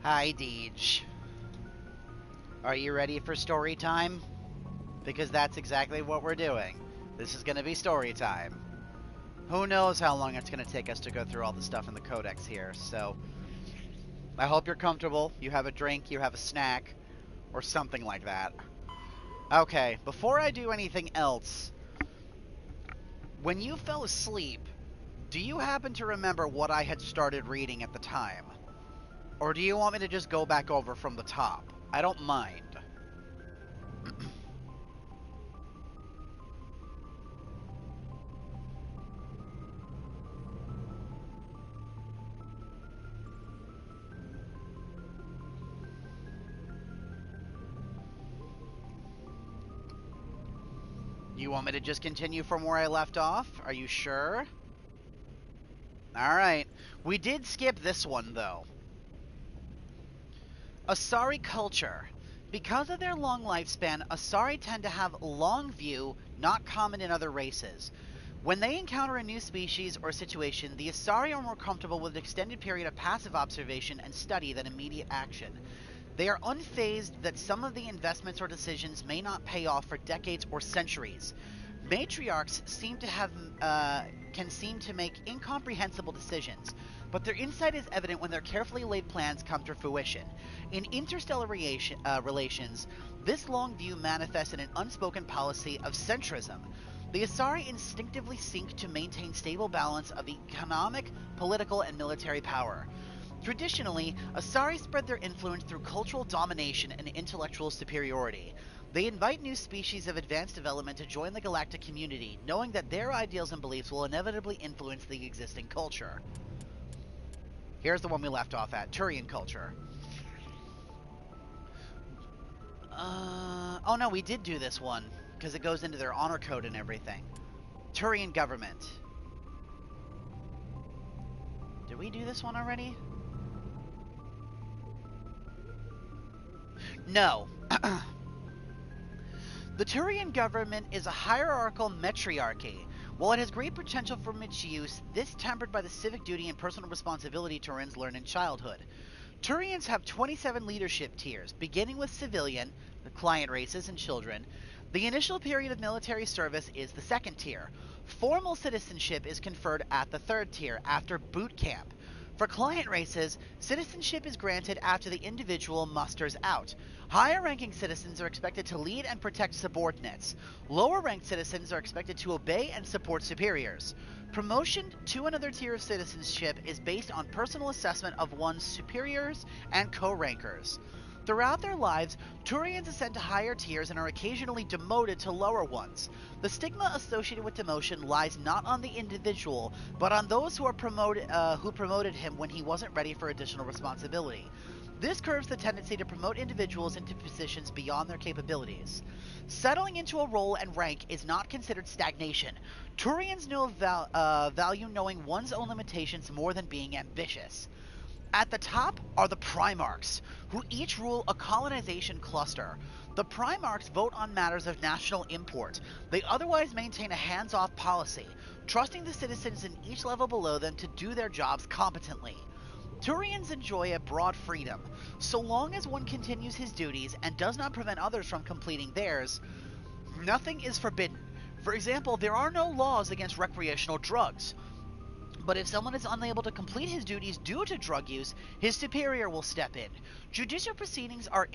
Hi, Deej. Are you ready for story time? Because that's exactly what we're doing. This is going to be story time. Who knows how long it's going to take us to go through all the stuff in the codex here, so I hope you're comfortable, you have a drink, you have a snack, or something like that. Okay, before I do anything else, when you fell asleep, do you happen to remember what I had started reading at the time? Or do you want me to just go back over from the top? I don't mind. You want me to just continue from where I left off? Are you sure? Alright. We did skip this one, though. Asari culture. Because of their long lifespan, Asari tend to have long view, not common in other races. When they encounter a new species or situation, the Asari are more comfortable with an extended period of passive observation and study than immediate action. They are unfazed that some of the investments or decisions may not pay off for decades or centuries. Matriarchs can seem to make incomprehensible decisions, but their insight is evident when their carefully laid plans come to fruition. In interstellar relations, this long view manifests in an unspoken policy of centrism. The Asari instinctively seek to maintain stable balance of economic, political, and military power. Traditionally, Asari spread their influence through cultural domination and intellectual superiority. They invite new species of advanced development to join the galactic community, knowing that their ideals and beliefs will inevitably influence the existing culture. Here's the one we left off at, Turian culture. Oh no, we did do this one, because it goes into their honor code and everything. Turian government. Did we do this one already? No. The Turian government is a hierarchical metriarchy. While it has great potential for misuse, this tempered by the civic duty and personal responsibility Turians learn in childhood. Turians have 27 leadership tiers, beginning with civilian, the client races, and children. The initial period of military service is the second tier. Formal citizenship is conferred at the third tier, after boot camp. For client races, citizenship is granted after the individual musters out. Higher ranking citizens are expected to lead and protect subordinates. Lower ranked citizens are expected to obey and support superiors. Promotion to another tier of citizenship is based on personal assessment of one's superiors and co-rankers. Throughout their lives, Turians ascend to higher tiers and are occasionally demoted to lower ones. The stigma associated with demotion lies not on the individual, but on those who promoted him when he wasn't ready for additional responsibility. This curbs the tendency to promote individuals into positions beyond their capabilities. Settling into a role and rank is not considered stagnation. Turians value knowing one's own limitations more than being ambitious. At the top are the Primarchs, who each rule a colonization cluster. The Primarchs vote on matters of national import. They otherwise maintain a hands-off policy, trusting the citizens in each level below them to do their jobs competently. Turians enjoy a broad freedom. So long as one continues his duties and does not prevent others from completing theirs, nothing is forbidden. For example, there are no laws against recreational drugs. But if someone is unable to complete his duties due to drug use, his superior will step in. Judicial proceedings are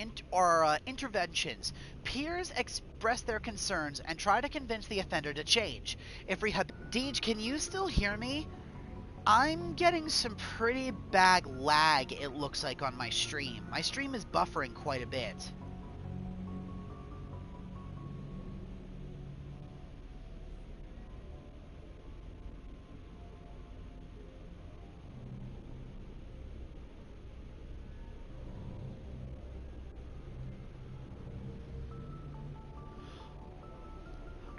interventions. Peers express their concerns and try to convince the offender to change. If Deej, can you still hear me? I'm getting some pretty bad lag, it looks like, on my stream. My stream is buffering quite a bit.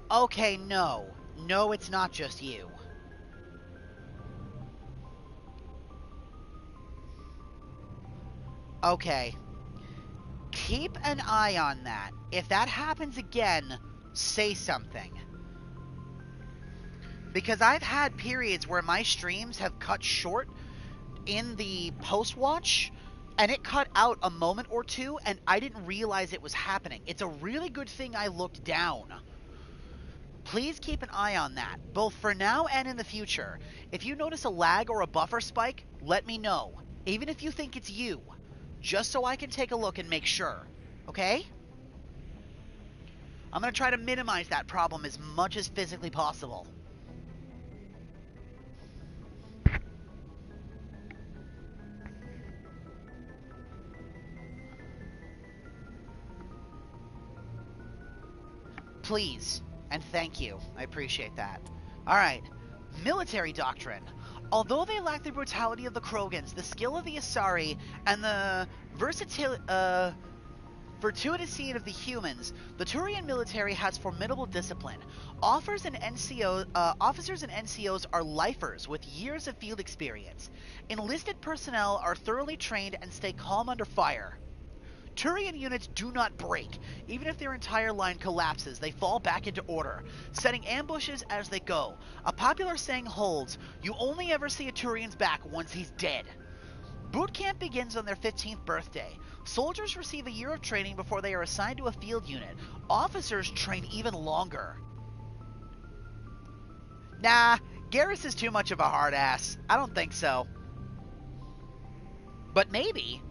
Okay, no. No, it's not just you. Okay. Keep an eye on that. If that happens again, say something. Because I've had periods where my streams have cut short in the post-watch And it cut out a moment or two, and I didn't realize it was happening. It's a really good thing I looked down. Please keep an eye on that, both for now and in the future. If you notice a lag or a buffer spike, let me know, even if you think it's you, just so I can take a look and make sure, okay? I'm going to try to minimize that problem as much as physically possible. Please, and thank you. I appreciate that. Alright, military doctrine. Although they lack the brutality of the Krogans, the skill of the Asari, and the fortuity of the humans, the Turian military has formidable discipline. Officers and NCOs are lifers with years of field experience. Enlisted personnel are thoroughly trained and stay calm under fire. Turian units do not break. Even if their entire line collapses, they fall back into order, setting ambushes as they go. A popular saying holds, you only ever see a Turian's back once he's dead. Boot camp begins on their 15th birthday. Soldiers receive a year of training before they are assigned to a field unit. Officers train even longer. Nah, Garrus is too much of a hard ass. I don't think so. But maybe.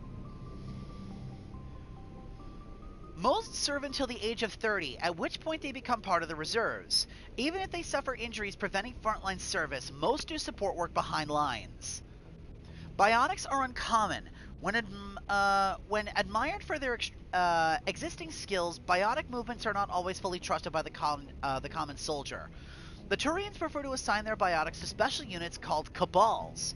Most serve until the age of 30, at which point they become part of the reserves. Even if they suffer injuries preventing frontline service, most do support work behind lines. Bionics are uncommon. When admired for their existing skills, bionic movements are not always fully trusted by the common soldier. The Turians prefer to assign their biotics to special units called cabals.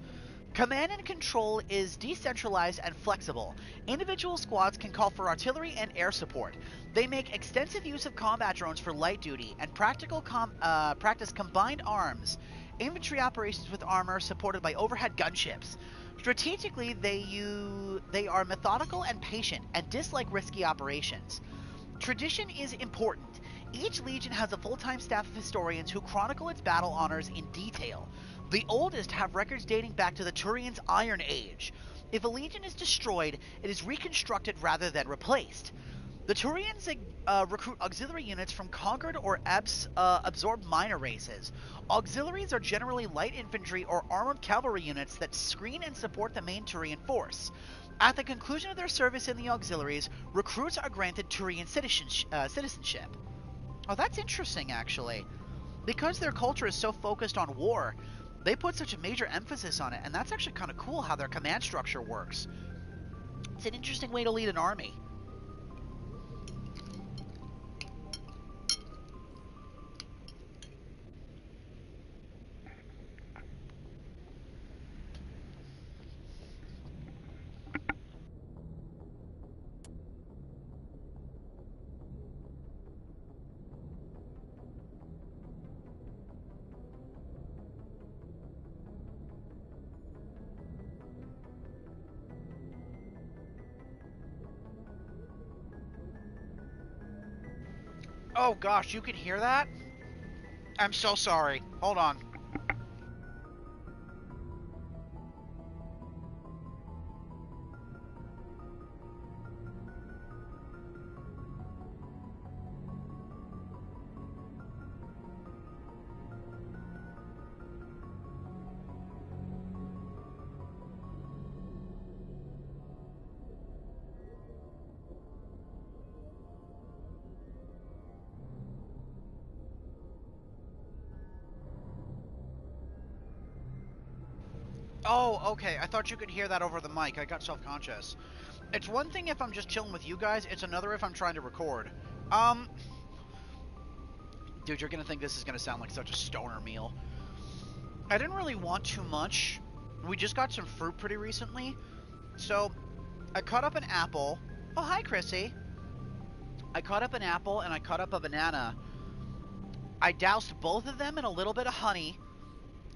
Command and control is decentralized and flexible. Individual squads can call for artillery and air support. They make extensive use of combat drones for light duty and practice combined arms, infantry operations with armor supported by overhead gunships. Strategically, they are methodical and patient and dislike risky operations. Tradition is important. Each legion has a full-time staff of historians who chronicle its battle honors in detail. The oldest have records dating back to the Turians' Iron Age. If a legion is destroyed, it is reconstructed rather than replaced. The Turians recruit auxiliary units from conquered or absorbed minor races. Auxiliaries are generally light infantry or armored cavalry units that screen and support the main Turian force. At the conclusion of their service in the auxiliaries, recruits are granted Turian citizenship. Oh, that's interesting, actually. Because their culture is so focused on war, they put such a major emphasis on it, and that's actually kind of cool how their command structure works. It's an interesting way to lead an army. Oh gosh, you can hear that? I'm so sorry. Hold on. Oh, okay. I thought you could hear that over the mic. I got self-conscious. It's one thing if I'm just chilling with you guys. It's another if I'm trying to record. Dude, you're gonna think this is gonna sound like such a stoner meal. I didn't really want too much. We just got some fruit pretty recently. So, I cut up an apple. Oh, hi, Chrissy. I cut up an apple and I cut up a banana. I doused both of them in a little bit of honey.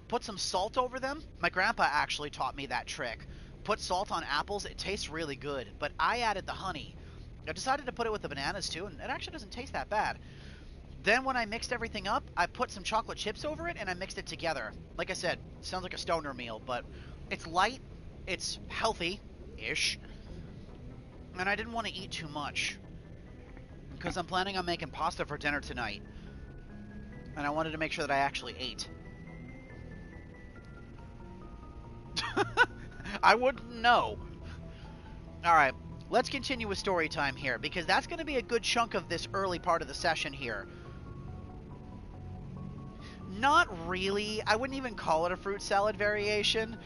Put some salt over them. My grandpa actually taught me that trick. Put salt on apples, it tastes really good, but I added the honey. I decided to put it with the bananas too, and it actually doesn't taste that bad. Then when I mixed everything up, I put some chocolate chips over it, and I mixed it together. Like I said, sounds like a stoner meal, but it's light, it's healthy-ish, And I didn't want to eat too much, because I'm planning on making pasta for dinner tonight. And I wanted to make sure that I actually ate. I wouldn't know. Alright, let's continue with story time here, because that's going to be a good chunk of this early part of the session here. Not really. I wouldn't even call it a fruit salad variation.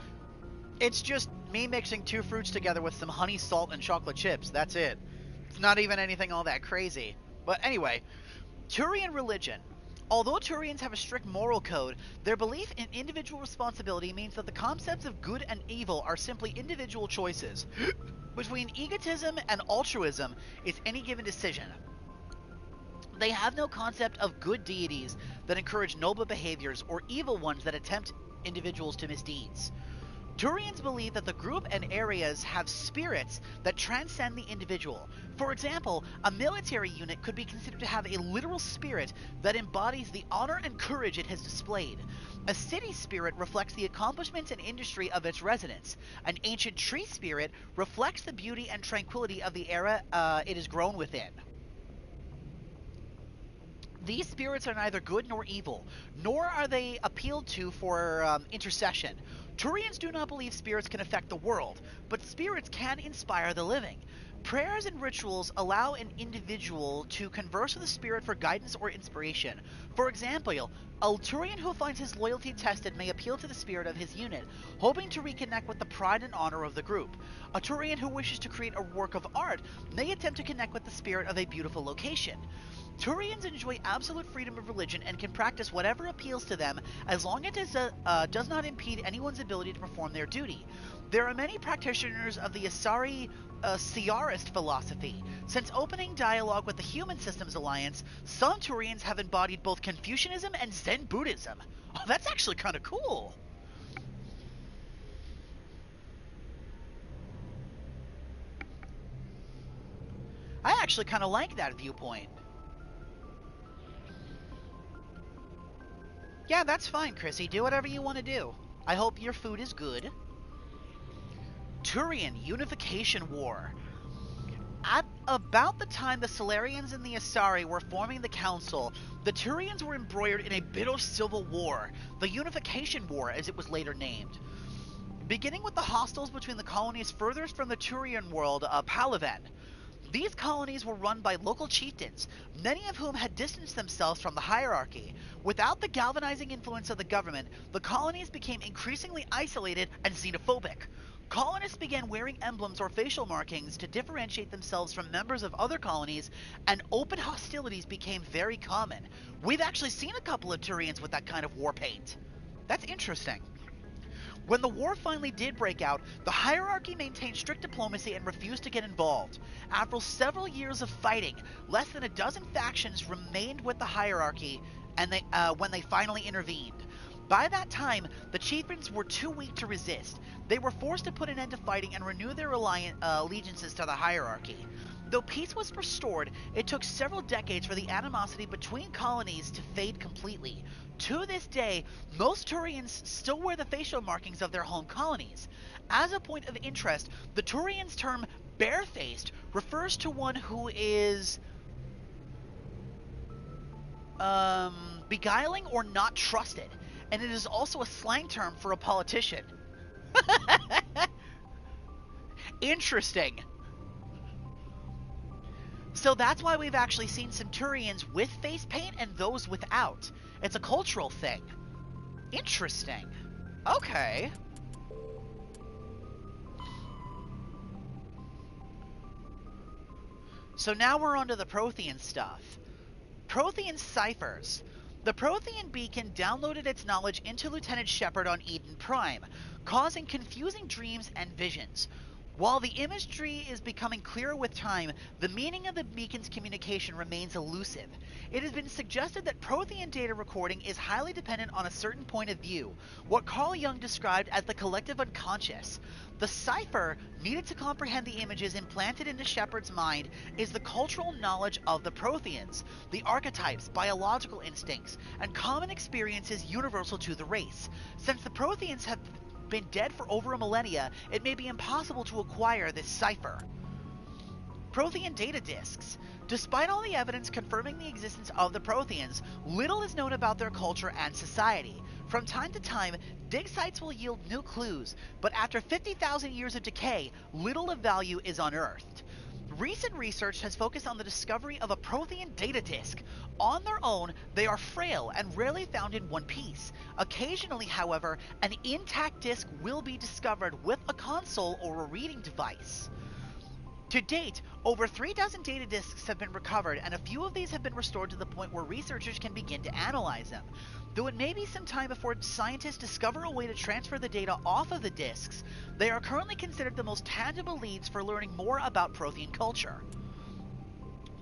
It's just me mixing two fruits together with some honey, salt, and chocolate chips. That's it. It's not even anything all that crazy. But anyway, Turian religion. Although Turians have a strict moral code, their belief in individual responsibility means that the concepts of good and evil are simply individual choices. Between egotism and altruism is any given decision. They have no concept of good deities that encourage noble behaviors or evil ones that attempt individuals to misdeeds. Turians believe that the group and areas have spirits that transcend the individual. For example, a military unit could be considered to have a literal spirit that embodies the honor and courage it has displayed. A city spirit reflects the accomplishments and industry of its residents. An ancient tree spirit reflects the beauty and tranquility of the era it is grown within. These spirits are neither good nor evil, nor are they appealed to for intercession. Turians do not believe spirits can affect the world, but spirits can inspire the living. Prayers and rituals allow an individual to converse with a spirit for guidance or inspiration. For example, a Turian who finds his loyalty tested may appeal to the spirit of his unit, hoping to reconnect with the pride and honor of the group. A Turian who wishes to create a work of art may attempt to connect with the spirit of a beautiful location. Turians enjoy absolute freedom of religion and can practice whatever appeals to them as long as it does not impede anyone's ability to perform their duty. There are many practitioners of the Asari Ciarist philosophy. Since opening dialogue with the Human Systems Alliance, some Turians have embodied both Confucianism and Zen Buddhism. Oh, that's actually kind of cool. I actually kind of like that viewpoint. Yeah, that's fine, Chrissy. Do whatever you want to do. I hope your food is good. Turian Unification War. At about the time the Solarians and the Asari were forming the Council, the Turians were embroiled in a bitter civil war, the Unification War as it was later named. Beginning with the hostels between the colonies furthest from the Turian world, Palaven. These colonies were run by local chieftains, many of whom had distanced themselves from the hierarchy. Without the galvanizing influence of the government, the colonies became increasingly isolated and xenophobic. Colonists began wearing emblems or facial markings to differentiate themselves from members of other colonies, and open hostilities became very common. We've actually seen a couple of Turians with that kind of war paint. That's interesting. When the war finally did break out, the hierarchy maintained strict diplomacy and refused to get involved. After several years of fighting, less than a dozen factions remained with the hierarchy and when they finally intervened. By that time, the chieftains were too weak to resist. They were forced to put an end to fighting and renew their allegiances to the hierarchy. Though peace was restored, it took several decades for the animosity between colonies to fade completely. To this day, most Turians still wear the facial markings of their home colonies. As a point of interest, the Turians' term barefaced refers to one who is beguiling or not trusted, and it is also a slang term for a politician. Interesting. So that's why we've actually seen Centurions with face paint and those without. It's a cultural thing. Interesting. Okay. So now we're onto the Prothean stuff. Prothean ciphers. The Prothean beacon downloaded its knowledge into Lieutenant Shepard on Eden Prime, causing confusing dreams and visions. While the imagery is becoming clearer with time, the meaning of the beacon's communication remains elusive. It has been suggested that Prothean data recording is highly dependent on a certain point of view, what Carl Jung described as the collective unconscious. The cipher needed to comprehend the images implanted into Shepard's mind is the cultural knowledge of the Protheans, the archetypes, biological instincts, and common experiences universal to the race. Since the Protheans have been dead for over a millennia, it may be impossible to acquire this cipher. Prothean data disks. Despite all the evidence confirming the existence of the Protheans, little is known about their culture and society. From time to time, dig sites will yield new clues, but after 50,000 years of decay, little of value is unearthed. Recent research has focused on the discovery of a Prothean data disk. On their own, they are frail and rarely found in one piece. Occasionally, however, an intact disk will be discovered with a console or a reading device. To date, over 3 dozen data disks have been recovered, and a few of these have been restored to the point where researchers can begin to analyze them. Though it may be some time before scientists discover a way to transfer the data off of the disks, they are currently considered the most tangible leads for learning more about Prothean culture.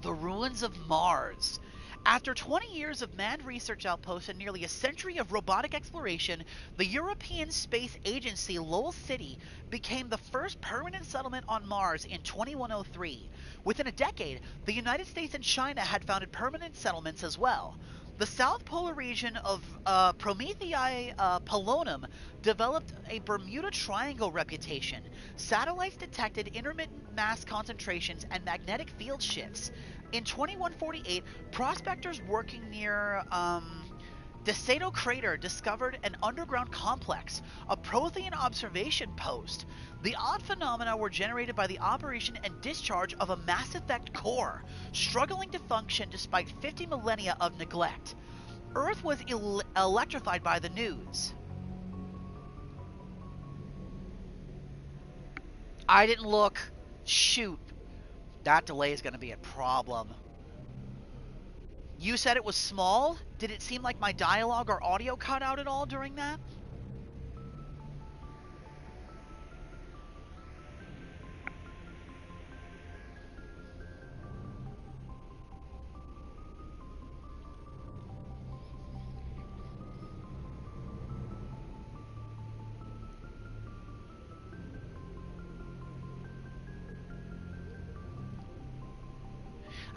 The ruins of Mars. After 20 years of manned research outposts and nearly a century of robotic exploration, the European Space Agency Lowell City became the first permanent settlement on Mars in 2103. Within a decade, the United States and China had founded permanent settlements as well. The South Polar region of Prometheus Polonum developed a Bermuda Triangle reputation. Satellites detected intermittent mass concentrations and magnetic field shifts. In 2148, prospectors working near Desato Crater discovered an underground complex, a Prothean observation post. The odd phenomena were generated by the operation and discharge of a Mass Effect core, struggling to function despite 50 millennia of neglect. Earth was electrified by the news. I didn't look. Shoot. That delay is going to be a problem. You said it was small? Did it seem like my dialogue or audio cut out at all during that?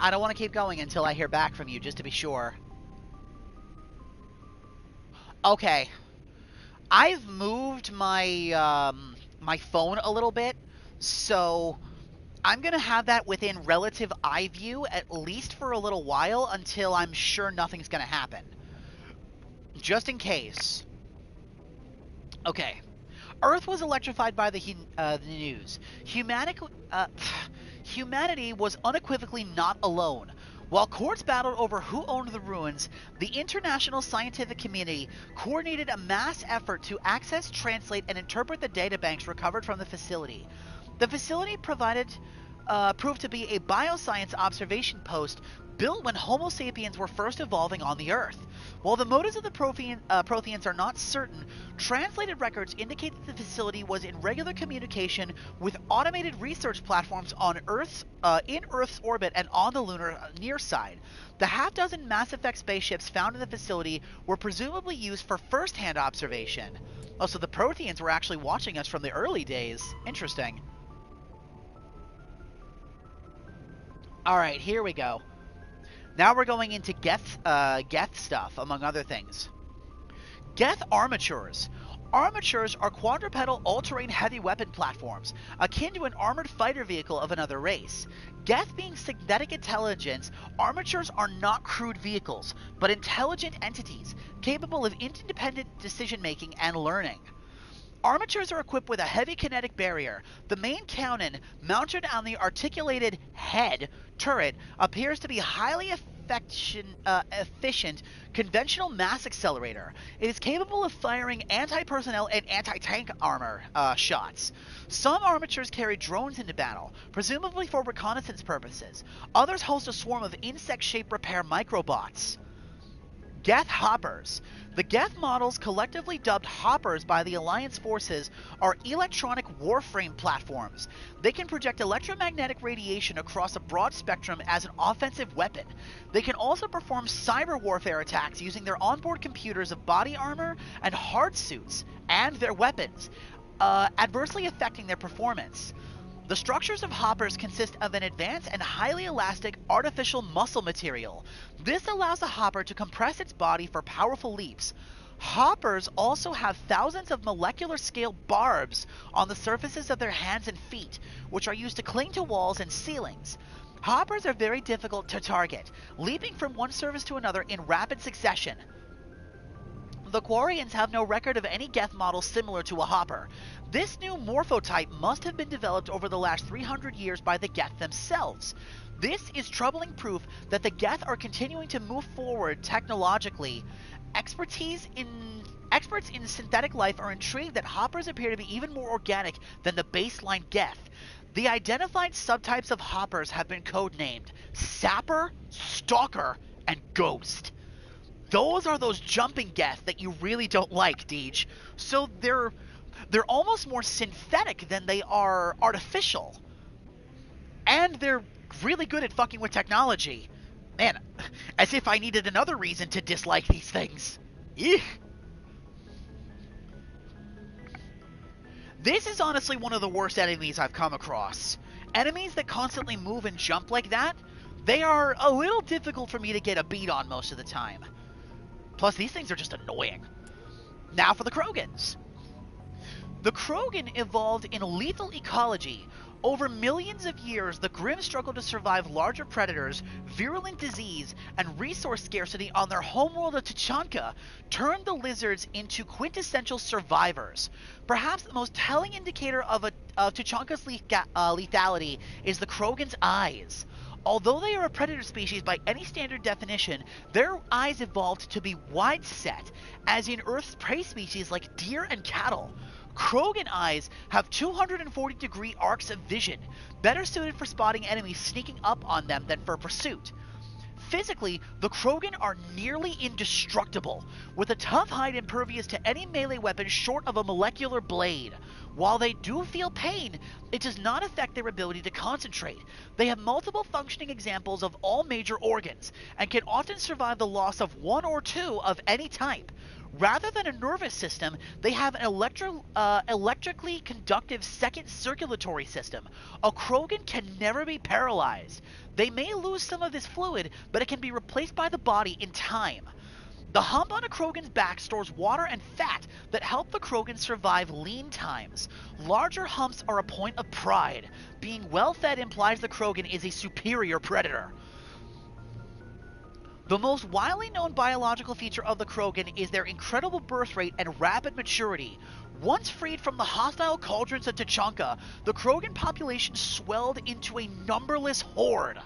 I don't want to keep going until I hear back from you, just to be sure. Okay. I've moved my my phone a little bit, so I'm going to have that within relative eye view at least for a little while until I'm sure nothing's going to happen. Just in case. Okay. Earth was electrified by the news. Humanity was unequivocally not alone. While courts battled over who owned the ruins, the international scientific community coordinated a mass effort to access, translate, and interpret the databanks recovered from the facility. The facility proved to be a bioscience observation post built when Homo sapiens were first evolving on the Earth. While the motives of the Protheans are not certain, translated records indicate that the facility was in regular communication with automated research platforms on Earth's in Earth's orbit and on the lunar near side. The half-dozen Mass Effect spaceships found in the facility were presumably used for first-hand observation. Oh, so the Protheans were actually watching us from the early days. Interesting. Alright, here we go. Now we're going into Geth stuff, among other things. Geth armatures. Armatures are quadrupedal all-terrain heavy weapon platforms, akin to an armored fighter vehicle of another race. Geth being synthetic intelligence, armatures are not crude vehicles, but intelligent entities, capable of independent decision-making and learning. Armatures are equipped with a heavy kinetic barrier. The main cannon, mounted on the articulated head turret, appears to be highly efficient conventional mass accelerator. It is capable of firing anti-personnel and anti-tank armor shots. Some armatures carry drones into battle, presumably for reconnaissance purposes. Others host a swarm of insect-shaped repair microbots. Geth Hoppers. The Geth models, collectively dubbed Hoppers by the Alliance forces, are electronic warframe platforms. They can project electromagnetic radiation across a broad spectrum as an offensive weapon. They can also perform cyber warfare attacks using their onboard computers of body armor and hard suits, and their weapons, adversely affecting their performance. The structures of Hoppers consist of an advanced and highly elastic artificial muscle material. This allows a Hopper to compress its body for powerful leaps. Hoppers also have thousands of molecular scale barbs on the surfaces of their hands and feet, which are used to cling to walls and ceilings. Hoppers are very difficult to target, leaping from one surface to another in rapid succession. The Quarians have no record of any Geth model similar to a Hopper. This new morphotype must have been developed over the last 300 years by the Geth themselves. This is troubling proof that the Geth are continuing to move forward technologically. Experts in synthetic life are intrigued that Hoppers appear to be even more organic than the baseline Geth. The identified subtypes of Hoppers have been codenamed Sapper, Stalker, and Ghost. Those are those jumping Geth that you really don't like, Deej. So they're almost more synthetic than they are artificial. And they're really good at fucking with technology. Man, as if I needed another reason to dislike these things. Eek. This is honestly one of the worst enemies I've come across. Enemies that constantly move and jump like that, they are a little difficult for me to get a beat on most of the time. Plus, these things are just annoying. Now for the Krogans. The Krogan evolved in lethal ecology. Over millions of years, the Grimm struggled to survive larger predators, virulent disease, and resource scarcity on their homeworld of Tuchanka turned the lizards into quintessential survivors. Perhaps the most telling indicator of Tuchanka's lethality is the Krogan's eyes. Although they are a predator species by any standard definition, their eyes evolved to be wide set, as in Earth's prey species like deer and cattle. Krogan eyes have 240-degree arcs of vision, better suited for spotting enemies sneaking up on them than for pursuit. Physically, the Krogan are nearly indestructible, with a tough hide impervious to any melee weapon short of a molecular blade. While they do feel pain, it does not affect their ability to concentrate. They have multiple functioning examples of all major organs, and can often survive the loss of one or two of any type. Rather than a nervous system, they have an electrically conductive second circulatory system. A Krogan can never be paralyzed. They may lose some of this fluid, but it can be replaced by the body in time. The hump on a Krogan's back stores water and fat that help the Krogan survive lean times. Larger humps are a point of pride. Being well-fed implies the Krogan is a superior predator. The most widely known biological feature of the Krogan is their incredible birth rate and rapid maturity. Once freed from the hostile cauldrons of Tuchanka, the Krogan population swelled into a numberless horde.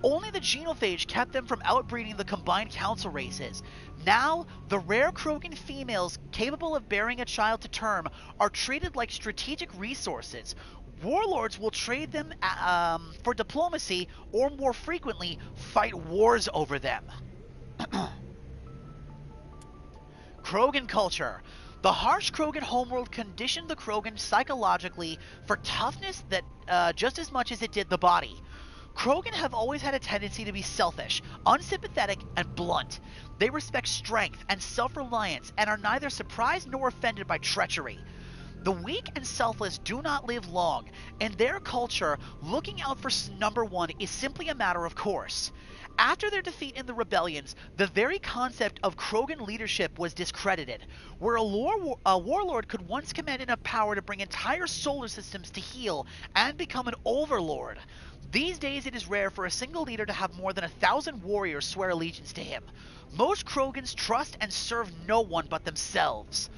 Only the genophage kept them from outbreeding the combined council races. Now, the rare Krogan females capable of bearing a child to term are treated like strategic resources. Warlords will trade them for diplomacy, or more frequently, fight wars over them. Krogan culture. The harsh Krogan homeworld conditioned the Krogan psychologically for toughness that just as much as it did the body. Krogan have always had a tendency to be selfish, unsympathetic, and blunt. They respect strength and self-reliance and are neither surprised nor offended by treachery. The weak and selfless do not live long. In their culture, looking out for number one is simply a matter of course. After their defeat in the rebellions, the very concept of Krogan leadership was discredited. Where a warlord could once command enough power to bring entire solar systems to heel and become an overlord, these days it is rare for a single leader to have more than 1,000 warriors swear allegiance to him. Most Krogans trust and serve no one but themselves.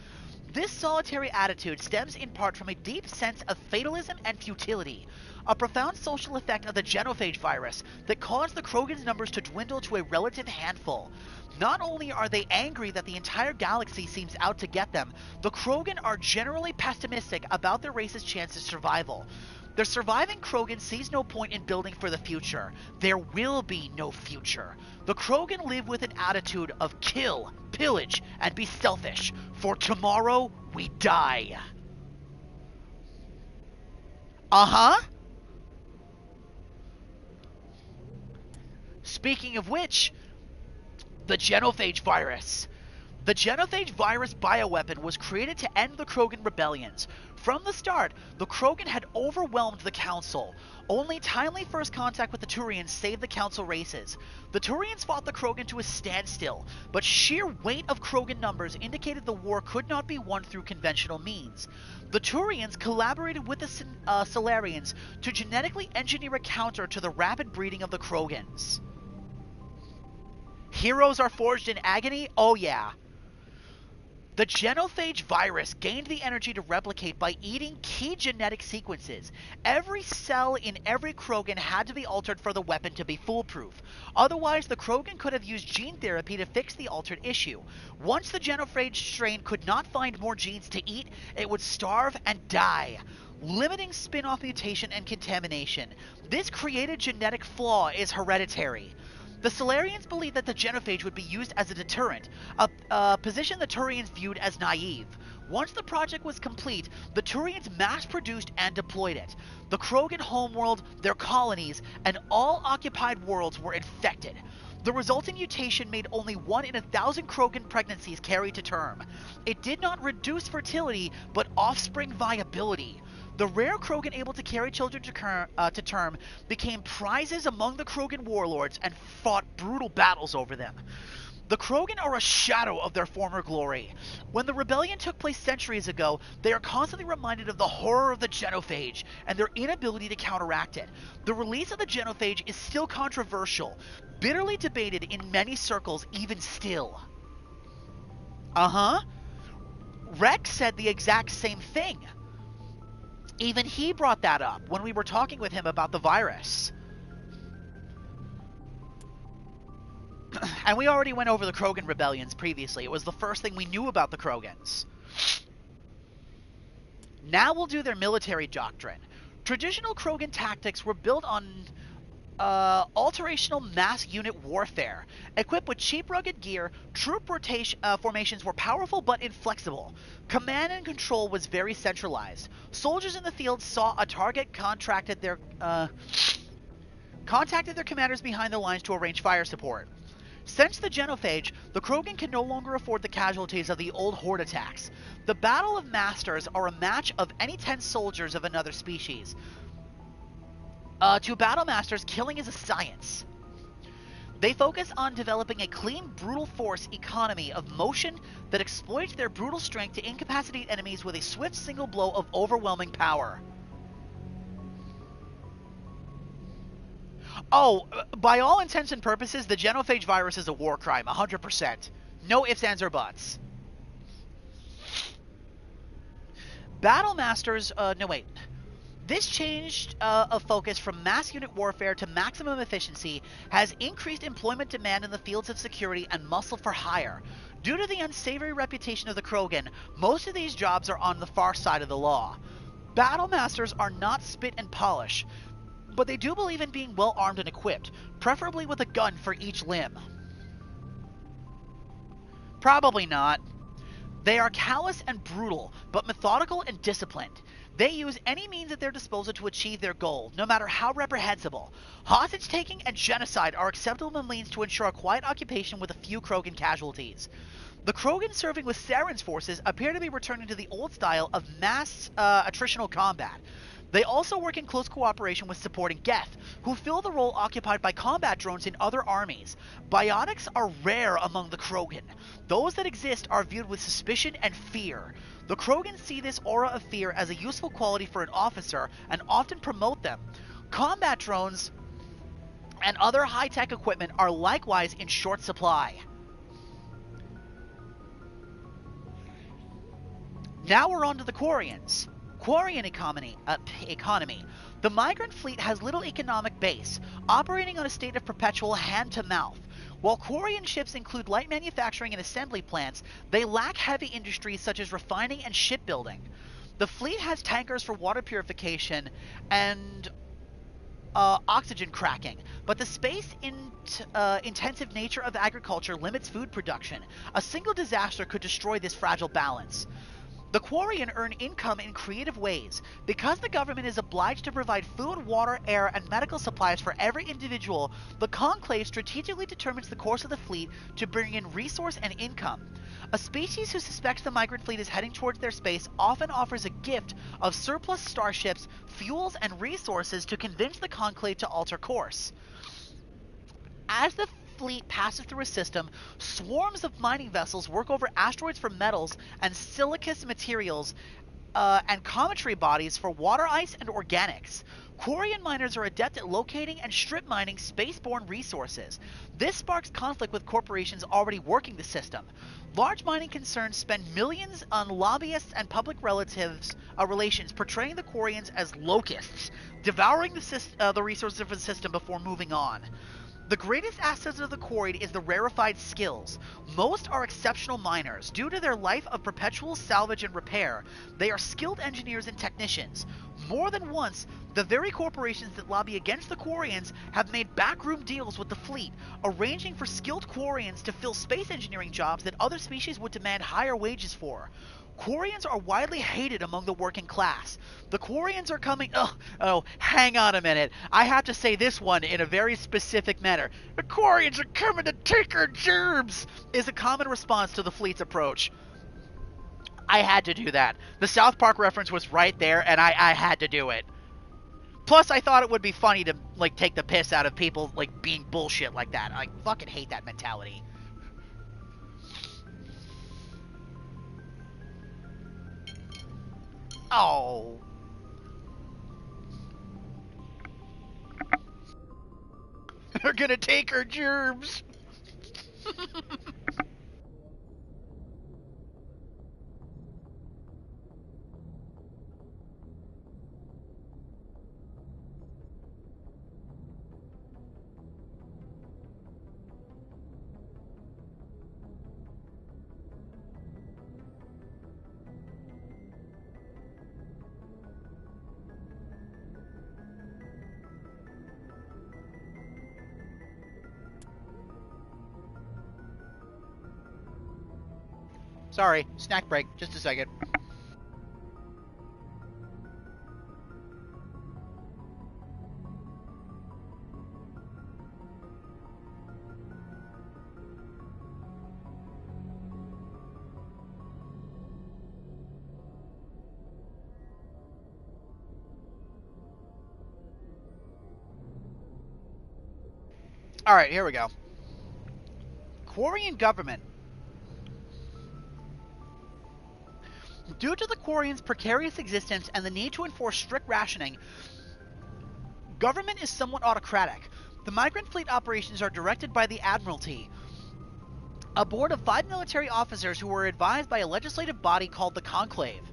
This solitary attitude stems in part from a deep sense of fatalism and futility, a profound social effect of the genophage virus that caused the Krogan's numbers to dwindle to a relative handful. Not only are they angry that the entire galaxy seems out to get them, the Krogan are generally pessimistic about their race's chance of survival. The surviving Krogan sees no point in building for the future. There will be no future. The Krogan live with an attitude of kill, pillage, and be selfish. For tomorrow, we die. Uh-huh. Speaking of which, the genophage virus. The genophage virus bioweapon was created to end the Krogan rebellions. From the start, the Krogan had overwhelmed the Council. Only timely first contact with the Turians saved the Council races. The Turians fought the Krogan to a standstill, but sheer weight of Krogan numbers indicated the war could not be won through conventional means. The Turians collaborated with the Salarians to genetically engineer a counter to the rapid breeding of the Krogans. Heroes are forged in agony? Oh yeah. The genophage virus gained the energy to replicate by eating key genetic sequences. Every cell in every Krogan had to be altered for the weapon to be foolproof. Otherwise, the Krogan could have used gene therapy to fix the altered issue. Once the genophage strain could not find more genes to eat, it would starve and die, limiting spin-off mutation and contamination. This created genetic flaw is hereditary. The Salarians believed that the genophage would be used as a deterrent, a position the Turians viewed as naive. Once the project was complete, the Turians mass-produced and deployed it. The Krogan homeworld, their colonies, and all occupied worlds were infected. The resulting mutation made only 1 in 1,000 Krogan pregnancies carry to term. It did not reduce fertility, but offspring viability. The rare Krogan able to carry children to term became prizes among the Krogan warlords and fought brutal battles over them. The Krogan are a shadow of their former glory. When the rebellion took place centuries ago, they are constantly reminded of the horror of the genophage and their inability to counteract it. The release of the genophage is still controversial, bitterly debated in many circles even still. Rex said the exact same thing. Even he brought that up when we were talking with him about the virus. And we already went over the Krogan rebellions previously. It was the first thing we knew about the Krogans. Now we'll do their military doctrine. Traditional Krogan tactics were built on alterational mass unit warfare. Equipped with cheap rugged gear, troop formations were powerful but inflexible. Command and control was very centralized. Soldiers in the field saw a target, contacted their commanders behind the lines to arrange fire support. Since the genophage, the Krogan can no longer afford the casualties of the old horde attacks. The Battle of Masters are a match of any 10 soldiers of another species. To Battle Masters, killing is a science. They focus on developing a clean, brutal force economy of motion that exploits their brutal strength to incapacitate enemies with a swift single blow of overwhelming power. Oh, by all intents and purposes, the genophage virus is a war crime, 100%. No ifs, ands, or buts. Battle Masters, no wait. This change of focus from mass unit warfare to maximum efficiency has increased employment demand in the fields of security and muscle for hire. Due to the unsavory reputation of the Krogan, most of these jobs are on the far side of the law. Battle Masters are not spit and polish, but they do believe in being well armed and equipped, preferably with a gun for each limb. Probably not. They are callous and brutal, but methodical and disciplined. They use any means at their disposal to achieve their goal, no matter how reprehensible. Hostage-taking and genocide are acceptable means to ensure a quiet occupation with a few Krogan casualties. The Krogan serving with Saren's forces appear to be returning to the old style of mass attritional combat. They also work in close cooperation with supporting Geth, who fill the role occupied by combat drones in other armies. Biotics are rare among the Krogan. Those that exist are viewed with suspicion and fear. The Krogan see this aura of fear as a useful quality for an officer and often promote them. Combat drones and other high-tech equipment are likewise in short supply. Now we're on to the Quarians. Quarian economy. The migrant fleet has little economic base, operating on a state of perpetual hand-to-mouth. While Quarian ships include light manufacturing and assembly plants, they lack heavy industries such as refining and shipbuilding. The fleet has tankers for water purification and oxygen cracking, but the space-intensive nature of agriculture limits food production. A single disaster could destroy this fragile balance. The Quarian earn income in creative ways. Because the government is obliged to provide food, water, air, and medical supplies for every individual, the Conclave strategically determines the course of the fleet to bring in resource and income. A species who suspects the migrant fleet is heading towards their space often offers a gift of surplus starships, fuels, and resources to convince the Conclave to alter course. As the fleet passes through a system, swarms of mining vessels work over asteroids for metals and siliceous materials and cometary bodies for water ice and organics. Quarian miners are adept at locating and strip mining spaceborne resources. This sparks conflict with corporations already working the system. Large mining concerns spend millions on lobbyists and public relations, portraying the Quarians as locusts, devouring the resources of the system before moving on. The greatest asset of the Quarried is the rarefied skills. Most are exceptional miners. Due to their life of perpetual salvage and repair, they are skilled engineers and technicians. More than once, the very corporations that lobby against the Quarians have made backroom deals with the fleet, arranging for skilled Quarians to fill space engineering jobs that other species would demand higher wages for. Quarians are widely hated among the working class. The Quarians are coming... Oh, hang on a minute. I have to say this one in a very specific manner. The Quarians are coming to take our gerbs, is a common response to the fleet's approach. I had to do that. The South Park reference was right there, and I had to do it. Plus, I thought it would be funny to, like, take the piss out of people, like, being bullshit like that. I fucking hate that mentality. Oh. They're gonna take our gerbs. Sorry, snack break. Just a second. Alright, here we go. Quarian government. Due to the Quarians' precarious existence and the need to enforce strict rationing, government is somewhat autocratic. The migrant fleet operations are directed by the Admiralty, a board of 5 military officers who were advised by a legislative body called the Conclave.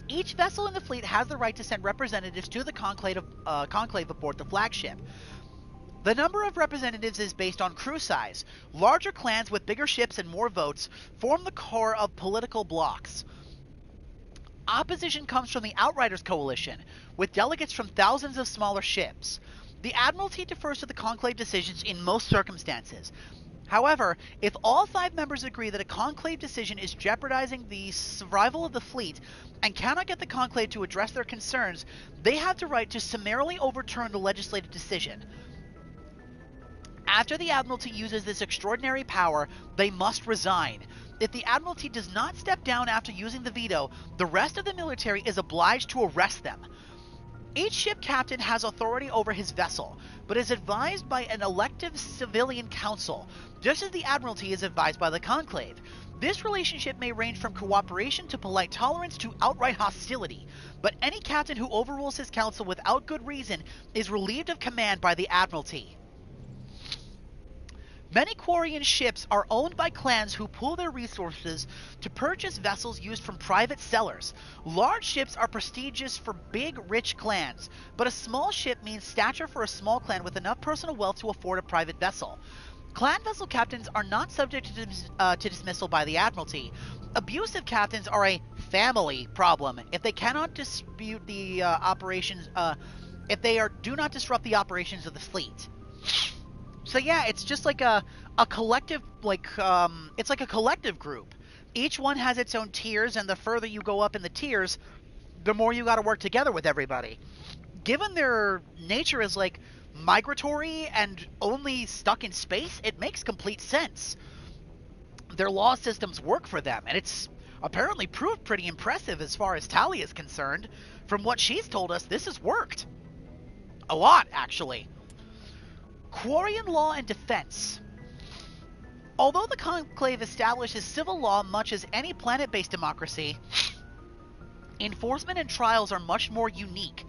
Each vessel in the fleet has the right to send representatives to the conclave aboard the flagship. The number of representatives is based on crew size. Larger clans with bigger ships and more votes form the core of political blocs. Opposition comes from the Outriders Coalition, with delegates from thousands of smaller ships. The Admiralty defers to the Conclave decisions in most circumstances. However, if all 5 members agree that a Conclave decision is jeopardizing the survival of the fleet and cannot get the Conclave to address their concerns, they have the right to summarily overturn the legislative decision. After the Admiralty uses this extraordinary power, they must resign. If the Admiralty does not step down after using the veto, the rest of the military is obliged to arrest them. Each ship captain has authority over his vessel, but is advised by an elective civilian council, just as the Admiralty is advised by the Conclave. This relationship may range from cooperation to polite tolerance to outright hostility, but any captain who overrules his council without good reason is relieved of command by the Admiralty. Many Quarian ships are owned by clans who pool their resources to purchase vessels used from private sellers. Large ships are prestigious for big, rich clans, but a small ship means stature for a small clan with enough personal wealth to afford a private vessel. Clan vessel captains are not subject to dismissal by the Admiralty. Abusive captains are a family problem if they cannot dispute the operations. Do not disrupt the operations of the fleet. So yeah, it's just like a collective, it's like a collective group. Each one has its own tiers, and the further you go up in the tiers, the more you got to work together with everybody. Given their nature is like migratory and only stuck in space, it makes complete sense. Their law systems work for them, and it's apparently proved pretty impressive as far as Tali is concerned. From what she's told us, this has worked. A lot, actually. Quarian law and defense. Although the Conclave establishes civil law much as any planet-based democracy, enforcement and trials are much more unique.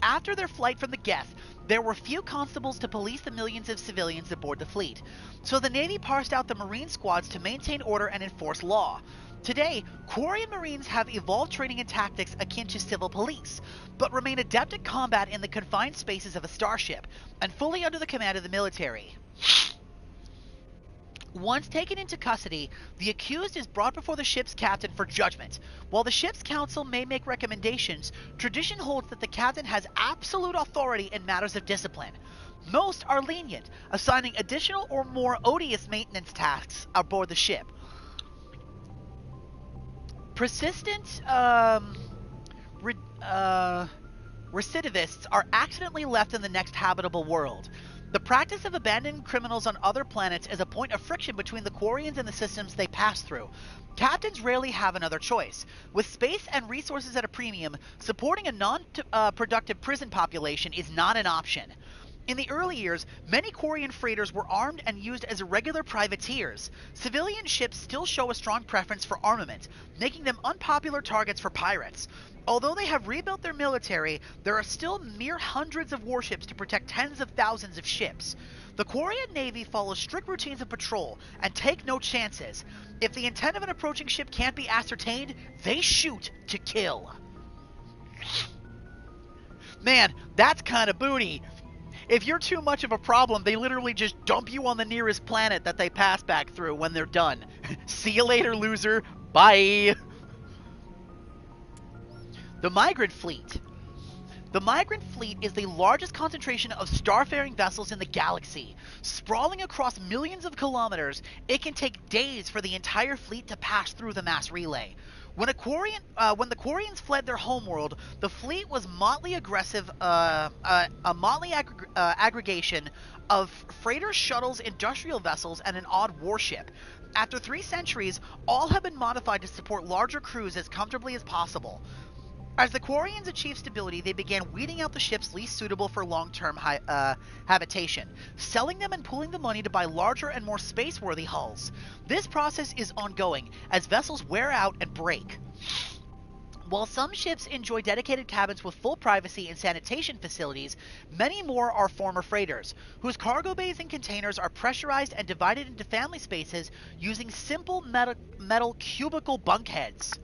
After their flight from the Geth, there were few constables to police the millions of civilians aboard the fleet, so the Navy parsed out the Marine squads to maintain order and enforce law. Today, Quarian Marines have evolved training and tactics akin to civil police, but remain adept at combat in the confined spaces of a starship, and fully under the command of the military. Once taken into custody, the accused is brought before the ship's captain for judgment. While the ship's council may make recommendations, tradition holds that the captain has absolute authority in matters of discipline. Most are lenient, assigning additional or more odious maintenance tasks aboard the ship. Persistent recidivists are accidentally left in the next habitable world. The practice of abandoning criminals on other planets is a point of friction between the Quarians and the systems they pass through. Captains rarely have another choice. With space and resources at a premium, supporting a non-productive prison population is not an option. In the early years, many Quarian freighters were armed and used as irregular privateers. Civilian ships still show a strong preference for armament, making them unpopular targets for pirates. Although they have rebuilt their military, there are still mere hundreds of warships to protect tens of thousands of ships. The Quarian Navy follows strict routines of patrol and take no chances. If the intent of an approaching ship can't be ascertained, they shoot to kill. Man, that's kind of booty. If you're too much of a problem, they literally just dump you on the nearest planet that they pass back through when they're done. See you later, loser. Bye. The Migrant Fleet. The Migrant Fleet is the largest concentration of starfaring vessels in the galaxy. Sprawling across millions of kilometers, it can take days for the entire fleet to pass through the mass relay. When the Quarians fled their homeworld, the fleet was a motley aggregation of freighters, shuttles, industrial vessels, and an odd warship. After 3 centuries, all have been modified to support larger crews as comfortably as possible. As the Quarians achieved stability, they began weeding out the ships least suitable for long-term habitation, selling them and pooling the money to buy larger and more space-worthy hulls. This process is ongoing, as vessels wear out and break. While some ships enjoy dedicated cabins with full privacy and sanitation facilities, many more are former freighters, whose cargo bays and containers are pressurized and divided into family spaces using simple metal cubicle bunkheads.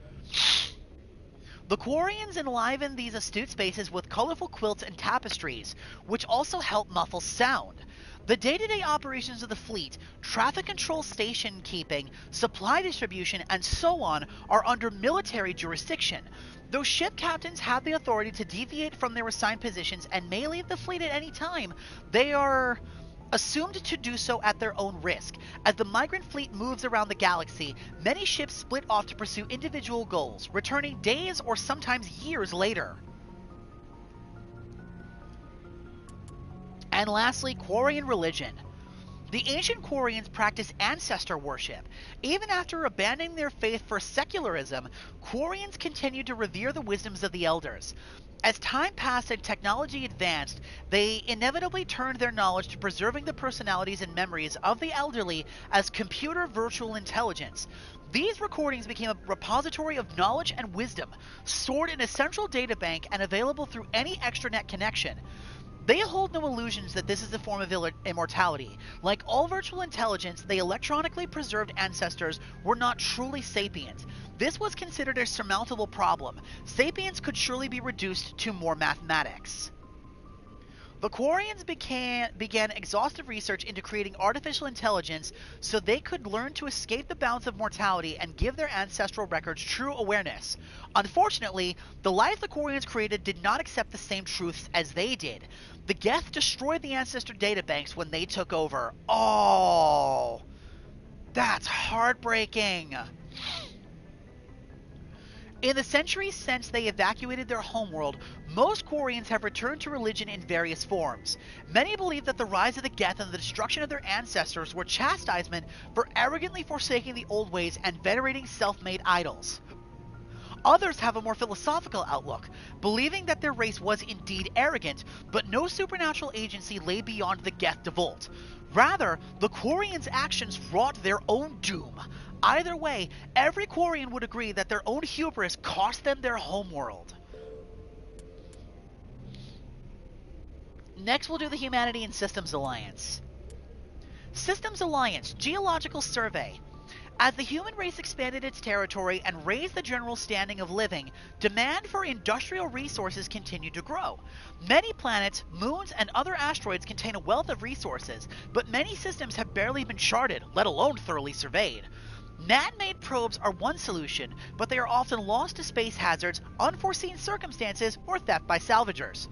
The Quarians enliven these astute spaces with colorful quilts and tapestries, which also help muffle sound. The day-to-day operations of the fleet, traffic control, station keeping, supply distribution, and so on are under military jurisdiction. Though ship captains have the authority to deviate from their assigned positions and may leave the fleet at any time, they are assumed to do so at their own risk. As the Migrant Fleet moves around the galaxy, many ships split off to pursue individual goals, returning days or sometimes years later. And lastly, Quarian religion. The ancient Quarians practiced ancestor worship. Even after abandoning their faith for secularism, Quarians continued to revere the wisdoms of the elders. As time passed and technology advanced, they inevitably turned their knowledge to preserving the personalities and memories of the elderly as computer virtual intelligence. These recordings became a repository of knowledge and wisdom, stored in a central databank and available through any extranet connection. They hold no illusions that this is a form of immortality. Like all virtual intelligence, the electronically preserved ancestors were not truly sapient. This was considered a surmountable problem. Sapience could surely be reduced to more mathematics. The Quarians began exhaustive research into creating artificial intelligence so they could learn to escape the bounds of mortality and give their ancestral records true awareness. Unfortunately, the life the Quarians created did not accept the same truths as they did. The Geth destroyed the ancestor databanks when they took over. Oh, that's heartbreaking. In the centuries since they evacuated their homeworld, most Quarians have returned to religion in various forms. Many believe that the rise of the Geth and the destruction of their ancestors were chastisement for arrogantly forsaking the old ways and venerating self-made idols. Others have a more philosophical outlook, believing that their race was indeed arrogant, but no supernatural agency lay beyond the Geth Devolt. Rather, the Quarians' actions wrought their own doom. Either way, every Quarian would agree that their own hubris cost them their homeworld. Next, we'll do the Humanity and Systems Alliance. Systems Alliance, Geological Survey. As the human race expanded its territory and raised the general standing of living, demand for industrial resources continued to grow. Many planets, moons, and other asteroids contain a wealth of resources, but many systems have barely been charted, let alone thoroughly surveyed. Man-made probes are one solution, but they are often lost to space hazards, unforeseen circumstances, or theft by salvagers.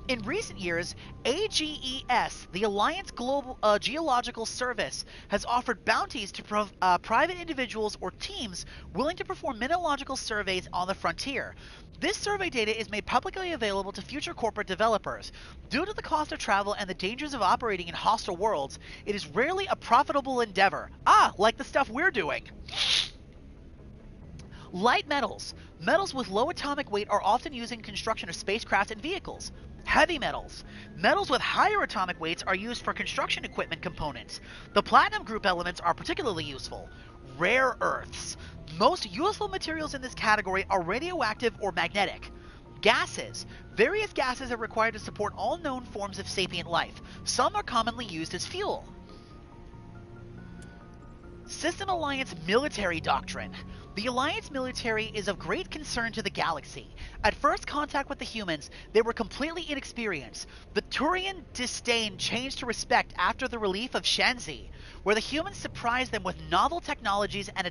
In recent years, AGES, the Alliance Global Geological Service, has offered bounties to private individuals or teams willing to perform mineralogical surveys on the frontier. This survey data is made publicly available to future corporate developers. Due to the cost of travel and the dangers of operating in hostile worlds, it is rarely a profitable endeavor. Like the stuff we're doing. Light metals. Metals with low atomic weight are often used in construction of spacecraft and vehicles. Heavy metals. Metals with higher atomic weights are used for construction equipment components. The platinum group elements are particularly useful. Rare earths. Most useful materials in this category are radioactive or magnetic. Gases. Various gases are required to support all known forms of sapient life. Some are commonly used as fuel. System Alliance Military Doctrine. The Alliance military is of great concern to the galaxy. At first contact with the humans, they were completely inexperienced. The Turian disdain changed to respect after the relief of Shanxi, where the humans surprised them with novel technologies and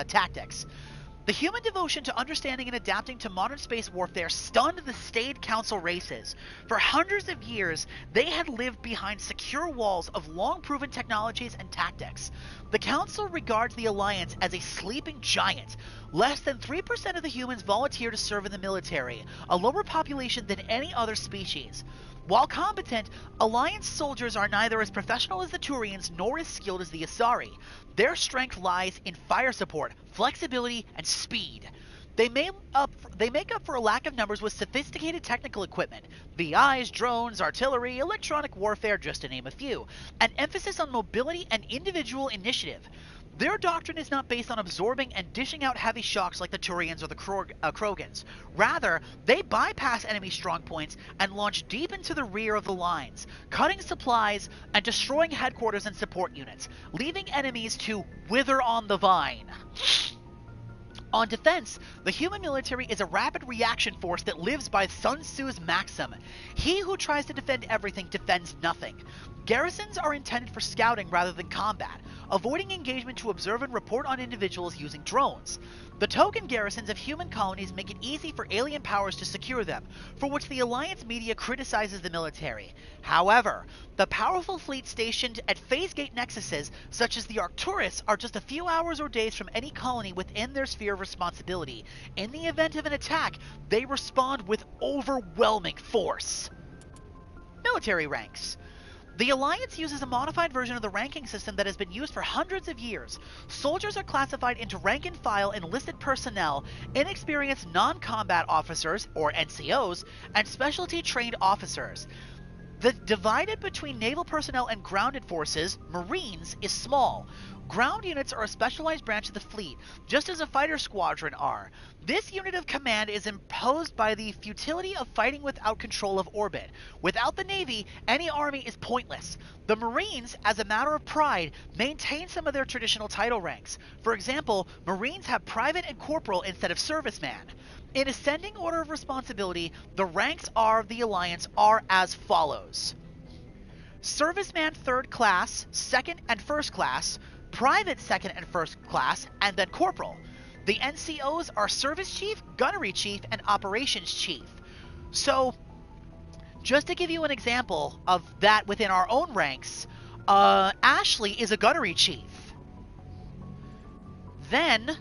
tactics. The human devotion to understanding and adapting to modern space warfare stunned the staid council races. For hundreds of years, they had lived behind secure walls of long-proven technologies and tactics. The council regards the Alliance as a sleeping giant. Less than 3% of the humans volunteer to serve in the military, a lower population than any other species. While competent, Alliance soldiers are neither as professional as the Turians nor as skilled as the Asari. Their strength lies in fire support, flexibility, and speed. They make up for a lack of numbers with sophisticated technical equipment, VIs, drones, artillery, electronic warfare, just to name a few, an emphasis on mobility and individual initiative. Their doctrine is not based on absorbing and dishing out heavy shocks like the Turians or the Krogans. Rather, they bypass enemy strongpoints and launch deep into the rear of the lines, cutting supplies and destroying headquarters and support units, leaving enemies to wither on the vine. On defense, the human military is a rapid reaction force that lives by Sun Tzu's maxim, "He who tries to defend everything defends nothing." Garrisons are intended for scouting rather than combat, avoiding engagement to observe and report on individuals using drones. The token garrisons of human colonies make it easy for alien powers to secure them, for which the Alliance media criticizes the military. However, the powerful fleet stationed at phase gate nexuses, such as the Arcturus, are just a few hours or days from any colony within their sphere of responsibility. In the event of an attack, they respond with overwhelming force. Military ranks. The Alliance uses a modified version of the ranking system that has been used for hundreds of years. Soldiers are classified into rank-and-file enlisted personnel, inexperienced non-combat officers, or NCOs, and specialty-trained officers. The divided between naval personnel and grounded forces, Marines, is small. Ground units are a specialized branch of the fleet, just as a fighter squadron are. This unit of command is imposed by the futility of fighting without control of orbit. Without the Navy, any army is pointless. The Marines, as a matter of pride, maintain some of their traditional title ranks. For example, Marines have private and corporal instead of serviceman. In ascending order of responsibility, the ranks of the Alliance are as follows: Serviceman 3rd class, 2nd and 1st class, Private 2nd and 1st class, and then Corporal. The NCOs are Service Chief, Gunnery Chief, and Operations Chief. So, just to give you an example of that within our own ranks, Ashley is a Gunnery Chief. Then,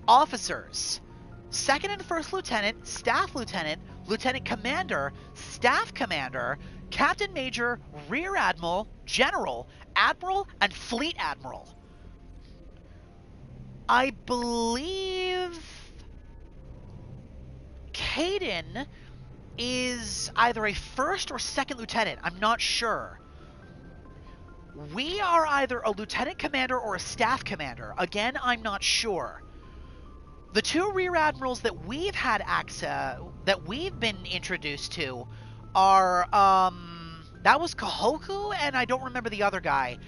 Officers. second and first lieutenant, staff lieutenant, lieutenant commander, staff commander, captain major, rear admiral, general, admiral, and fleet admiral. I believe Kaidan is either a first or second lieutenant. I'm not sure. We are either a lieutenant commander or a staff commander. Again, I'm not sure. The two rear admirals that we've had access, that we've been introduced to, are that was Kahoku, and I don't remember the other guy.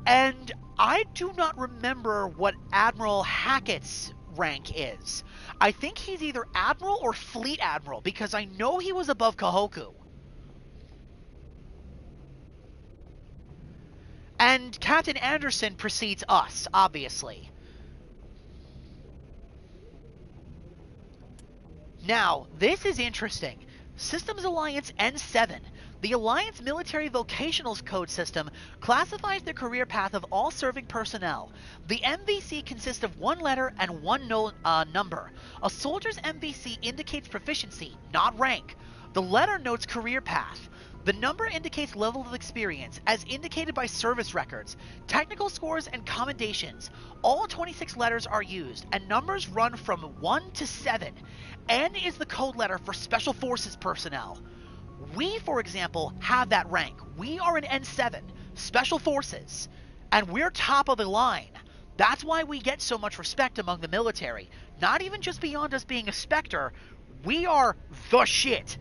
And I do not remember what Admiral Hackett's rank is. I think he's either Admiral or Fleet Admiral, because I know he was above Kahoku. And Captain Anderson precedes us, obviously. Now, this is interesting. Systems Alliance N7. The Alliance Military Vocational Code System classifies the career path of all serving personnel. The MVC consists of one letter and one number. A soldier's MVC indicates proficiency, not rank. The letter notes career path. The number indicates level of experience, as indicated by service records, technical scores, and commendations. All 26 letters are used, and numbers run from 1 to 7. N is the code letter for Special Forces personnel. We, for example, have that rank. We are an N7, Special Forces, and we're top of the line. That's why we get so much respect among the military. Not even just beyond us being a Spectre, we are the shit.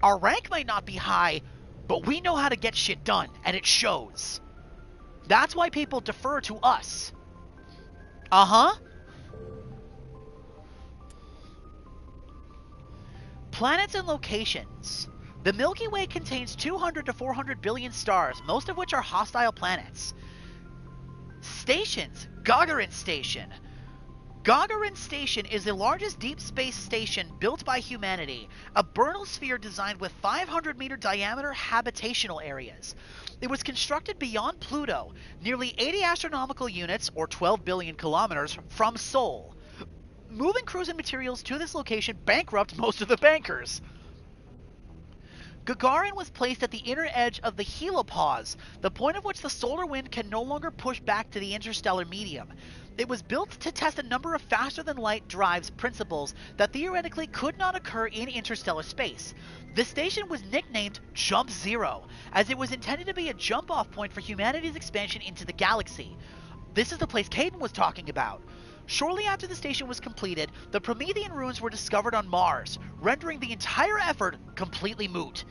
Our rank might not be high, but we know how to get shit done, and it shows. That's why people defer to us. Planets and locations. The Milky Way contains 200 to 400 billion stars, most of which are hostile planets. Stations. Gagarin Station. Gagarin Station is the largest deep space station built by humanity, a Bernal sphere designed with 500-meter diameter habitational areas. It was constructed beyond Pluto, nearly 80 astronomical units, or 12 billion kilometers, from Sol. Moving crews and materials to this location bankrupt most of the bankers. Gagarin was placed at the inner edge of the helipause, the point of which the solar wind can no longer push back to the interstellar medium. It was built to test a number of faster-than-light drives principles that theoretically could not occur in interstellar space. The station was nicknamed Jump Zero, as it was intended to be a jump-off point for humanity's expansion into the galaxy. This is the place Kaidan was talking about. Shortly after the station was completed, the Promethean ruins were discovered on Mars, rendering the entire effort completely moot.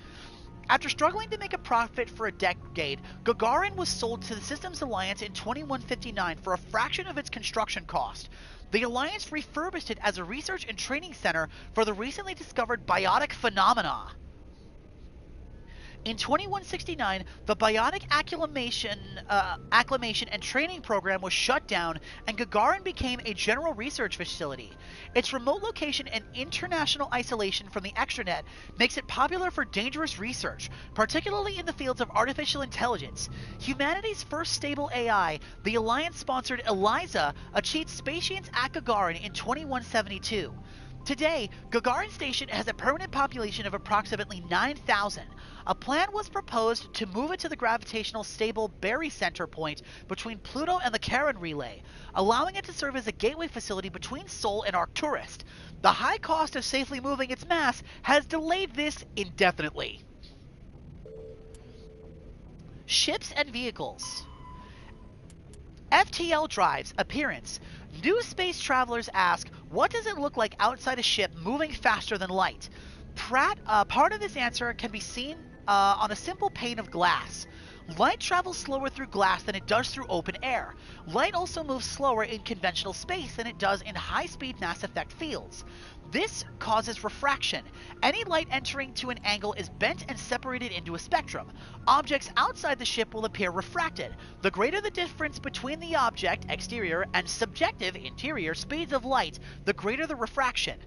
After struggling to make a profit for a decade, Gagarin was sold to the Systems Alliance in 2159 for a fraction of its construction cost. The Alliance refurbished it as a research and training center for the recently discovered biotic phenomena. In 2169, the Biotic Acclimation and Training Program was shut down, and Gagarin became a general research facility. Its remote location and international isolation from the extranet makes it popular for dangerous research, particularly in the fields of artificial intelligence. Humanity's first stable AI, the Alliance-sponsored ELIZA, achieved spatience at Gagarin in 2172. Today, Gagarin Station has a permanent population of approximately 9,000. A plan was proposed to move it to the gravitational stable Berry Center point between Pluto and the Charon Relay, allowing it to serve as a gateway facility between Sol and Arcturus. The high cost of safely moving its mass has delayed this indefinitely. Ships and vehicles. FTL drives. Appearance. New space travelers ask, what does it look like outside a ship moving faster than light? Part of this answer can be seen on a simple pane of glass. Light travels slower through glass than it does through open air. Light also moves slower in conventional space than it does in high-speed mass effect fields. This causes refraction. Any light entering to an angle is bent and separated into a spectrum. Objects outside the ship will appear refracted. The greater the difference between the object, exterior, and subjective, interior, speeds of light, the greater the refraction.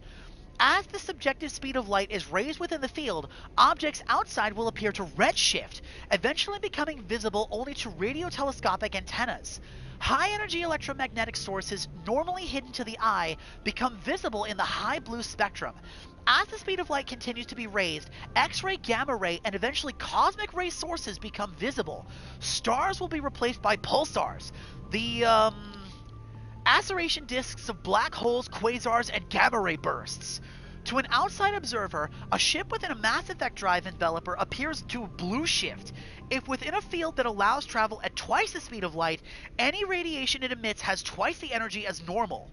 As the subjective speed of light is raised within the field, objects outside will appear to redshift, eventually becoming visible only to radiotelescopic antennas. High-energy electromagnetic sources normally hidden to the eye become visible in the high blue spectrum. As the speed of light continues to be raised, X-ray, gamma-ray, and eventually cosmic ray sources become visible. Stars will be replaced by pulsars. The, acceleration disks of black holes, quasars, and gamma-ray bursts. To an outside observer, a ship within a Mass Effect drive enveloper appears to blue shift. If within a field that allows travel at twice the speed of light, any radiation it emits has twice the energy as normal.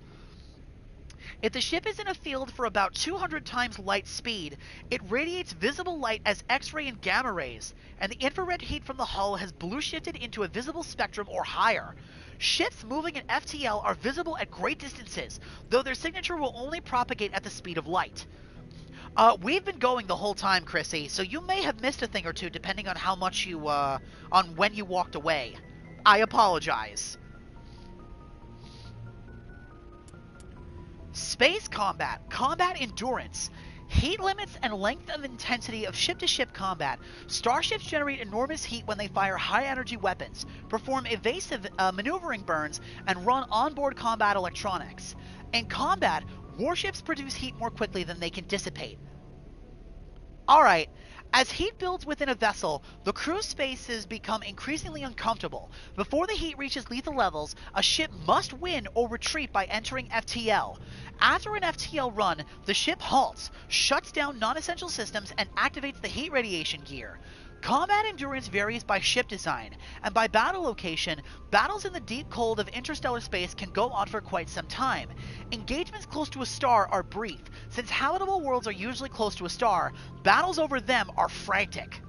If the ship is in a field for about 200 times light speed, it radiates visible light as X-ray and gamma rays, and the infrared heat from the hull has blue shifted into a visible spectrum or higher. Ships moving in FTL are visible at great distances, though their signature will only propagate at the speed of light. We've been going the whole time, Chrissy, so you may have missed a thing or two depending on how much you, on when you walked away. I apologize. Space combat, combat endurance. Heat limits and length of intensity of ship-to-ship combat. Starships generate enormous heat when they fire high-energy weapons, perform evasive maneuvering burns, and run onboard combat electronics. In combat, warships produce heat more quickly than they can dissipate. Alright, as heat builds within a vessel, the crew spaces become increasingly uncomfortable. Before the heat reaches lethal levels, a ship must win or retreat by entering FTL. After an FTL run, the ship halts, shuts down non-essential systems, and activates the heat radiation gear. Combat endurance varies by ship design, and by battle location, battles in the deep cold of interstellar space can go on for quite some time. Engagements close to a star are brief. Since habitable worlds are usually close to a star, battles over them are frantic.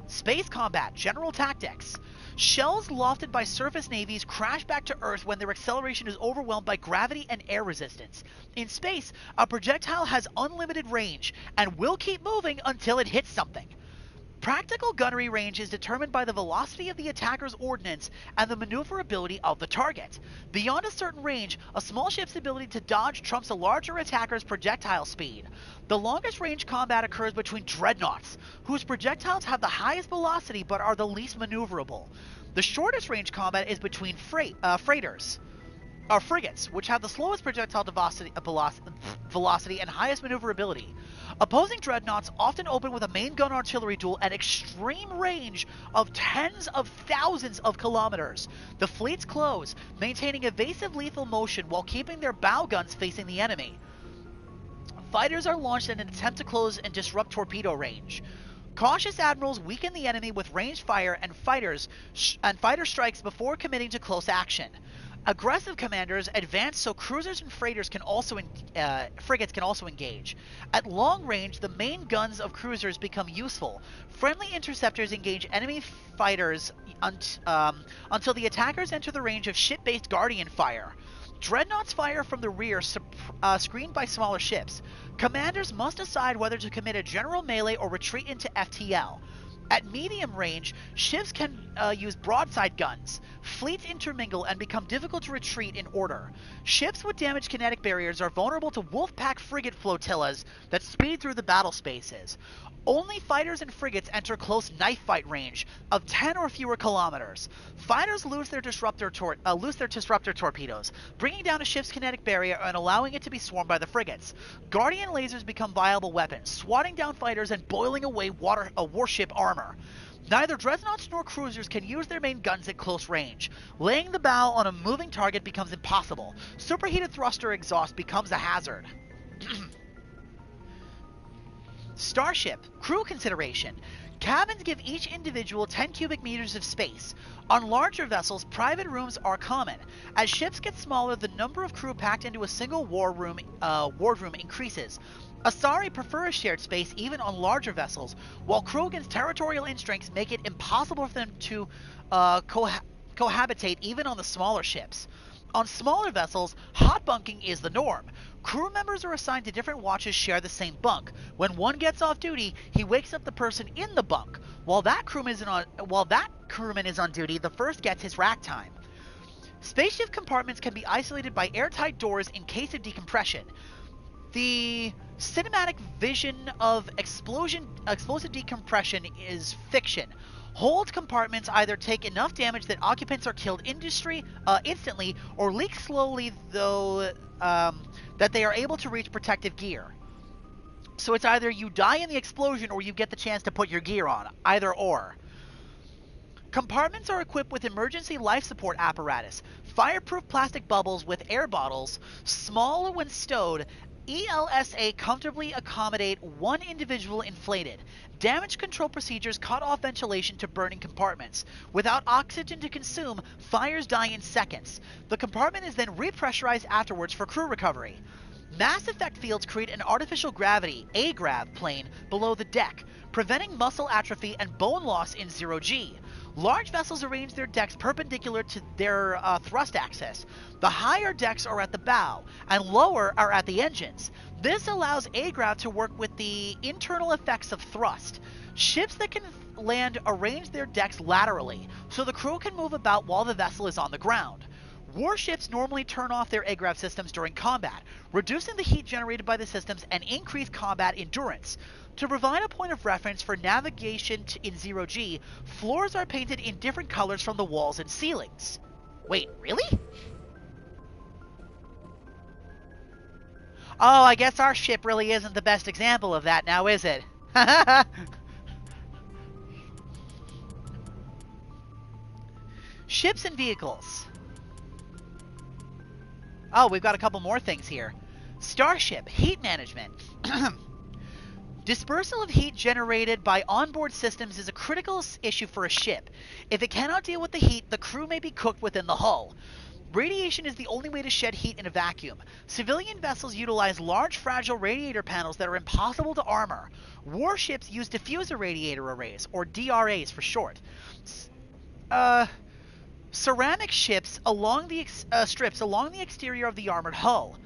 Space combat, general tactics. Shells lofted by surface navies crash back to Earth when their acceleration is overwhelmed by gravity and air resistance. In space, a projectile has unlimited range, and will keep moving until it hits something. Practical gunnery range is determined by the velocity of the attacker's ordnance and the maneuverability of the target. Beyond a certain range, a small ship's ability to dodge trumps a larger attacker's projectile speed. The longest range combat occurs between dreadnoughts, whose projectiles have the highest velocity but are the least maneuverable. The shortest range combat is between frigates, which have the slowest projectile velocity and highest maneuverability. Opposing dreadnoughts often open with a main gun artillery duel at extreme range of tens of thousands of kilometers. The fleets close, maintaining evasive lethal motion while keeping their bow guns facing the enemy. Fighters are launched in an attempt to close and disrupt torpedo range. Cautious admirals weaken the enemy with ranged fire and fighter strikes before committing to close action. Aggressive commanders advance so cruisers and frigates can also engage. At long range, the main guns of cruisers become useful. Friendly interceptors engage enemy fighters until the attackers enter the range of ship-based Guardian fire. Dreadnoughts fire from the rear, screened by smaller ships. Commanders must decide whether to commit a general melee or retreat into FTL. At medium range, ships can use broadside guns. Fleets intermingle and become difficult to retreat in order. Ships with damaged kinetic barriers are vulnerable to Wolfpack frigate flotillas that speed through the battle spaces. Only fighters and frigates enter close knife fight range of 10 or fewer kilometers. Fighters lose their disruptor torpedoes, bringing down a ship's kinetic barrier and allowing it to be swarmed by the frigates. Guardian lasers become viable weapons, swatting down fighters and boiling away warship armor. Neither dreadnoughts nor cruisers can use their main guns at close range. Laying the bow on a moving target becomes impossible. Superheated thruster exhaust becomes a hazard. Starship. Crew consideration. Cabins give each individual 10 cubic meters of space. On larger vessels, private rooms are common. As ships get smaller, the number of crew packed into a single wardroom increases. Asari prefer a shared space even on larger vessels, while Krogan's territorial instincts make it impossible for them to cohabitate even on the smaller ships. On smaller vessels, hot bunking is the norm. Crew members are assigned to different watches share the same bunk. When one gets off duty, he wakes up the person in the bunk. While that crewman is on duty, the first gets his rack time. Spaceship compartments can be isolated by airtight doors in case of decompression. The cinematic vision of explosive decompression is fiction. Hold compartments either take enough damage that occupants are killed instantly, or leak slowly though that they are able to reach protective gear. So it's either you die in the explosion or you get the chance to put your gear on. Either or. Compartments are equipped with emergency life support apparatus, fireproof plastic bubbles with air bottles, smaller when stowed. ELSA comfortably accommodate one individual inflated. Damage control procedures cut off ventilation to burning compartments. Without oxygen to consume, fires die in seconds. The compartment is then repressurized afterwards for crew recovery. Mass effect fields create an artificial gravity, AGRAV, plane below the deck, preventing muscle atrophy and bone loss in zero-G. Large vessels arrange their decks perpendicular to their thrust axis. The higher decks are at the bow, and lower are at the engines. This allows AGRAV to work with the internal effects of thrust. Ships that can land arrange their decks laterally, so the crew can move about while the vessel is on the ground. Warships normally turn off their AGRAV systems during combat, reducing the heat generated by the systems and increase combat endurance. To provide a point of reference for navigation in zero-G, floors are painted in different colors from the walls and ceilings. Wait, really? Oh, I guess our ship really isn't the best example of that now, is it? Ships and vehicles. Oh, we've got a couple more things here. Starship, heat management. Dispersal of heat generated by onboard systems is a critical issue for a ship. If it cannot deal with the heat, the crew may be cooked within the hull. Radiation is the only way to shed heat in a vacuum. Civilian vessels utilize large, fragile radiator panels that are impossible to armor. Warships use diffuser radiator arrays, or DRAs for short. Ceramic strips along the exterior of the armored hull.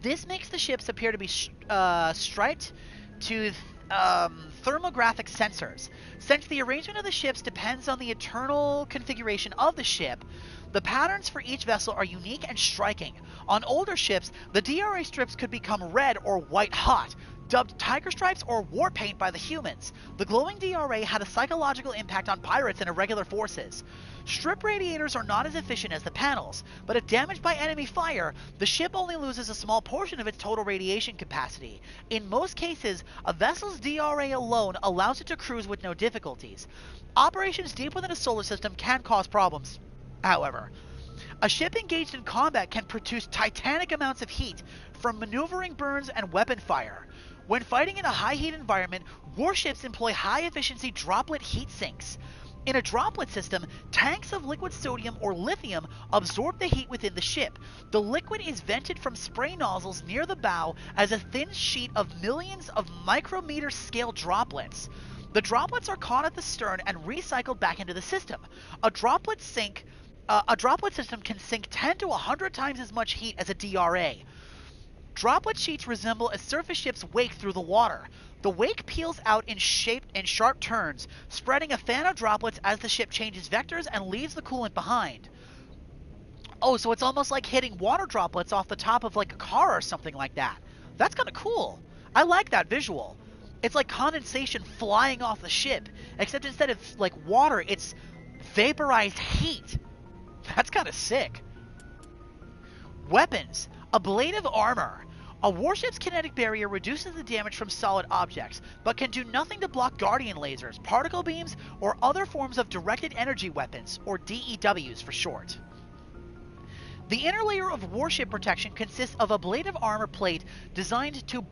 This makes the ships appear to be striped to thermographic sensors. Since the arrangement of the ships depends on the internal configuration of the ship, the patterns for each vessel are unique and striking. On older ships, the DRA strips could become red or white hot, dubbed tiger stripes or war paint by the humans. The glowing DRA had a psychological impact on pirates and irregular forces. Strip radiators are not as efficient as the panels, but if damaged by enemy fire, the ship only loses a small portion of its total radiation capacity. In most cases, a vessel's DRA alone allows it to cruise with no difficulties. Operations deep within a solar system can cause problems, however. A ship engaged in combat can produce titanic amounts of heat from maneuvering burns and weapon fire. When fighting in a high heat environment, warships employ high efficiency droplet heat sinks. In a droplet system, tanks of liquid sodium or lithium absorb the heat within the ship. The liquid is vented from spray nozzles near the bow as a thin sheet of millions of micrometer scale droplets. The droplets are caught at the stern and recycled back into the system. A droplet system can sink 10 to 100 times as much heat as a DRA. Droplet sheets resemble a surface ship's wake through the water. The wake peels out in sharp turns, spreading a fan of droplets as the ship changes vectors and leaves the coolant behind. Oh, so it's almost like hitting water droplets off the top of like a car or something like that. That's kind of cool. I like that visual. It's like condensation flying off the ship, except instead of like water, it's vaporized heat. That's kind of sick. Weapons. Ablative armor. A warship's kinetic barrier reduces the damage from solid objects, but can do nothing to block guardian lasers, particle beams, or other forms of directed energy weapons, or DEWs for short. The inner layer of warship protection consists of ablative armor plate designed to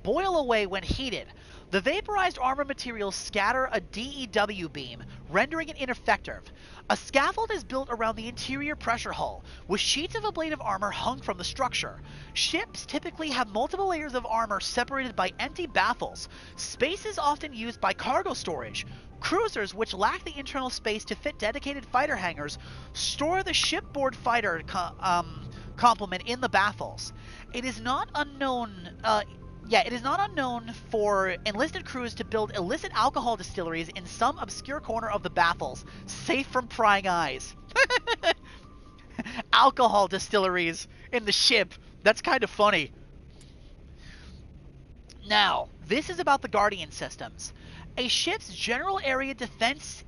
boil away when heated. The vaporized armor materials scatter a DEW beam, rendering it ineffective. A scaffold is built around the interior pressure hull, with sheets of ablative armor hung from the structure. Ships typically have multiple layers of armor separated by empty baffles. Space is often used by cargo storage. Cruisers, which lack the internal space to fit dedicated fighter hangars, store the shipboard fighter complement in the baffles. It is not unknown for enlisted crews to build illicit alcohol distilleries in some obscure corner of the baffles, safe from prying eyes. Alcohol distilleries in the ship. That's kind of funny. Now, this is about the Guardian systems. A ship's General Area Defense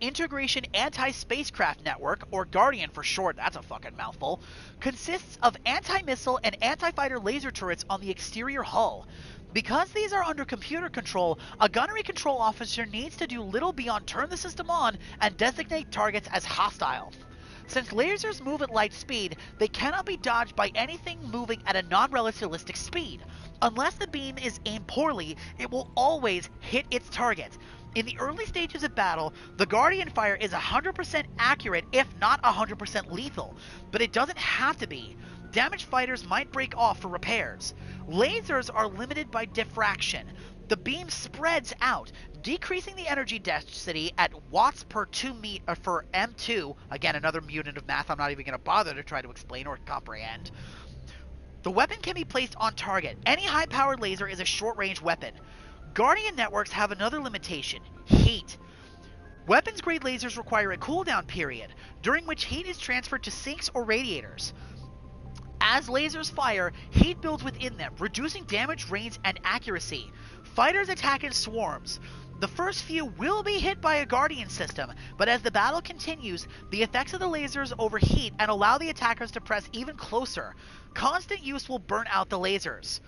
Integration Anti-Spacecraft Network, or Guardian for short, that's a fucking mouthful, consists of anti-missile and anti-fighter laser turrets on the exterior hull. Because these are under computer control, a gunnery control officer needs to do little beyond turn the system on and designate targets as hostile. Since lasers move at light speed, they cannot be dodged by anything moving at a non-relativistic speed. Unless the beam is aimed poorly, it will always hit its target. In the early stages of battle, the Guardian fire is 100% accurate, if not 100% lethal, but it doesn't have to be. Damaged fighters might break off for repairs. Lasers are limited by diffraction. The beam spreads out, decreasing the energy density at watts per 2 for M2. Again, another mutant of math I'm not even going to bother to try to explain or comprehend. The weapon can be placed on target. Any high-powered laser is a short-range weapon. Guardian networks have another limitation: heat. Weapons-grade lasers require a cooldown period, during which heat is transferred to sinks or radiators. As lasers fire, heat builds within them, reducing damage, range, and accuracy. Fighters attack in swarms. The first few will be hit by a Guardian system, but as the battle continues, the effects of the lasers overheat and allow the attackers to press even closer. Constant use will burn out the lasers.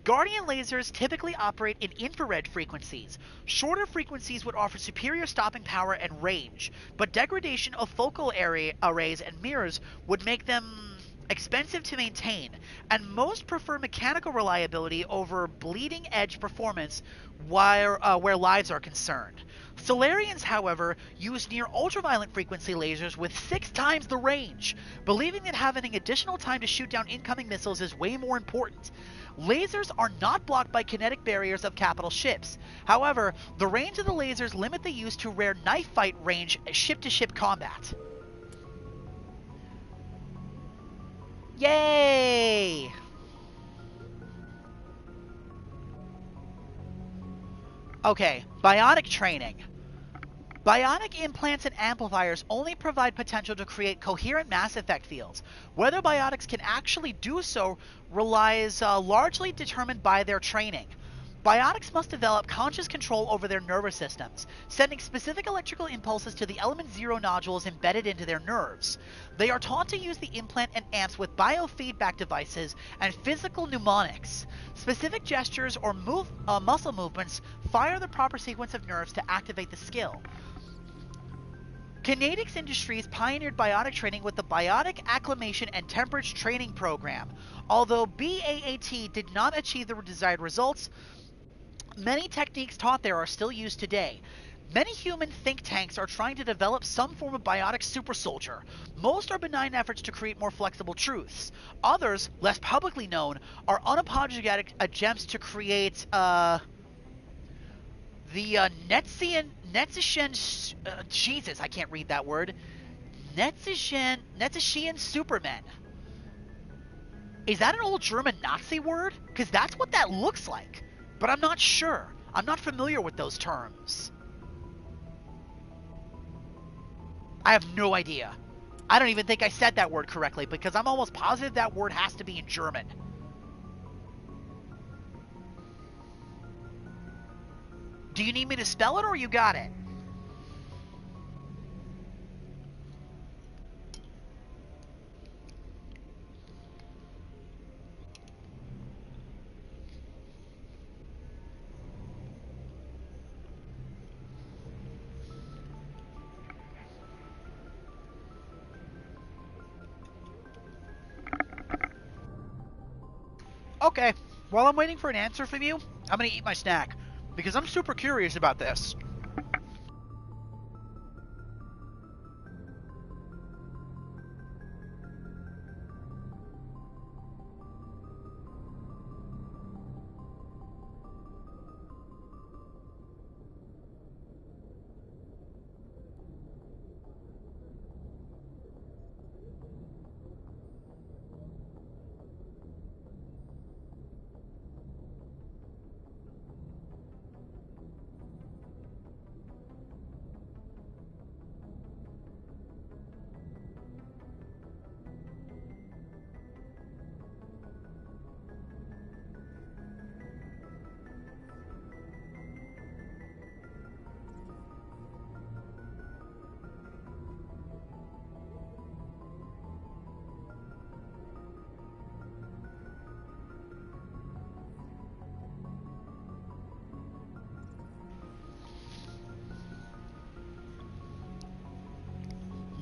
Guardian lasers typically operate in infrared frequencies. Shorter frequencies would offer superior stopping power and range, but degradation of focal arrays and mirrors would make them expensive to maintain, and most prefer mechanical reliability over bleeding edge performance where lives are concerned. Solarians, however, use near ultraviolet frequency lasers with 6 times the range, believing that having additional time to shoot down incoming missiles is way more important. Lasers are not blocked by kinetic barriers of capital ships. However, the range of the lasers limit the use to rare knife fight range ship-to-ship combat. Yay! Okay, bionic training. Bionic implants and amplifiers only provide potential to create coherent mass effect fields. Whether biotics can actually do so relies largely determined by their training. Biotics must develop conscious control over their nervous systems, sending specific electrical impulses to the element 0 nodules embedded into their nerves. They are taught to use the implant and amps with biofeedback devices and physical mnemonics. Specific gestures or muscle movements fire the proper sequence of nerves to activate the skill. Kinetics Industries pioneered biotic training with the Biotic Acclimation and Temperance Training Program. Although BAAT did not achieve the desired results, many techniques taught there are still used today. Many human think tanks are trying to develop some form of biotic super soldier. Most are benign efforts to create more flexible truths. Others, less publicly known, are unapologetic attempts to create the Netzishen, Jesus, I can't read that word. Netzishen Supermen. Is that an old German Nazi word? Because that's what that looks like. But I'm not sure. I'm not familiar with those terms. I have no idea. I don't even think I said that word correctly, because I'm almost positive that word has to be in German. Do you need me to spell it, or you got it? Okay, while I'm waiting for an answer from you, I'm gonna eat my snack, because I'm super curious about this.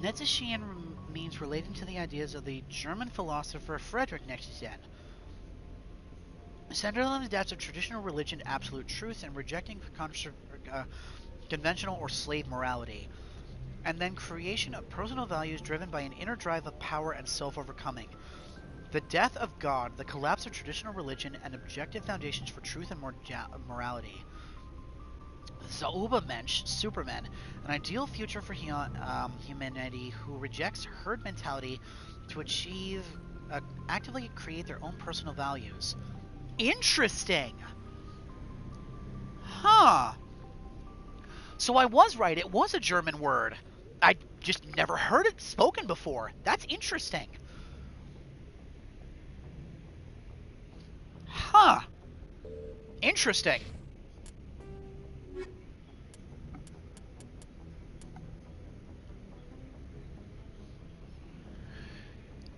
Nietzschean means relating to the ideas of the German philosopher Friedrich Nietzsche. Centered on the depths of traditional religion, absolute truth, and rejecting conventional or slave morality. And then creation of personal values driven by an inner drive of power and self-overcoming. The death of God, the collapse of traditional religion, and objective foundations for truth and morality. Zaubermensch, Superman, an ideal future for humanity who rejects herd mentality to actively create their own personal values. Interesting! Huh. So I was right, it was a German word. I just never heard it spoken before. That's interesting. Huh. Interesting.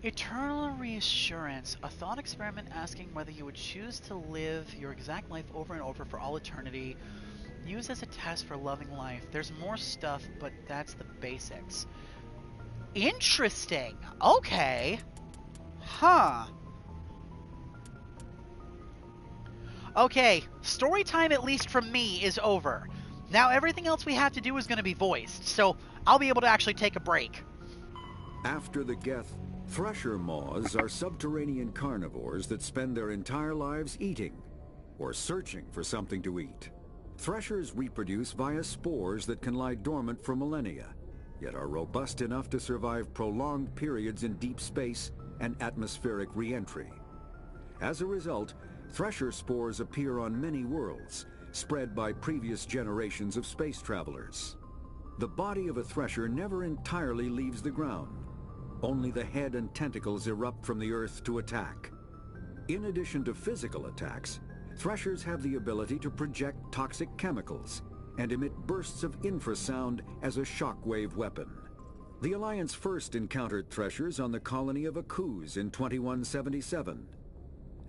Eternal reassurance, a thought experiment asking whether you would choose to live your exact life over and over for all eternity, used as a test for loving life. There's more stuff, but that's the basics. Interesting. Okay. Huh. Okay, story time, at least from me, is over. Now everything else we have to do is going to be voiced, so I'll be able to actually take a break. After the Geth, thresher moths are subterranean carnivores that spend their entire lives eating, or searching for something to eat. Threshers reproduce via spores that can lie dormant for millennia, yet are robust enough to survive prolonged periods in deep space and atmospheric re-entry. As a result, thresher spores appear on many worlds, spread by previous generations of space travelers. The body of a thresher never entirely leaves the ground. Only the head and tentacles erupt from the earth to attack. In addition to physical attacks, threshers have the ability to project toxic chemicals and emit bursts of infrasound as a shockwave weapon. The Alliance first encountered threshers on the colony of Akuz in 2177.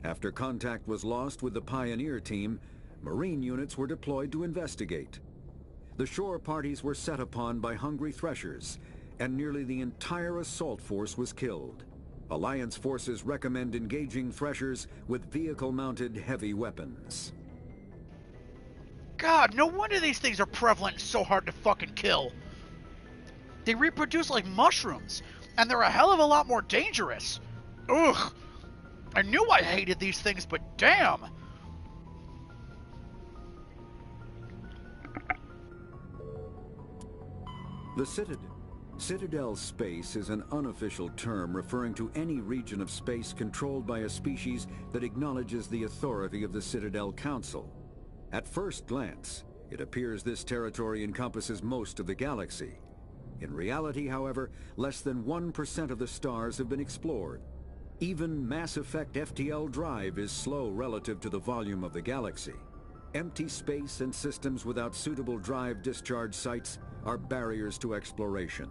After contact was lost with the Pioneer team, Marine units were deployed to investigate. The shore parties were set upon by hungry threshers, and nearly the entire assault force was killed. Alliance forces recommend engaging threshers with vehicle-mounted heavy weapons. God, no wonder these things are prevalent and so hard to fucking kill. They reproduce like mushrooms, and they're a hell of a lot more dangerous. Ugh. I knew I hated these things, but damn! The Citadel space is an unofficial term referring to any region of space controlled by a species that acknowledges the authority of the Citadel Council. At first glance, it appears this territory encompasses most of the galaxy. In reality, however, less than 1% of the stars have been explored. Even Mass Effect FTL drive is slow relative to the volume of the galaxy. Empty space and systems without suitable drive discharge sites are barriers to exploration.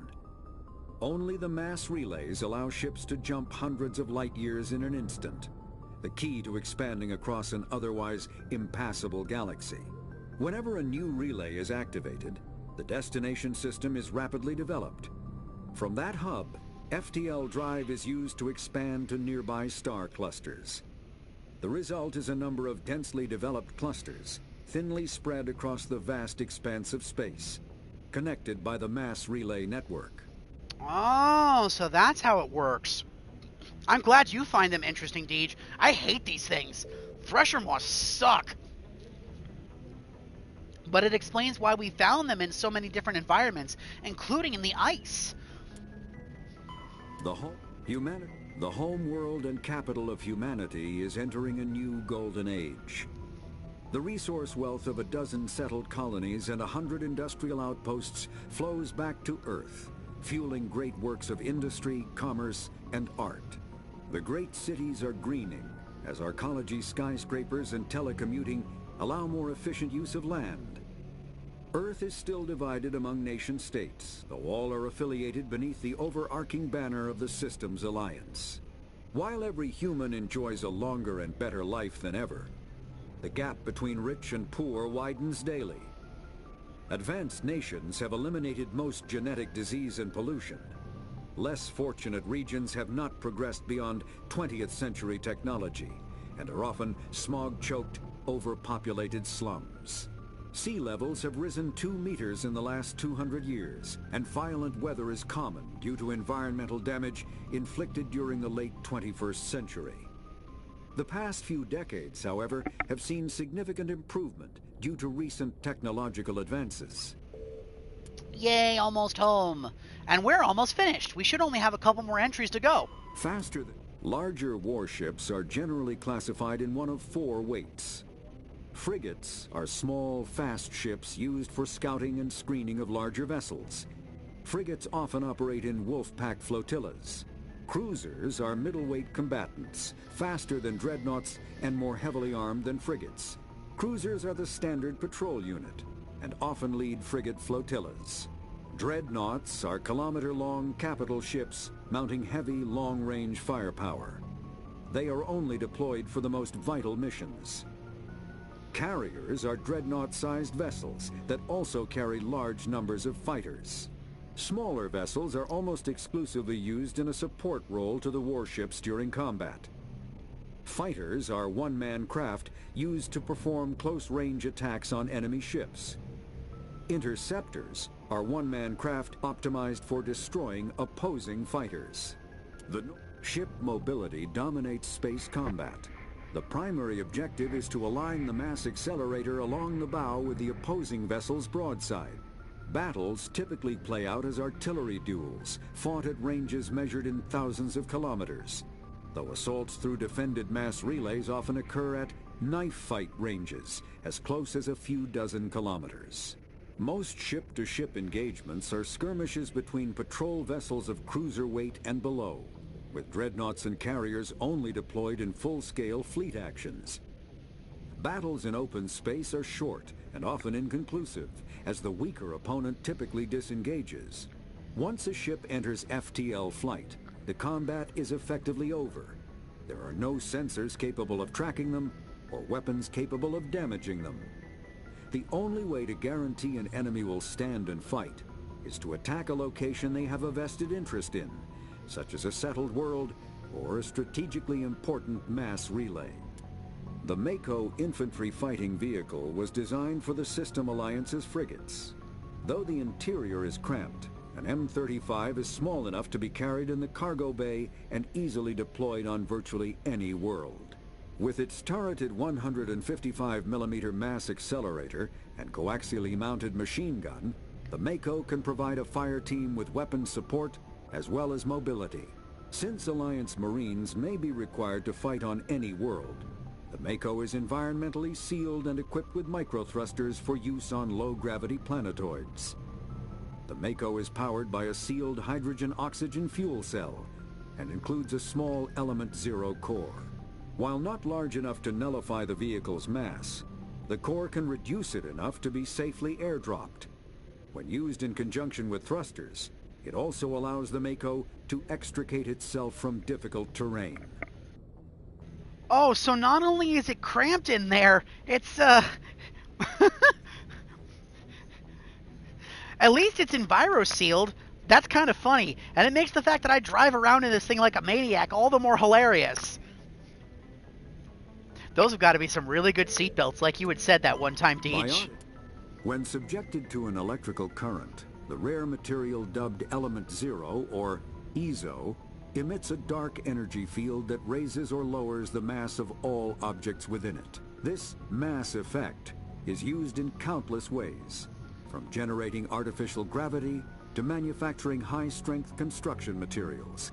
Only the mass relays allow ships to jump hundreds of light years in an instant, the key to expanding across an otherwise impassable galaxy. Whenever a new relay is activated, the destination system is rapidly developed. From that hub, FTL drive is used to expand to nearby star clusters. The result is a number of densely developed clusters, thinly spread across the vast expanse of space, connected by the mass relay network. Oh, so that's how it works. I'm glad you find them interesting, Deej. I hate these things. Thresher moths suck. But it explains why we found them in so many different environments, including in the ice. The home world and capital of humanity is entering a new golden age. The resource wealth of a dozen settled colonies and 100 industrial outposts flows back to Earth, fueling great works of industry, commerce, and art. The great cities are greening as arcology skyscrapers and telecommuting allow more efficient use of land. Earth is still divided among nation-states, though all are affiliated beneath the overarching banner of the Systems Alliance. While every human enjoys a longer and better life than ever, the gap between rich and poor widens daily. Advanced nations have eliminated most genetic disease and pollution, less fortunate regions have not progressed beyond 20th century technology and are often smog-choked, overpopulated slums. Sea levels have risen 2 meters in the last 200 years, and violent weather is common due to environmental damage inflicted during the late 21st century. The past few decades, however, have seen significant improvement due to recent technological advances. Yay, almost home. And we're almost finished. We should only have a couple more entries to go. Larger warships are generally classified in one of 4 weights. Frigates are small, fast ships used for scouting and screening of larger vessels. Frigates often operate in wolf-pack flotillas. Cruisers are middleweight combatants, faster than dreadnoughts and more heavily armed than frigates. Cruisers are the standard patrol unit and often lead frigate flotillas. Dreadnoughts are kilometer-long capital ships mounting heavy, long-range firepower. They are only deployed for the most vital missions. Carriers are dreadnought-sized vessels that also carry large numbers of fighters. Smaller vessels are almost exclusively used in a support role to the warships during combat. Fighters are one-man craft used to perform close-range attacks on enemy ships. Interceptors are one-man craft optimized for destroying opposing fighters. Ship mobility dominates space combat. The primary objective is to align the mass accelerator along the bow with the opposing vessel's broadside. Battles typically play out as artillery duels, fought at ranges measured in thousands of kilometers, though assaults through defended mass relays often occur at knife fight ranges, as close as a few dozen kilometers. Most ship-to-ship engagements are skirmishes between patrol vessels of cruiser weight and below, with dreadnoughts and carriers only deployed in full-scale fleet actions. Battles in open space are short and often inconclusive, as the weaker opponent typically disengages. Once a ship enters FTL flight, the combat is effectively over. There are no sensors capable of tracking them or weapons capable of damaging them. The only way to guarantee an enemy will stand and fight is to attack a location they have a vested interest in, such as a settled world or a strategically important mass relay. The Mako infantry fighting vehicle was designed for the System Alliance's frigates. Though the interior is cramped, an M35 is small enough to be carried in the cargo bay and easily deployed on virtually any world. With its turreted 155mm mass accelerator and coaxially mounted machine gun, the Mako can provide a fire team with weapon support as well as mobility. Since Alliance Marines may be required to fight on any world, the Mako is environmentally sealed and equipped with microthrusters for use on low-gravity planetoids. The Mako is powered by a sealed hydrogen-oxygen fuel cell and includes a small Element Zero core. While not large enough to nullify the vehicle's mass, the core can reduce it enough to be safely airdropped. When used in conjunction with thrusters, it also allows the Mako to extricate itself from difficult terrain. Oh, so not only is it cramped in there, it's, at least it's enviro-sealed. That's kind of funny, and it makes the fact that I drive around in this thing like a maniac all the more hilarious. Those have got to be some really good seatbelts, like you had said that one time, Deej. When subjected to an electrical current, the rare material dubbed Element Zero, or EZO, emits a dark energy field that raises or lowers the mass of all objects within it. This mass effect is used in countless ways, from generating artificial gravity to manufacturing high-strength construction materials.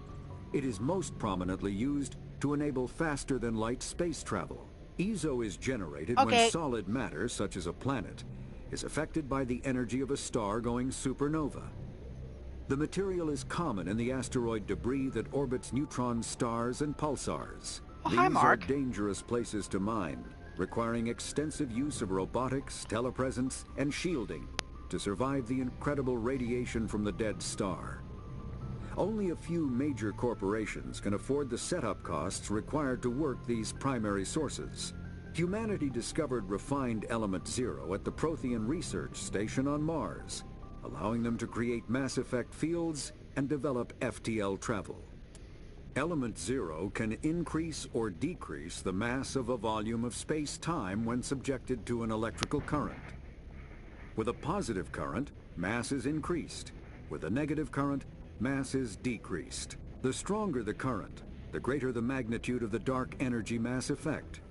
It is most prominently used to enable faster-than-light space travel. EZO is generated when solid matter, such as a planet, is affected by the energy of a star going supernova. The material is common in the asteroid debris that orbits neutron stars and pulsars. These are dangerous places to mine, requiring extensive use of robotics, telepresence, and shielding to survive the incredible radiation from the dead star. Only a few major corporations can afford the setup costs required to work these primary sources. Humanity discovered refined Element Zero at the Prothean Research Station on Mars, allowing them to create mass effect fields and develop FTL travel. Element zero can increase or decrease the mass of a volume of space-time when subjected to an electrical current. With a positive current, mass is increased. With a negative current, mass is decreased. The stronger the current, the greater the magnitude of the dark energy mass effect.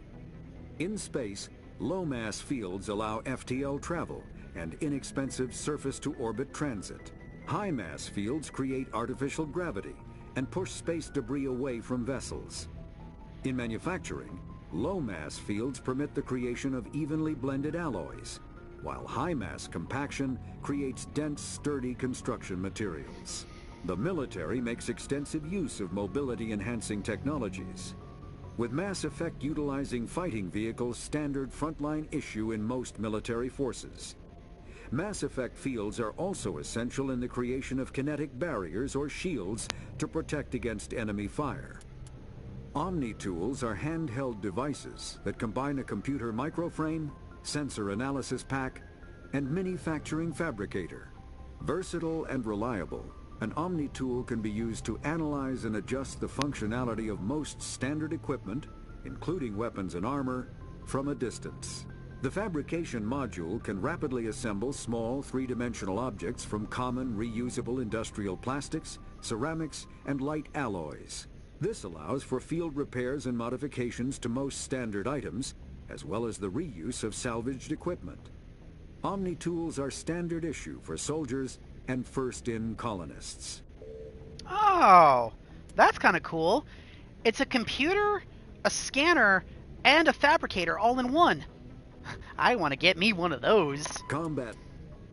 In space, low-mass fields allow FTL travel and inexpensive surface-to-orbit transit. High-mass fields create artificial gravity and push space debris away from vessels. In manufacturing, low-mass fields permit the creation of evenly blended alloys, while high-mass compaction creates dense, sturdy construction materials. The military makes extensive use of mobility-enhancing technologies, with Mass Effect utilizing fighting vehicles standard frontline issue in most military forces. Mass Effect fields are also essential in the creation of kinetic barriers or shields to protect against enemy fire. Omni-tools are handheld devices that combine a computer microframe, sensor analysis pack, and manufacturing fabricator. Versatile and reliable, an Omni-tool can be used to analyze and adjust the functionality of most standard equipment, including weapons and armor, from a distance. The fabrication module can rapidly assemble small three-dimensional objects from common reusable industrial plastics, ceramics, and light alloys. This allows for field repairs and modifications to most standard items, as well as the reuse of salvaged equipment. Omni-tools are standard issue for soldiers and first-in colonists. Oh, that's kind of cool. It's a computer, a scanner, and a fabricator all in one. I want to get me one of those. Combat.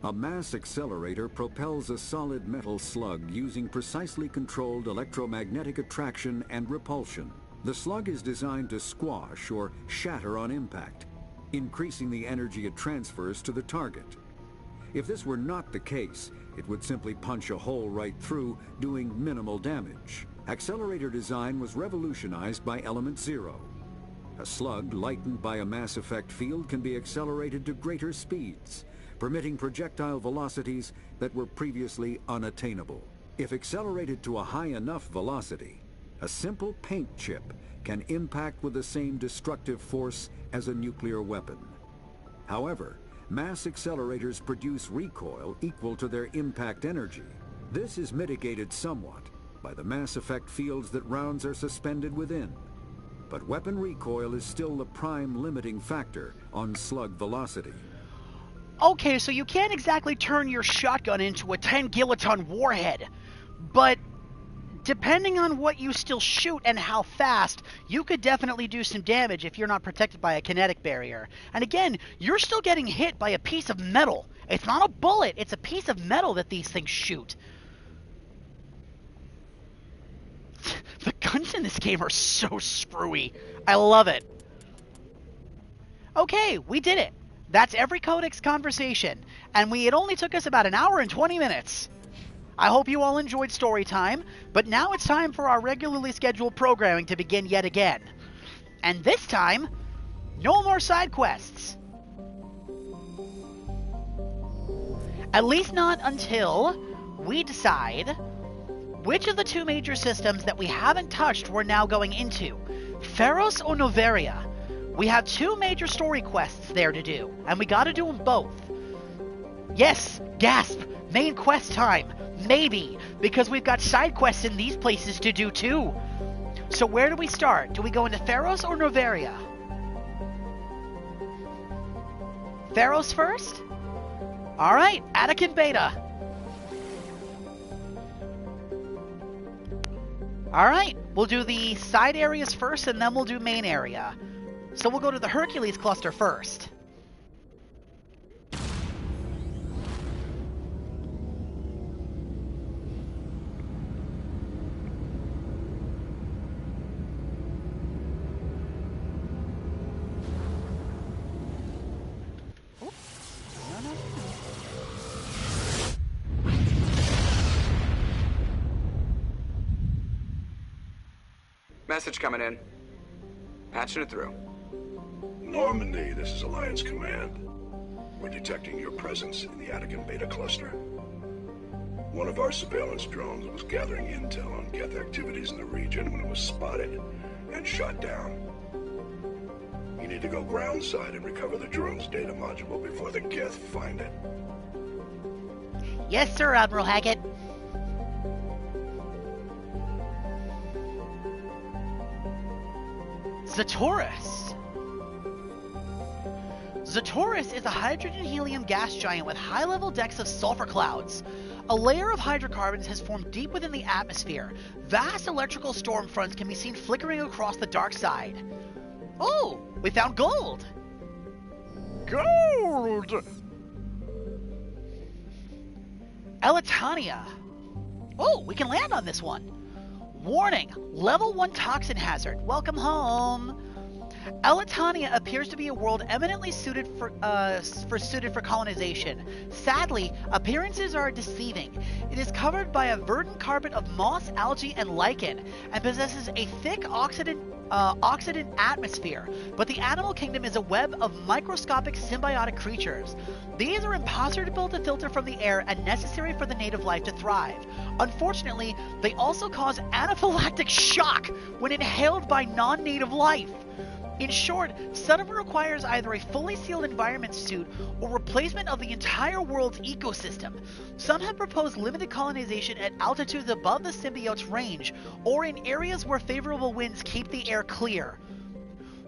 A mass accelerator propels a solid metal slug using precisely controlled electromagnetic attraction and repulsion. The slug is designed to squash or shatter on impact, increasing the energy it transfers to the target. If this were not the case, it would simply punch a hole right through, doing minimal damage. Accelerator design was revolutionized by Element Zero. A slug lightened by a Mass Effect field can be accelerated to greater speeds, permitting projectile velocities that were previously unattainable. If accelerated to a high enough velocity, a simple paint chip can impact with the same destructive force as a nuclear weapon. However, mass accelerators produce recoil equal to their impact energy. This is mitigated somewhat by the Mass Effect fields that rounds are suspended within. But weapon recoil is still the prime limiting factor on slug velocity. Okay, so you can't exactly turn your shotgun into a 10-kiloton warhead, but depending on what you still shoot and how fast, you could definitely do some damage if you're not protected by a kinetic barrier. And again, you're still getting hit by a piece of metal. It's not a bullet, it's a piece of metal that these things shoot. The guns in this game are so screwy. I love it. Okay, we did it. That's every Codex conversation, and it only took us about an hour and 20 minutes. I hope you all enjoyed story time, but now it's time for our regularly scheduled programming to begin yet again. And this time, no more side quests. At least not until we decide which of the two major systems that we haven't touched we're now going into, Feros or Noveria. We have two major story quests there to do, and we gotta do them both. Yes, gasp, main quest time. Maybe, because we've got side quests in these places to do too. So where do we start? Do we go into Feros or Noveria? Feros first? Alright, Anakin Beta. Alright, we'll do the side areas first and then we'll do main area. So we'll go to the Hercules cluster first. Message coming in. Patching it through. Normandy, this is Alliance Command. We're detecting your presence in the Anakin Beta cluster. one of our surveillance drones was gathering intel on Geth activities in the region when it was spotted and shot down. You need to go groundside and recover the drone's data module before the Geth find it. Yes, sir, Admiral Hackett. Zataurus. Zataurus is a hydrogen-helium gas giant with high-level decks of sulfur clouds. A layer of hydrocarbons has formed deep within the atmosphere. Vast electrical storm fronts can be seen flickering across the dark side. Oh, we found gold! Gold! Elitania. Oh, we can land on this one. Warning, level 1 toxin hazard. Welcome home. Elitania appears to be a world eminently suited for colonization. Sadly, appearances are deceiving. It is covered by a verdant carpet of moss, algae, and lichen, and possesses a thick oxidant atmosphere, but the animal kingdom is a web of microscopic symbiotic creatures. These are impossible to filter from the air and necessary for the native life to thrive. Unfortunately, they also cause anaphylactic shock when inhaled by non-native life. In short, Sodom requires either a fully sealed environment suit or replacement of the entire world's ecosystem. Some have proposed limited colonization at altitudes above the symbiote's range, or in areas where favorable winds keep the air clear.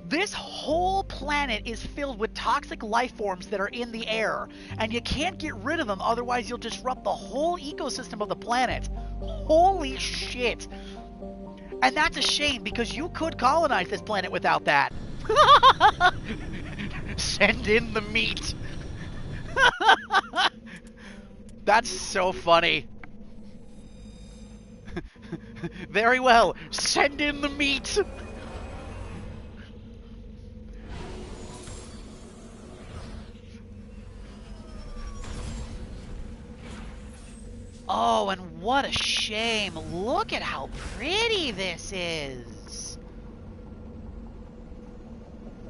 This whole planet is filled with toxic life forms that are in the air, and you can't get rid of them, otherwise you'll disrupt the whole ecosystem of the planet. Holy shit! And that's a shame, because you could colonize this planet without that. Send in the meat. That's so funny. Very well. Send in the meat. Oh, and what a shame. Look at how pretty this is.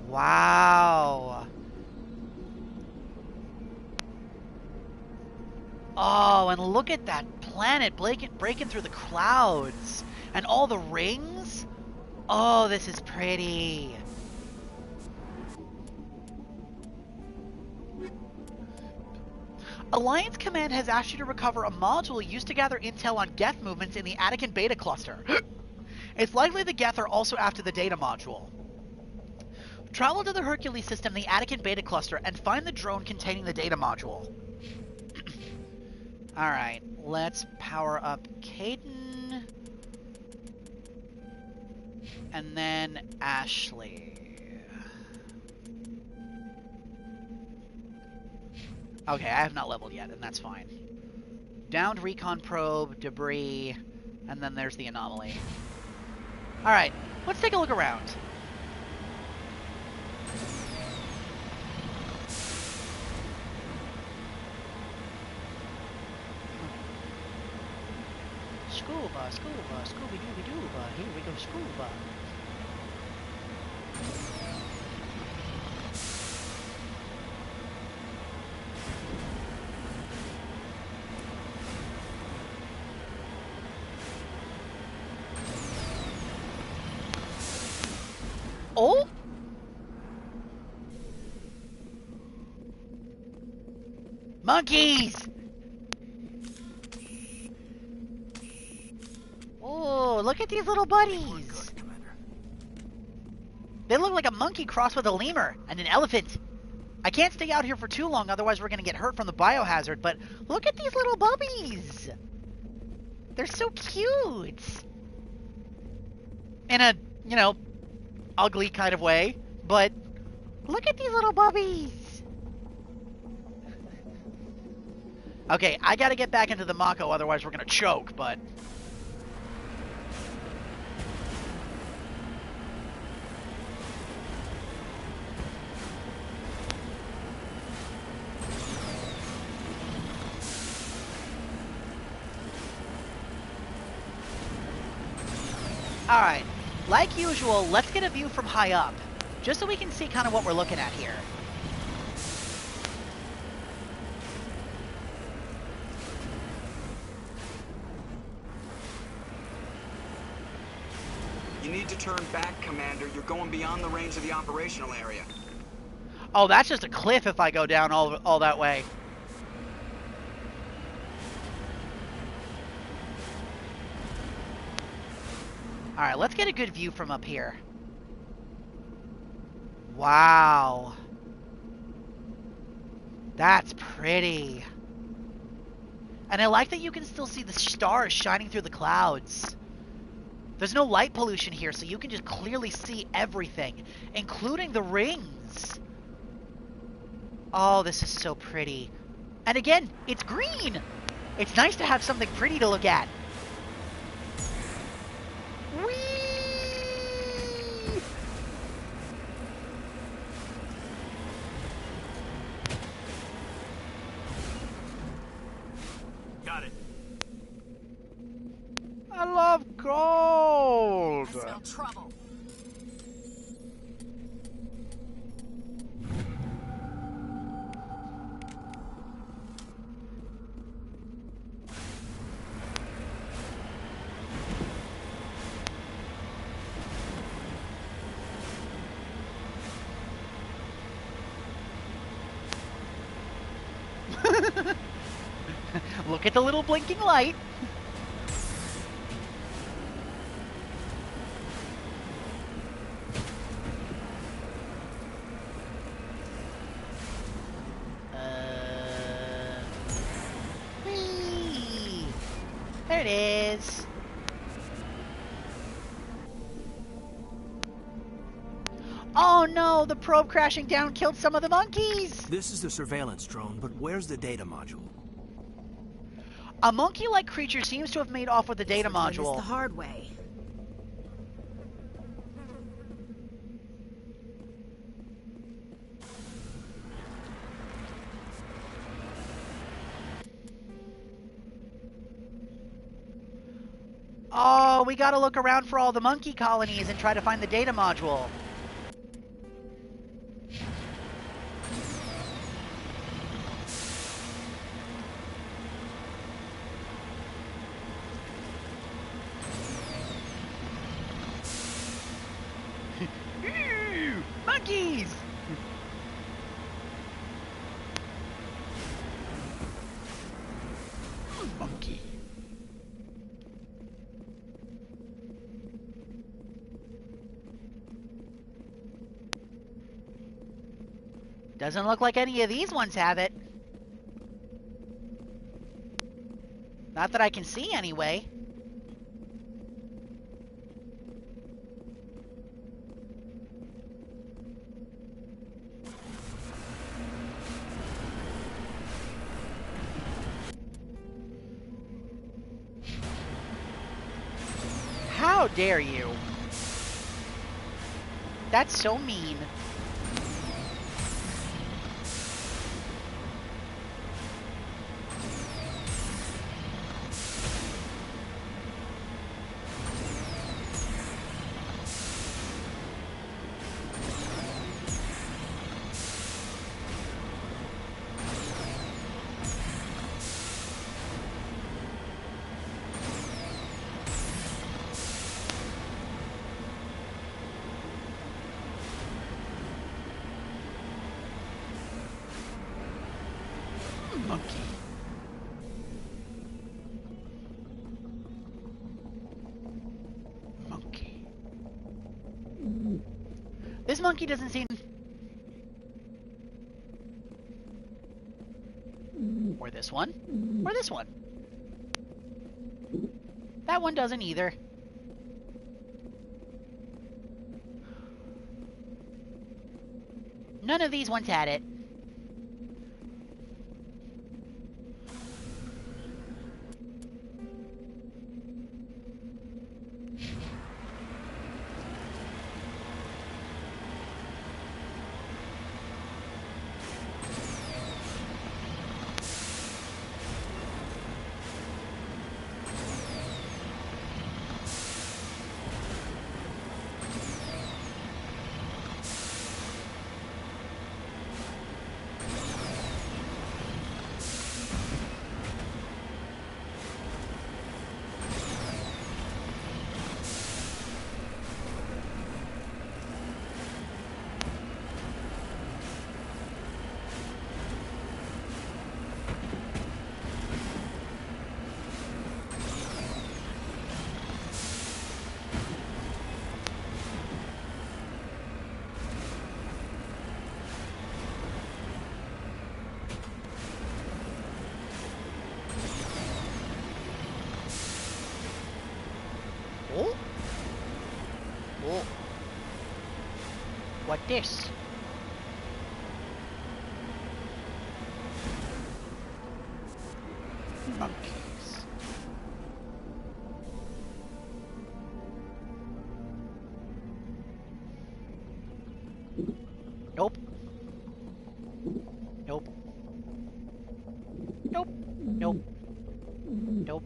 Wow. Oh, and look at that planet breaking through the clouds. And all the rings. Oh, this is pretty. Alliance Command has asked you to recover a module used to gather intel on Geth movements in the Attican Beta Cluster. It's likely the Geth are also after the data module. Travel to the Hercules system, the Attican Beta Cluster, and find the drone containing the data module. Alright, let's power up Caden. And then Ashley. Okay, I have not leveled yet, and that's fine. Downed recon probe, debris, and then there's the anomaly. Alright, let's take a look around. Scuba, scuba, Scooby-Dooby-Dooba, here we go, scuba. Oh? Monkeys! Oh, look at these little buddies. They look like a monkey crossed with a lemur and an elephant. I can't stay out here for too long, otherwise we're gonna get hurt from the biohazard, but look at these little bubbies. They're so cute. In a, you know, ugly kind of way, but look at these little bubbies. Okay, I gotta get back into the Mako, otherwise we're gonna choke, but... Alright, like usual, let's get a view from high up, just so we can see kind of what we're looking at here. You need to turn back, Commander. You're going beyond the range of the operational area. Oh, that's just a cliff if I go down all that way. Alright, let's get a good view from up here. Wow. That's pretty. And I like that you can still see the stars shining through the clouds. There's no light pollution here, so you can just clearly see everything, including the rings. Oh, this is so pretty. And again, it's green. It's nice to have something pretty to look at. Whee! Got it. I love gold. I smell trouble. Look at the little blinking light. Whee! There it is. Oh no, the probe crashing down killed some of the monkeys. This is the surveillance drone, but where's the data module? A monkey-like creature seems to have made off with the data module. The hard way. Oh, we gotta look around for all the monkey colonies and try to find the data module. Monkeys! Monkey. Doesn't look like any of these ones have it. Not that I can see anyway. How dare you? That's so mean. Monkey. Monkey. This monkey doesn't seem... Or this one. Or this one. That one doesn't either. None of these ones had it. Oh? Oh. What this? Monkeys. Nope. Nope. Nope. Nope. Nope.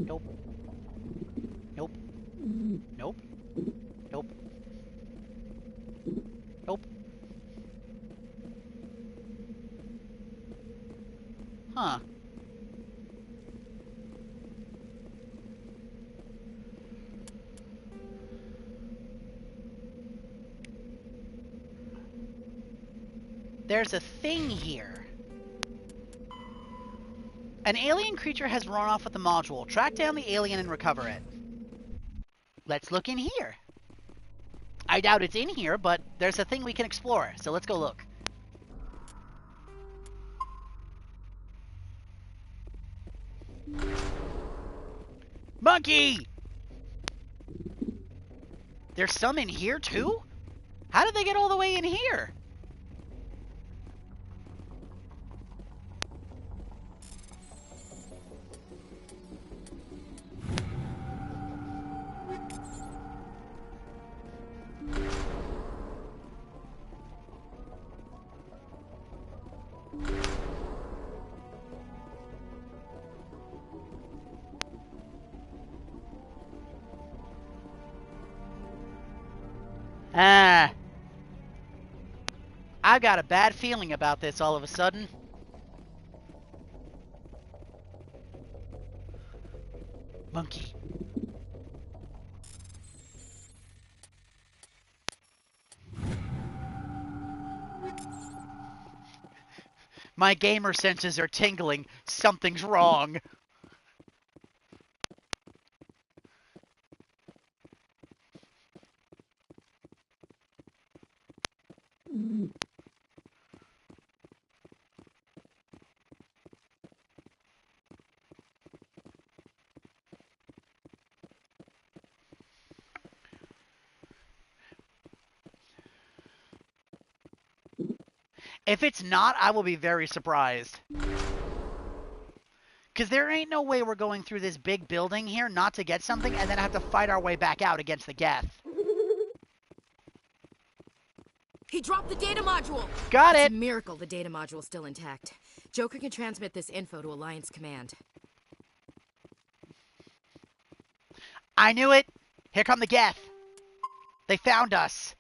Nope. Nope. Nope. Nope. Nope. Huh. There's a thing here. An alien creature has run off with the module. Track down the alien and recover it. Let's look in here. I doubt it's in here, but there's a thing we can explore, so let's go look. Monkey! There's some in here too? How did they get all the way in here? I got a bad feeling about this all of a sudden. Monkey. My gamer senses are tingling. Something's wrong. If it's not, I will be very surprised. Because there ain't no way we're going through this big building here not to get something and then have to fight our way back out against the Geth. He dropped the data module! Got it! It's a miracle the data module's still intact. Joker can transmit this info to Alliance Command. I knew it! Here come the Geth! They found us!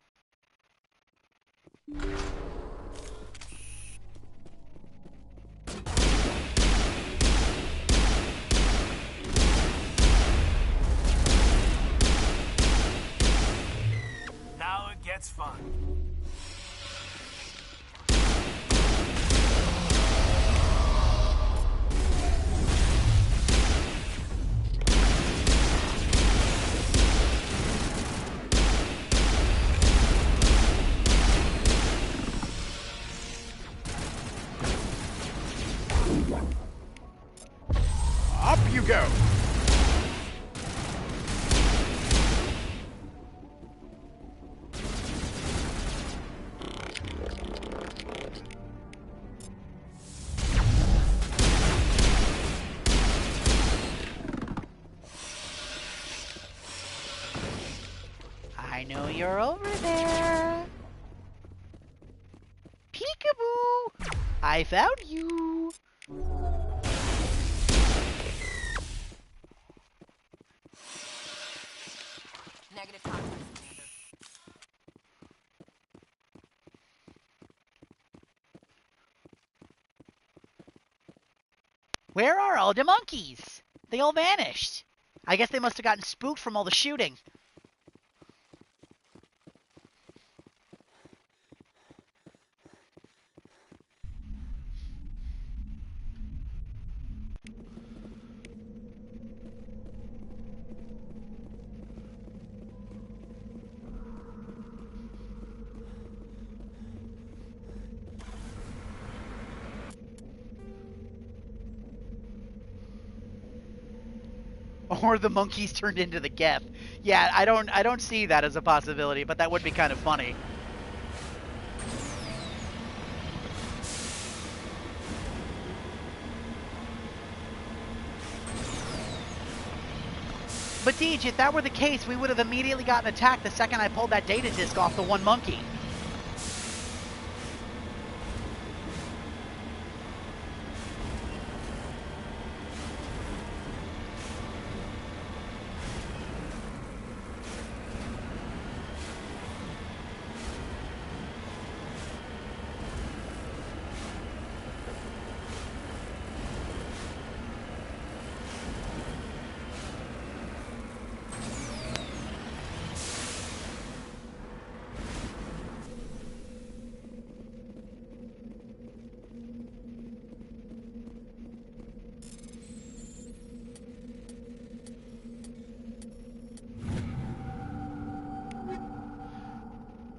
Now it gets fun. Up you go! I know you're over there. Peekaboo! I found you. Negative contact, Commander. Where are all the monkeys? They all vanished. I guess they must have gotten spooked from all the shooting. before the monkeys turned into the Geth. Yeah, I don't see that as a possibility, but that would be kind of funny. But Deej, if that were the case, we would have immediately gotten attacked the second I pulled that data disk off the one monkey.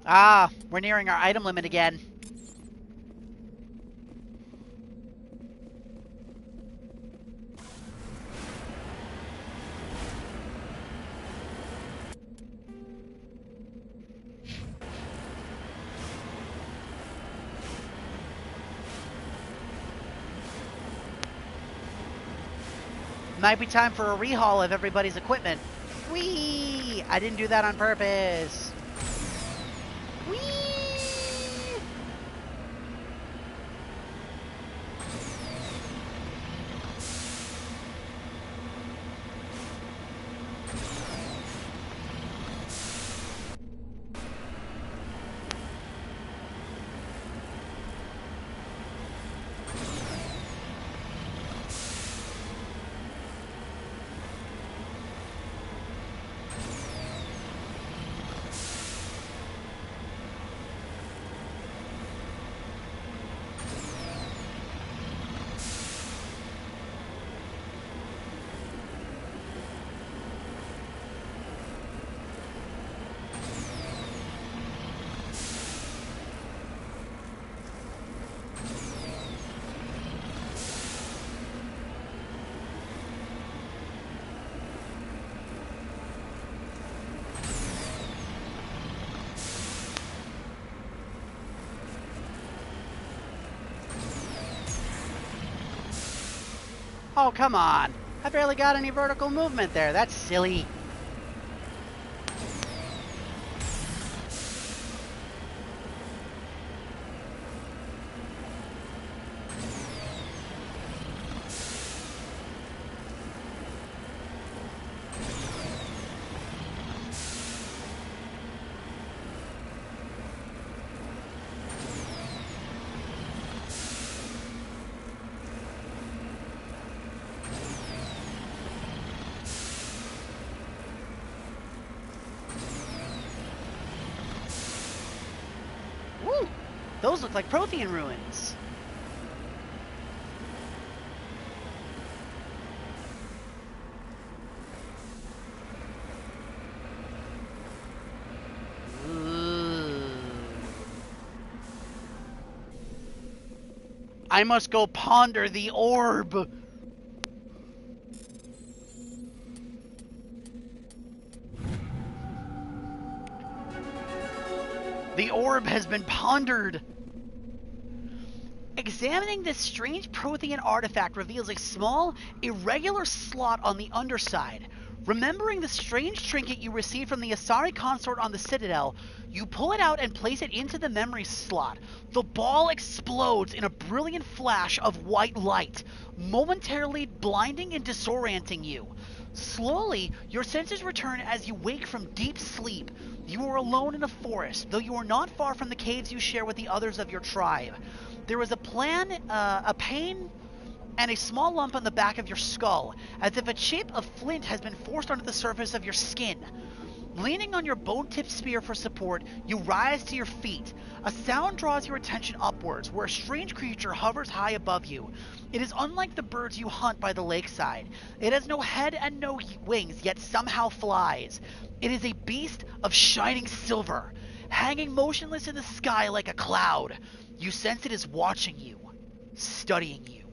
Ah, we're nearing our item limit again. Might be time for a rehaul of everybody's equipment. Whee! I didn't do that on purpose. Whee! Oh, come on. I barely got any vertical movement there. That's silly. Those look like Prothean ruins. Ooh. I must go ponder the orb. The orb has been pondered. Examining this strange Prothean artifact reveals a small, irregular slot on the underside. Remembering the strange trinket you received from the Asari consort on the Citadel, you pull it out and place it into the memory slot. The ball explodes in a brilliant flash of white light, momentarily blinding and disorienting you. Slowly, your senses return as you wake from deep sleep. You are alone in a forest, though you are not far from the caves you share with the others of your tribe. There is a pain, and a small lump on the back of your skull, as if a chip of flint has been forced onto the surface of your skin. Leaning on your bone-tipped spear for support, you rise to your feet. A sound draws your attention upwards, where a strange creature hovers high above you. It is unlike the birds you hunt by the lakeside. It has no head and no wings, yet somehow flies. It is a beast of shining silver, hanging motionless in the sky like a cloud. You sense it is watching you, studying you.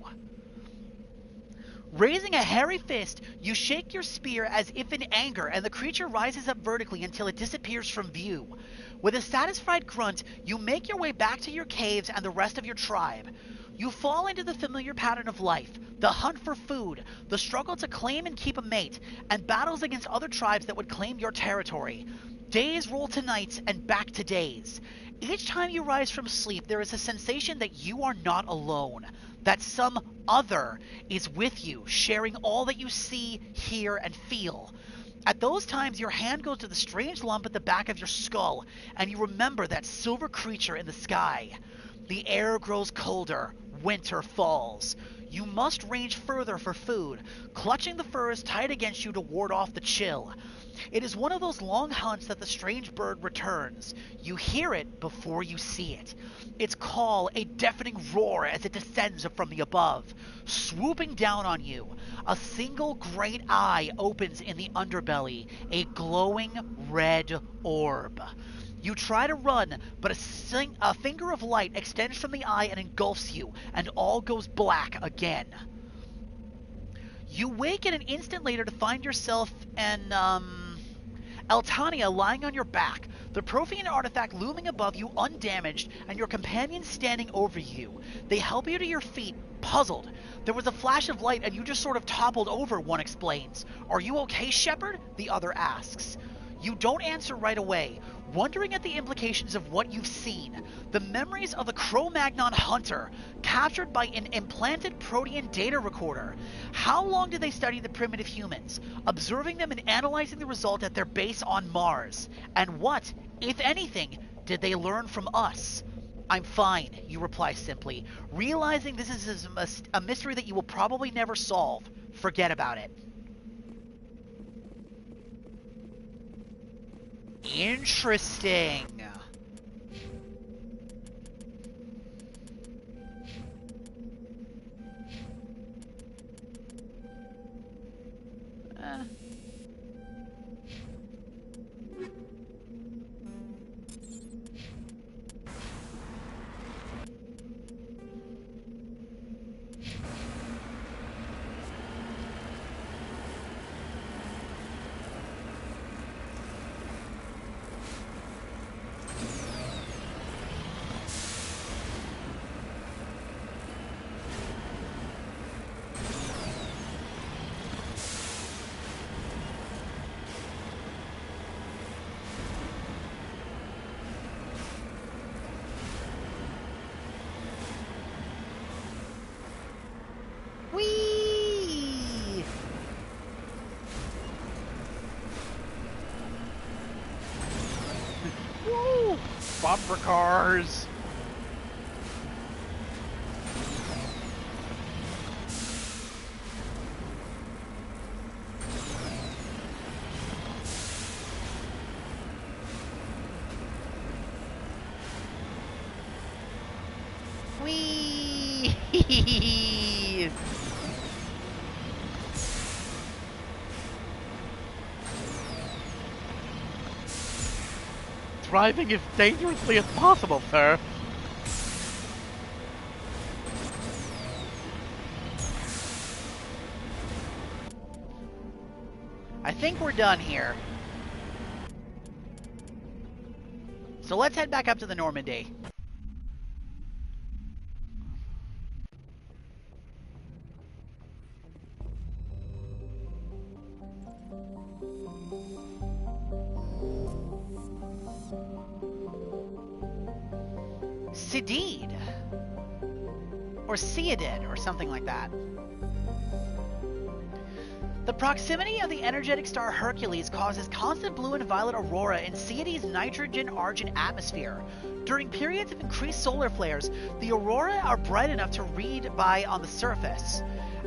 Raising a hairy fist, you shake your spear as if in anger, and the creature rises up vertically until it disappears from view. With a satisfied grunt, you make your way back to your caves and the rest of your tribe. You fall into the familiar pattern of life, the hunt for food, the struggle to claim and keep a mate, and battles against other tribes that would claim your territory. Days roll to nights and back to days. Each time you rise from sleep, there is a sensation that you are not alone, that some other is with you, sharing all that you see, hear, and feel. At those times, your hand goes to the strange lump at the back of your skull, and you remember that silver creature in the sky. The air grows colder. Winter falls. You must range further for food, clutching the furs tight against you to ward off the chill. It is one of those long hunts that the strange bird returns. You hear it before you see it. Its call, a deafening roar as it descends from the above, swooping down on you. A single great eye opens in the underbelly, a glowing red orb. You try to run, but a finger of light extends from the eye and engulfs you, and all goes black again. You wake an instant later to find yourself in, Eltania lying on your back, the Prothean artifact looming above you undamaged, and your companions standing over you. They help you to your feet, puzzled. There was a flash of light and you just sort of toppled over, one explains. Are you okay, Shepard? The other asks. You don't answer right away, wondering at the implications of what you've seen. The memories of the Cro-Magnon hunter, captured by an implanted Protean data recorder. How long did they study the primitive humans, observing them and analyzing the result at their base on Mars? And what, if anything, did they learn from us? I'm fine, you reply simply, realizing this is a mystery that you will probably never solve. Forget about it. Interesting. Whee! Woo! Bumper cars! Whee! Driving as dangerously as possible, sir. I think we're done here. So let's head back up to the Normandy. Sidid, or Seidid, or something like that. The proximity of the energetic star Hercules causes constant blue and violet aurora in Seidid's nitrogen-argent atmosphere. During periods of increased solar flares, the aurora are bright enough to read by on the surface,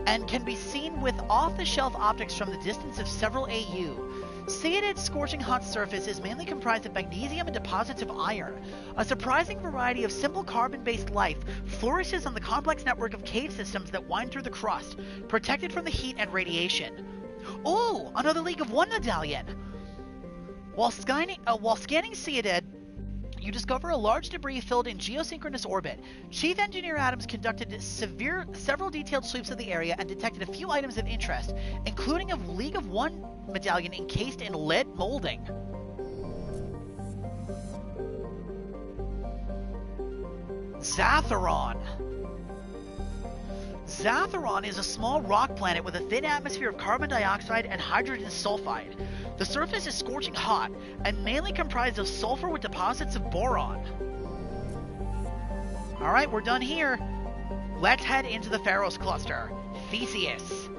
and can be seen with off-the-shelf optics from the distance of several AU. Seidid's scorching hot surface is mainly comprised of magnesium and deposits of iron. A surprising variety of simple carbon-based life flourishes on the complex network of cave systems that wind through the crust, protected from the heat and radiation. Ooh, another League of One medallion! While scanning Seidid, you discover a large debris filled in geosynchronous orbit. Chief Engineer Adams conducted several detailed sweeps of the area and detected a few items of interest, including a League of One medallion encased in lead molding. Zatheron. Zatheron is a small rock planet with a thin atmosphere of carbon dioxide and hydrogen sulfide. The surface is scorching hot and mainly comprised of sulfur with deposits of boron. Alright, we're done here. Let's head into the Pharos cluster. Theseus.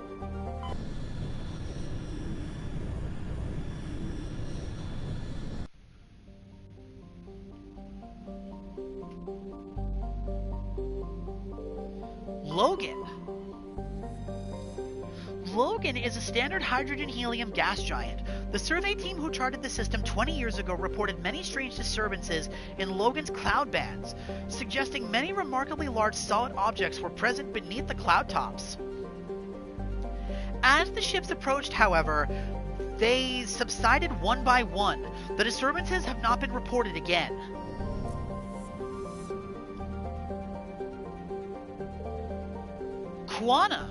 Logan. Logan is a standard hydrogen-helium gas giant. The survey team who charted the system 20 years ago reported many strange disturbances in Logan's cloud bands, suggesting many remarkably large solid objects were present beneath the cloud tops. As the ships approached, however, they subsided one by one. The disturbances have not been reported again. Kuana.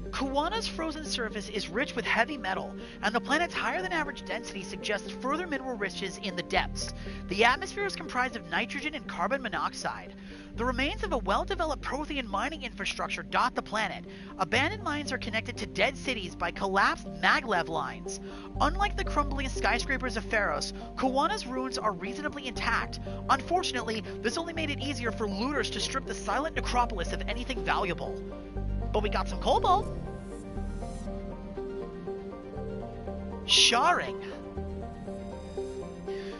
Kuana's frozen surface is rich with heavy metal, and the planet's higher-than-average density suggests further mineral riches in the depths. The atmosphere is comprised of nitrogen and carbon monoxide. The remains of a well-developed Prothean mining infrastructure dot the planet. Abandoned mines are connected to dead cities by collapsed maglev lines. Unlike the crumbling skyscrapers of Pharos, Kuana's ruins are reasonably intact. Unfortunately, this only made it easier for looters to strip the silent necropolis of anything valuable. But we got some cobalt. Sharing.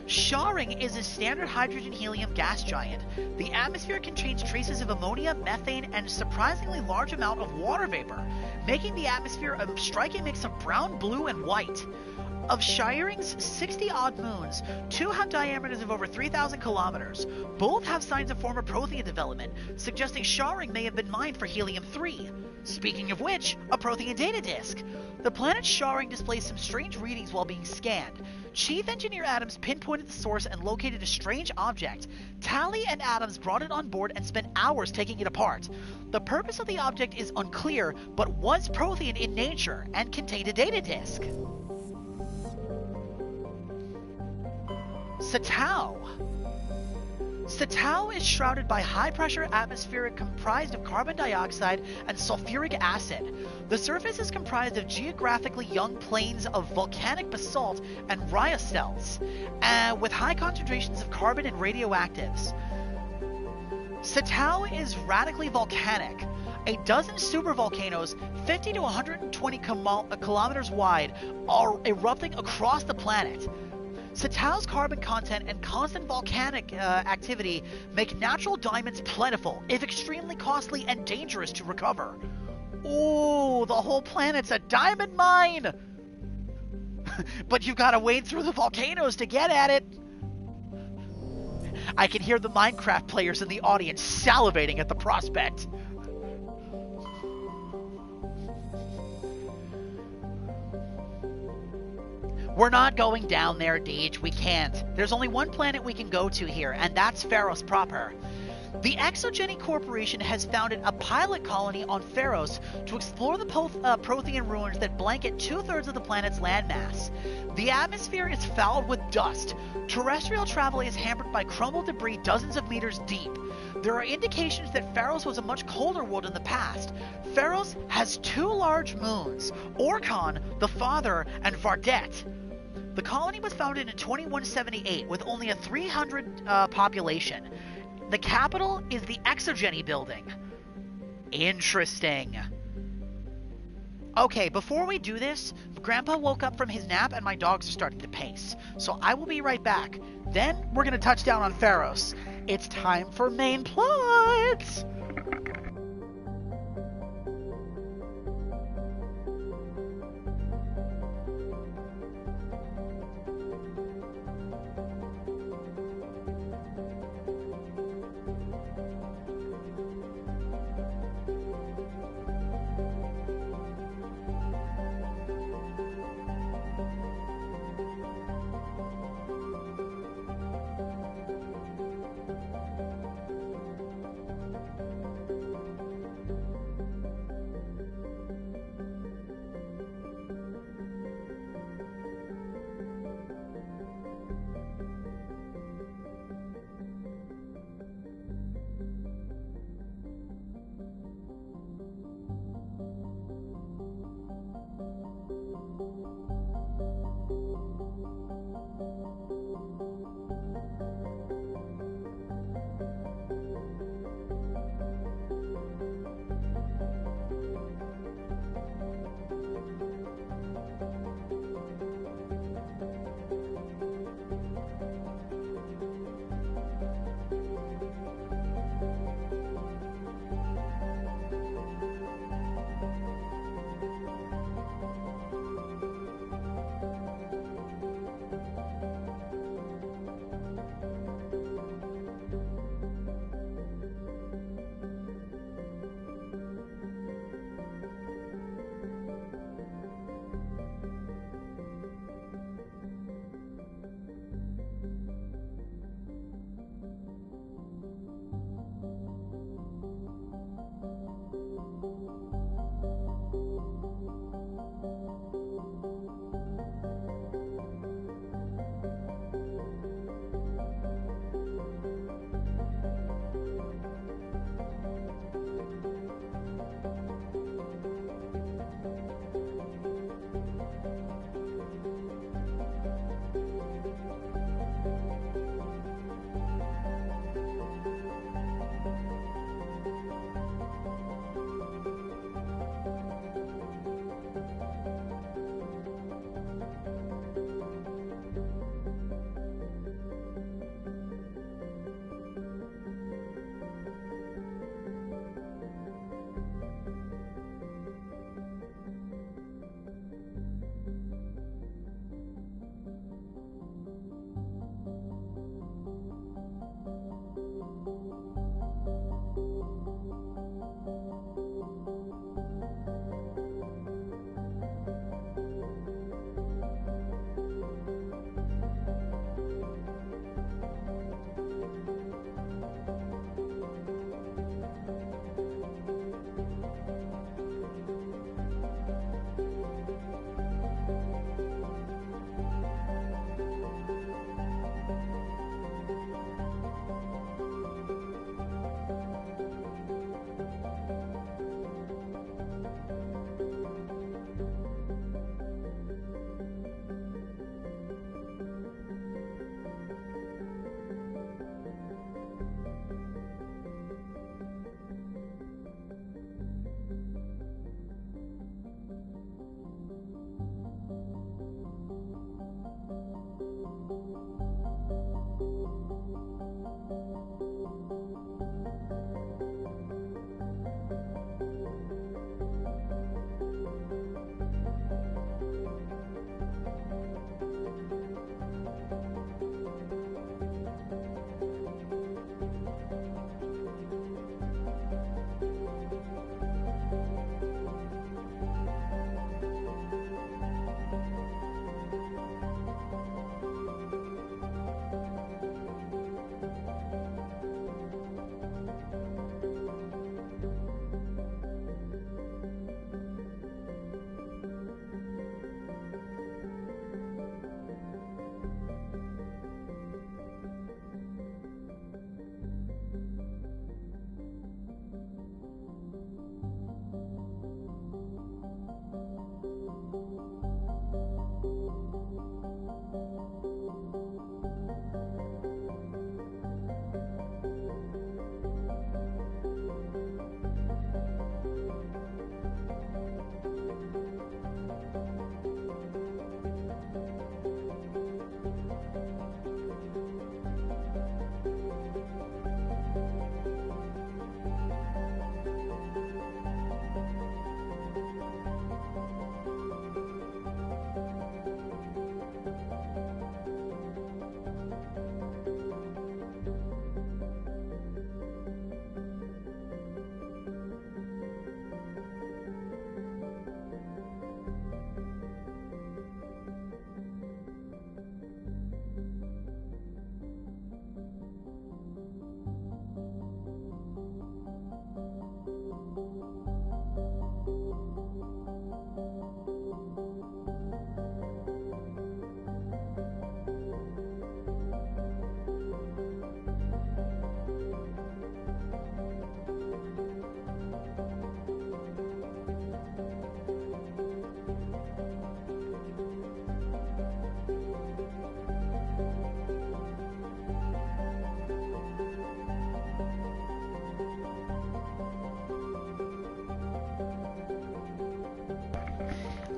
Sharing is a standard hydrogen-helium gas giant. The atmosphere contains traces of ammonia, methane, and a surprisingly large amount of water vapor, making the atmosphere a striking mix of brown, blue, and white. Of Sharing's 60-odd moons, 2 have diameters of over 3,000 kilometers. Both have signs of former Prothean development, suggesting Sharing may have been mined for helium-3. Speaking of which, a Prothean data disk. The planet Sharing displays some strange readings while being scanned. Chief Engineer Adams pinpointed the source and located a strange object. Tally and Adams brought it on board and spent hours taking it apart. The purpose of the object is unclear, but was Prothean in nature and contained a data disk. Satao. Satao is shrouded by high-pressure atmosphere comprised of carbon dioxide and sulfuric acid. The surface is comprised of geographically young plains of volcanic basalt and rhyostels, with high concentrations of carbon and radioactives. Satao is radically volcanic. A dozen supervolcanoes, 50 to 120 kilometers wide, are erupting across the planet. Satao's carbon content and constant volcanic activity make natural diamonds plentiful, if extremely costly and dangerous to recover. Ooh, the whole planet's a diamond mine! But you've got to wade through the volcanoes to get at it. I can hear the Minecraft players in the audience salivating at the prospect. We're not going down there, Deej. We can't. There's only one planet we can go to here, and that's Pharos proper. The Exogeny Corporation has founded a pilot colony on Pharos to explore the Prothean ruins that blanket 2/3 of the planet's landmass. The atmosphere is fouled with dust. Terrestrial travel is hampered by crumbled debris dozens of meters deep. There are indications that Pharos was a much colder world in the past. Pharos has 2 large moons, Orcon, the Father, and Vardet. The colony was founded in 2178 with only a 300 population. The capital is the Exogeny building. Interesting. Okay, before we do this, Grandpa woke up from his nap and my dogs are starting to pace. So I will be right back. Then we're going to touch down on Pharos. It's time for main plot!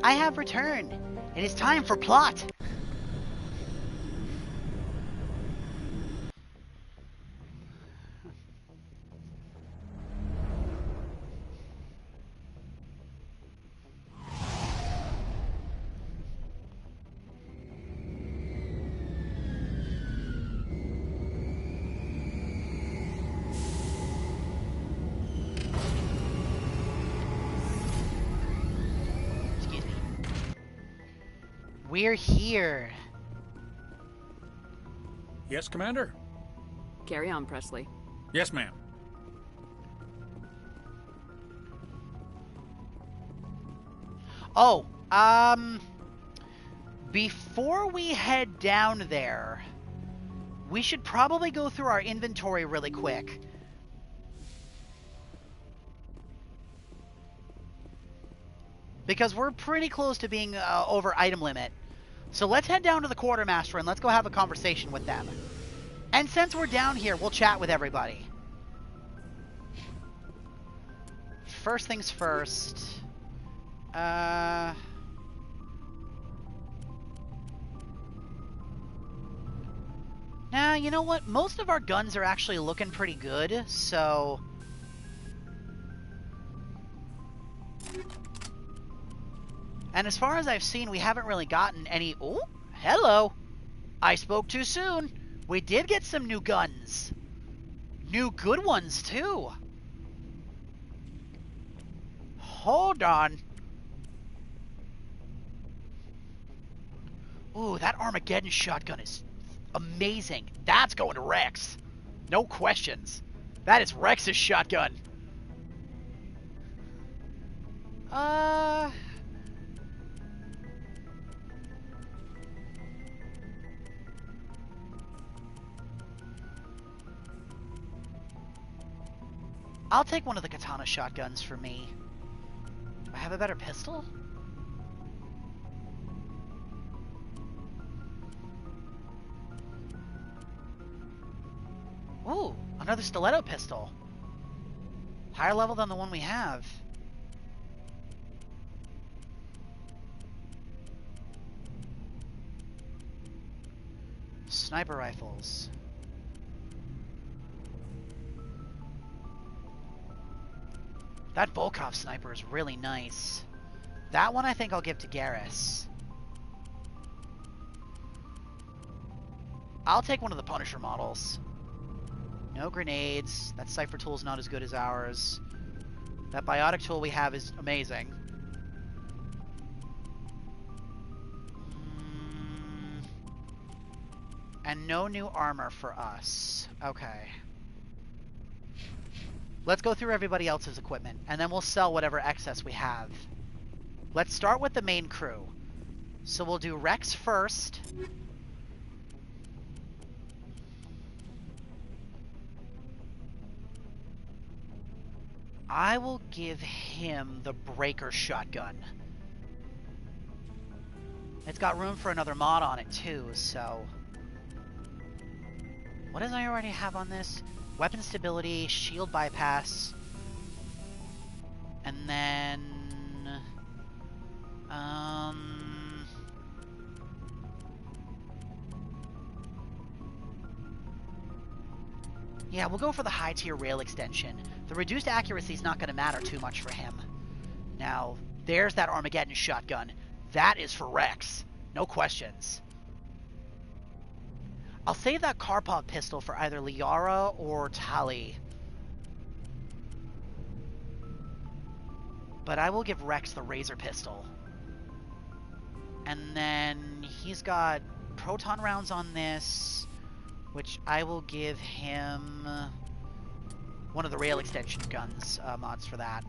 I have returned. It is time for plot. We're here. Yes, Commander? Carry on, Presley. Yes, ma'am. Oh, before we head down there, we should probably go through our inventory really quick. Because we're pretty close to being over item limit. So let's head down to the quartermaster and let's go have a conversation with them. And since we're down here, we'll chat with everybody. First things first. Now, you know what? Most of our guns are actually looking pretty good, so... And as far as I've seen, we haven't really gotten any... Oh, hello! I spoke too soon. We did get some new guns. New good ones, too. Hold on. Ooh, that Armageddon shotgun is amazing. That's going to Rex. No questions. That is Rex's shotgun. I'll take one of the katana shotguns for me. Do I have a better pistol? Ooh, another stiletto pistol. Higher level than the one we have. Sniper rifles. That Volkov sniper is really nice. That one I think I'll give to Garrus. I'll take one of the Punisher models. No grenades. That Cypher tool's not as good as ours. That biotic tool we have is amazing. And no new armor for us. Okay. Let's go through everybody else's equipment, and then we'll sell whatever excess we have. Let's start with the main crew. So we'll do Rex first. I will give him the Breaker shotgun. It's got room for another mod on it too, so... What does I already have on this? Weapon stability, shield bypass, and then... Yeah, we'll go for the high tier rail extension. The reduced accuracy is not going to matter too much for him. Now, there's that Armageddon shotgun. That is for Rex. No questions. I'll save that Karpov pistol for either Liara or Tali. But I will give Rex the Razor pistol. And then he's got proton rounds on this, which I will give him one of the rail extension guns mods for that.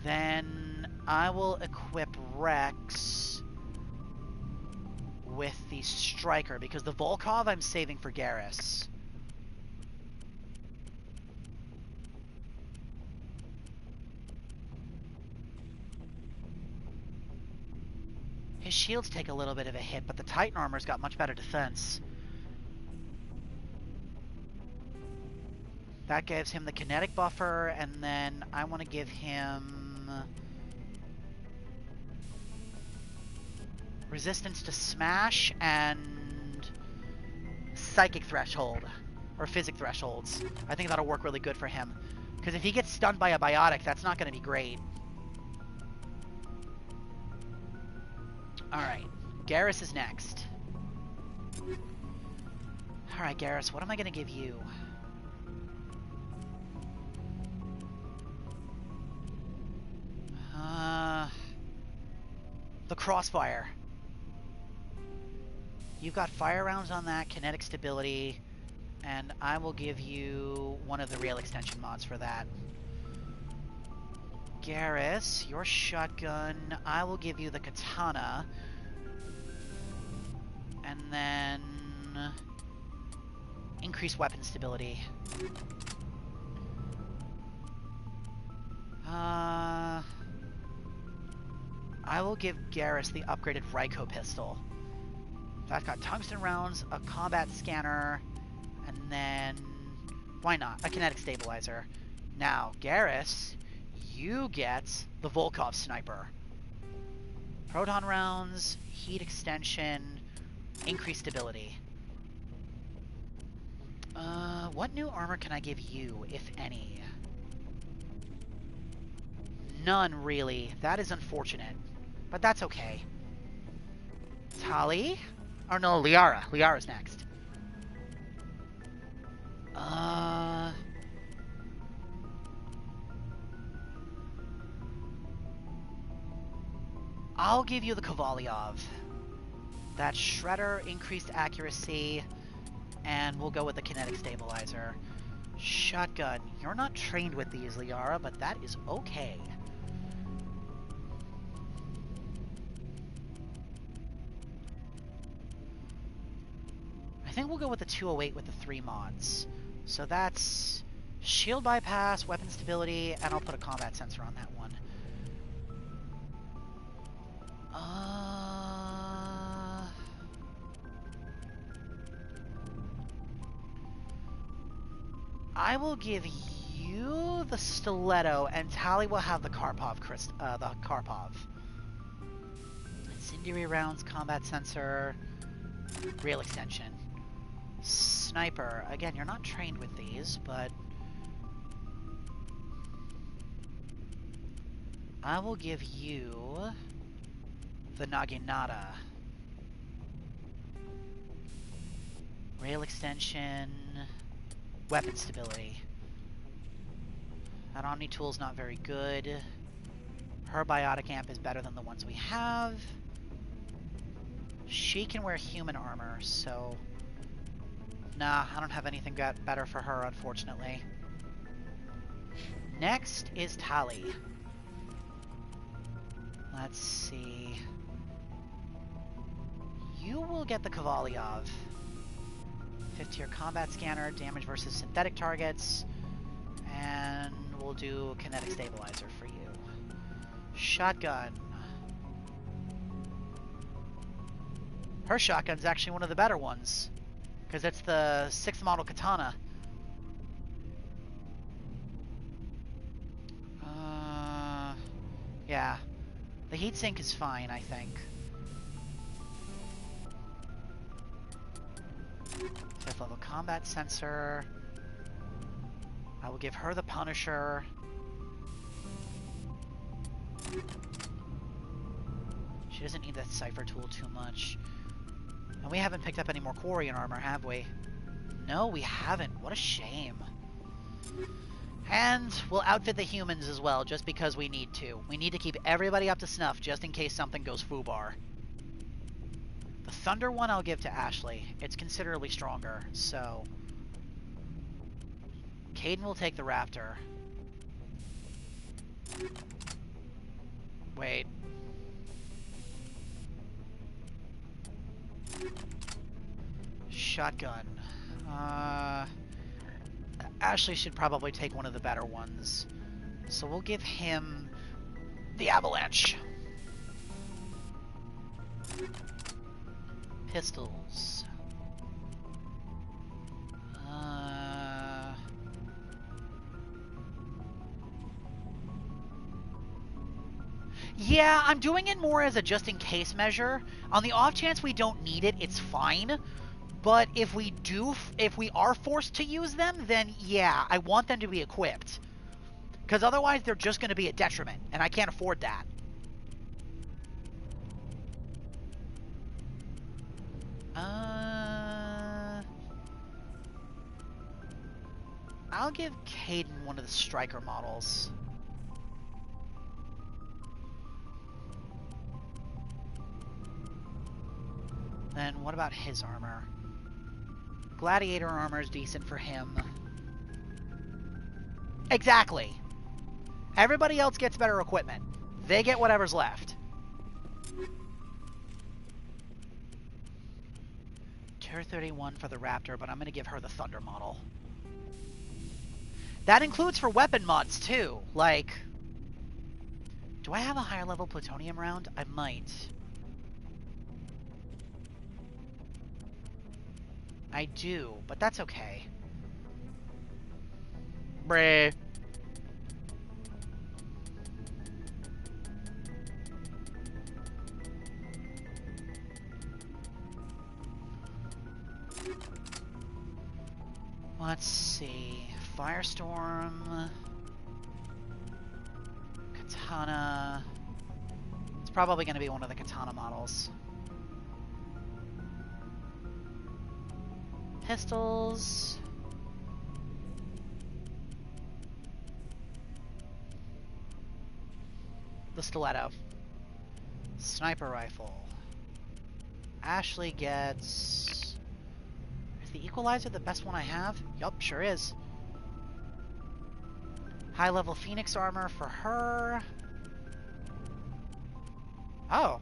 Then I will equip Rex with the Striker, because the Volkov I'm saving for Garrus. His shields take a little bit of a hit, but the Titan armor's got much better defense. That gives him the kinetic buffer, and then I want to give him resistance to smash and psychic threshold, or physic thresholds. I think that'll work really good for him. Because if he gets stunned by a biotic, that's not going to be great. Alright, Garrus is next. Alright, Garrus, what am I going to give you? The crossfire. You've got fire rounds on that, kinetic stability, and I will give you one of the rail extension mods for that. Garrus, your shotgun, I will give you the katana, and then increased weapon stability. I will give Garrus the upgraded Ryko pistol. That's got tungsten rounds, a combat scanner, and then, why not, a kinetic stabilizer. Now, Garrus, you get the Volkov sniper. Proton rounds, heat extension, increased stability. What new armor can I give you, if any? None, really. That is unfortunate. But that's okay. Tali? Or no, Liara. Liara's next. I'll give you the Kovalyov. That Shredder, increased accuracy, and we'll go with the kinetic stabilizer. Shotgun. You're not trained with these, Liara, but that is okay. I think we'll go with the 208 with the 3 mods. So that's shield bypass, weapon stability, and I'll put a combat sensor on that one. I will give you the stiletto, and Tali will have the Karpov. Incendiary rounds, combat sensor, rail extension. Sniper. Again, you're not trained with these, but I will give you the Naginata. Rail extension, weapon stability. That Omni tool's not very good. Her biotic amp is better than the ones we have. She can wear human armor, so nah, I don't have anything better for her, unfortunately. Next is Tali. Let's see. You will get the Kovalyov. 5th-tier combat scanner, damage versus synthetic targets, and we'll do kinetic stabilizer for you. Shotgun. Her shotgun's actually one of the better ones, because it's the 6th model katana. Yeah. The heatsink is fine, I think. 5th level combat sensor. I will give her the Punisher. She doesn't need that Cypher tool too much. And we haven't picked up any more Quarian armor, have we? No, we haven't. What a shame. And we'll outfit the humans as well, just because we need to. We need to keep everybody up to snuff, just in case something goes foobar. The Thunder one I'll give to Ashley. It's considerably stronger, so... Kaidan will take the Raptor. Wait. Shotgun. Ashley should probably take one of the better ones. So we'll give him the Avalanche. Pistols. Yeah, I'm doing it more as a just-in-case measure. On the off chance we don't need it, it's fine. But if we are forced to use them, then yeah, I want them to be equipped. Because otherwise they're just going to be a detriment, and I can't afford that. I'll give Kaidan one of the striker models. Then what about his armor? Gladiator armor is decent for him. Exactly. Everybody else gets better equipment. They get whatever's left. Tier 31 for the Raptor, but I'm going to give her the Thunder model. That includes for weapon mods, too. Like, do I have a higher level plutonium round? I might. I do, but that's okay. Breh. Let's see. Firestorm. Katana. It's probably going to be one of the Katana models. Pistols. The stiletto. Sniper rifle. Ashley gets... Is the Equalizer the best one I have? Yup, sure is. High level Phoenix armor for her. Oh.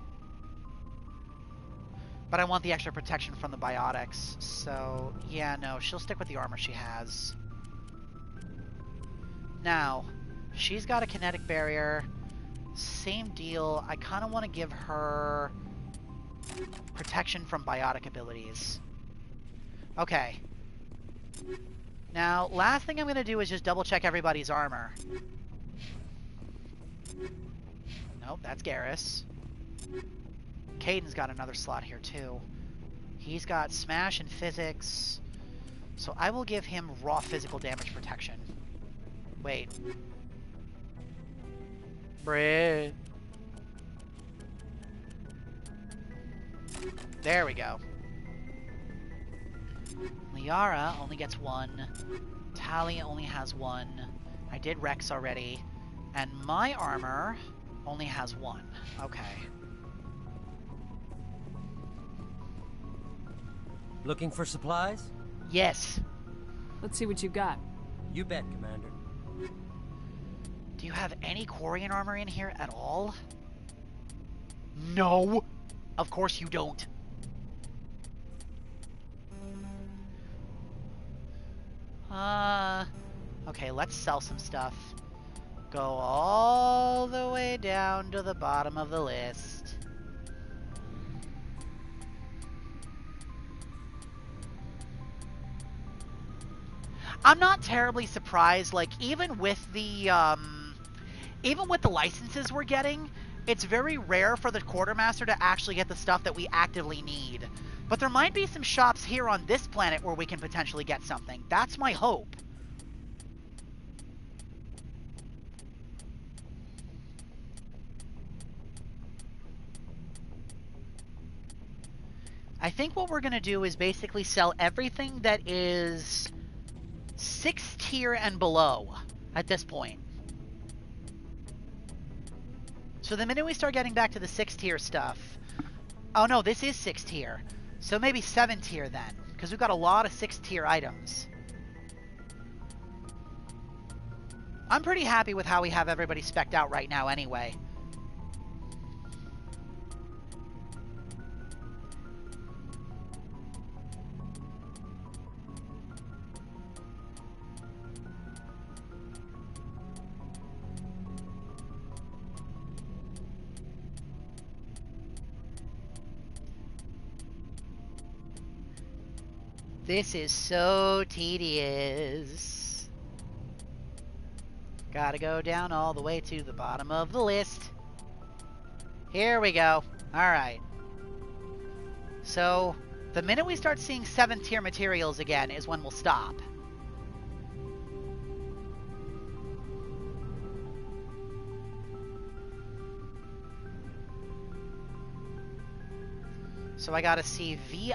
But I want the extra protection from the biotics, so yeah, no, she'll stick with the armor she has. Now, she's got a kinetic barrier. Same deal. I kind of want to give her protection from biotic abilities. Okay. Now, last thing I'm going to do is just double check everybody's armor. Nope, that's Garrus. Kaidan's got another slot here too. He's got Smash and Physics. So I will give him raw physical damage protection. Wait. Breh. There we go. Liara only gets one. Talia only has one. I did Rex already. And my armor only has one. Okay. Looking for supplies? Yes. Let's see what you got. You bet, Commander. Do you have any Quarian armor in here at all? No! Of course you don't. Okay, let's sell some stuff. Go all the way down to the bottom of the list. I'm not terribly surprised, like, even with the licenses we're getting, it's very rare for the Quartermaster to actually get the stuff that we actively need. But there might be some shops here on this planet where we can potentially get something. That's my hope. I think what we're going to do is basically sell everything that is 6th tier and below at this point. So the minute we start getting back to the 6th tier stuff... Oh no, this is 6th tier. So maybe 7th tier then, because we've got a lot of 6th tier items. I'm pretty happy with how we have everybody spec'd out right now anyway. This is so tedious. Gotta go down all the way to the bottom of the list. Here we go. Alright. So, the minute we start seeing 7th tier materials again is when we'll stop. So I gotta see VII.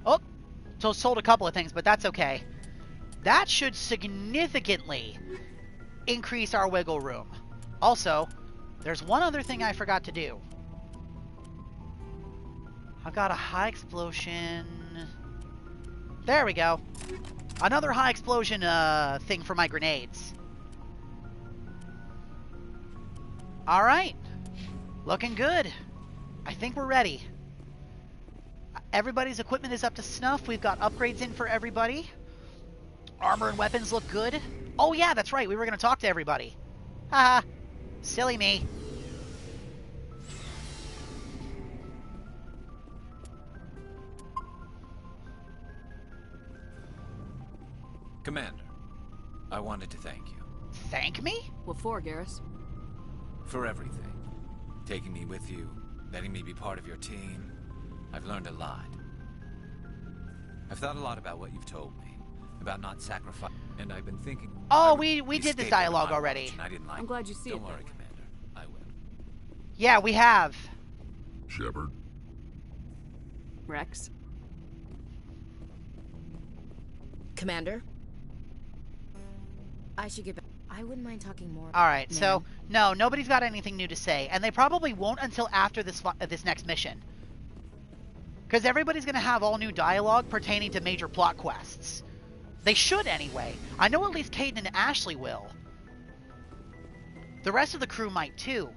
Oh, so sold a couple of things, but that's okay. That should significantly increase our wiggle room. Also, there's one other thing I forgot to do. I've got a high explosion. There we go. Another high explosion thing for my grenades. Alright. Looking good. I think we're ready. Everybody's equipment is up to snuff. We've got upgrades in for everybody. Armor and weapons look good. Oh yeah, that's right. We were going to talk to everybody. Haha. Silly me. Commander, I wanted to thank you. Thank me? What for, Garrus? For everything. Taking me with you, letting me be part of your team. I've learned a lot. I've thought a lot about what you've told me. About not sacrificing. And I've been thinking... Oh, we did this dialogue already. I didn't like I'm glad you see it. Don't worry, Commander. I will. Yeah, we have. Shepard. Rex? Commander? I should get back. I wouldn't mind talking more. Alright, so, no, nobody's got anything new to say. And they probably won't until after this next mission. Because everybody's going to have all new dialogue pertaining to major plot quests. They should, anyway. I know at least Caden and Ashley will. The rest of the crew might, too.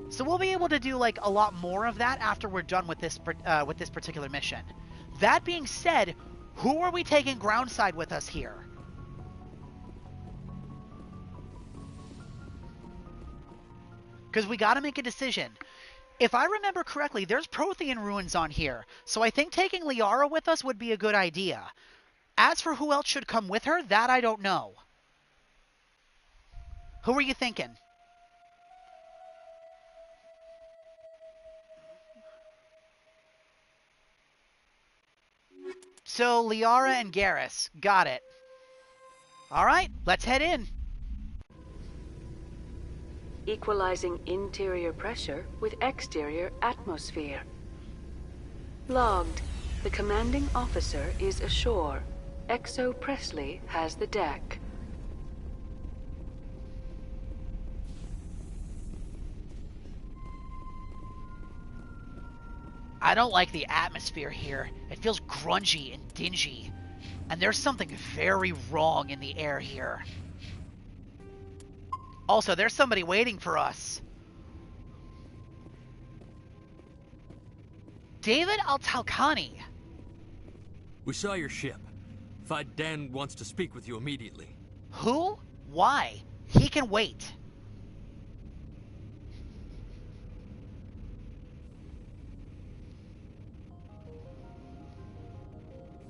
So we'll be able to do, like, a lot more of that after we're done with this particular mission. That being said, who are we taking groundside with us here? Because we got to make a decision. If I remember correctly, there's Prothean ruins on here, so I think taking Liara with us would be a good idea. As for who else should come with her, that I don't know. Who are you thinking? So, Liara and Garrus. Got it. Alright, let's head in. Equalizing interior pressure with exterior atmosphere. Logged. The commanding officer is ashore. Exo Presley has the deck. I don't like the atmosphere here. It feels grungy and dingy. And there's something very wrong in the air here. Also, there's somebody waiting for us. David Al-Talqani. We saw your ship. Fide Dan wants to speak with you immediately. Who? Why? He can wait.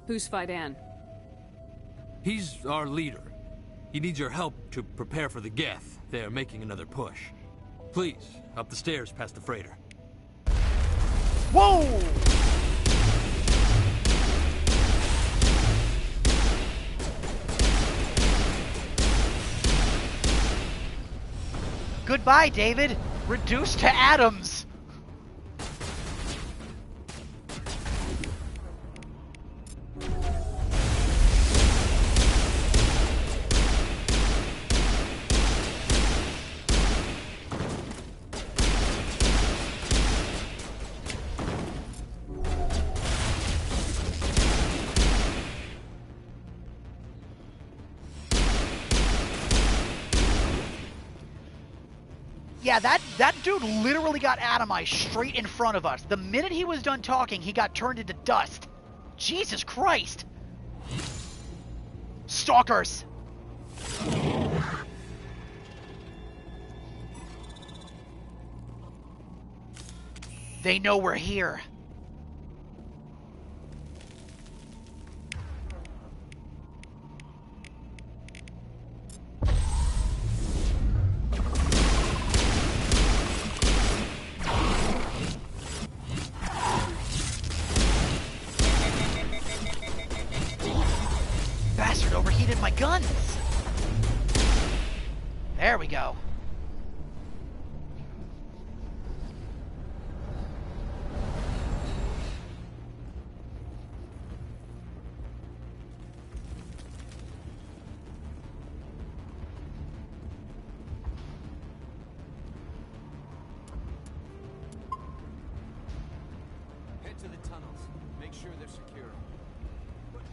Who's Fidan? He's our leader. He needs your help to prepare for the Geth. They're making another push. Please, up the stairs past the freighter. Whoa! Goodbye, David. Reduced to atoms. Yeah, that dude literally got atomized straight in front of us. The minute he was done talking, he got turned into dust. Jesus Christ! Stalkers! They know we're here. Bastard overheated my guns. There we go. Head to the tunnels. Make sure they're secure. But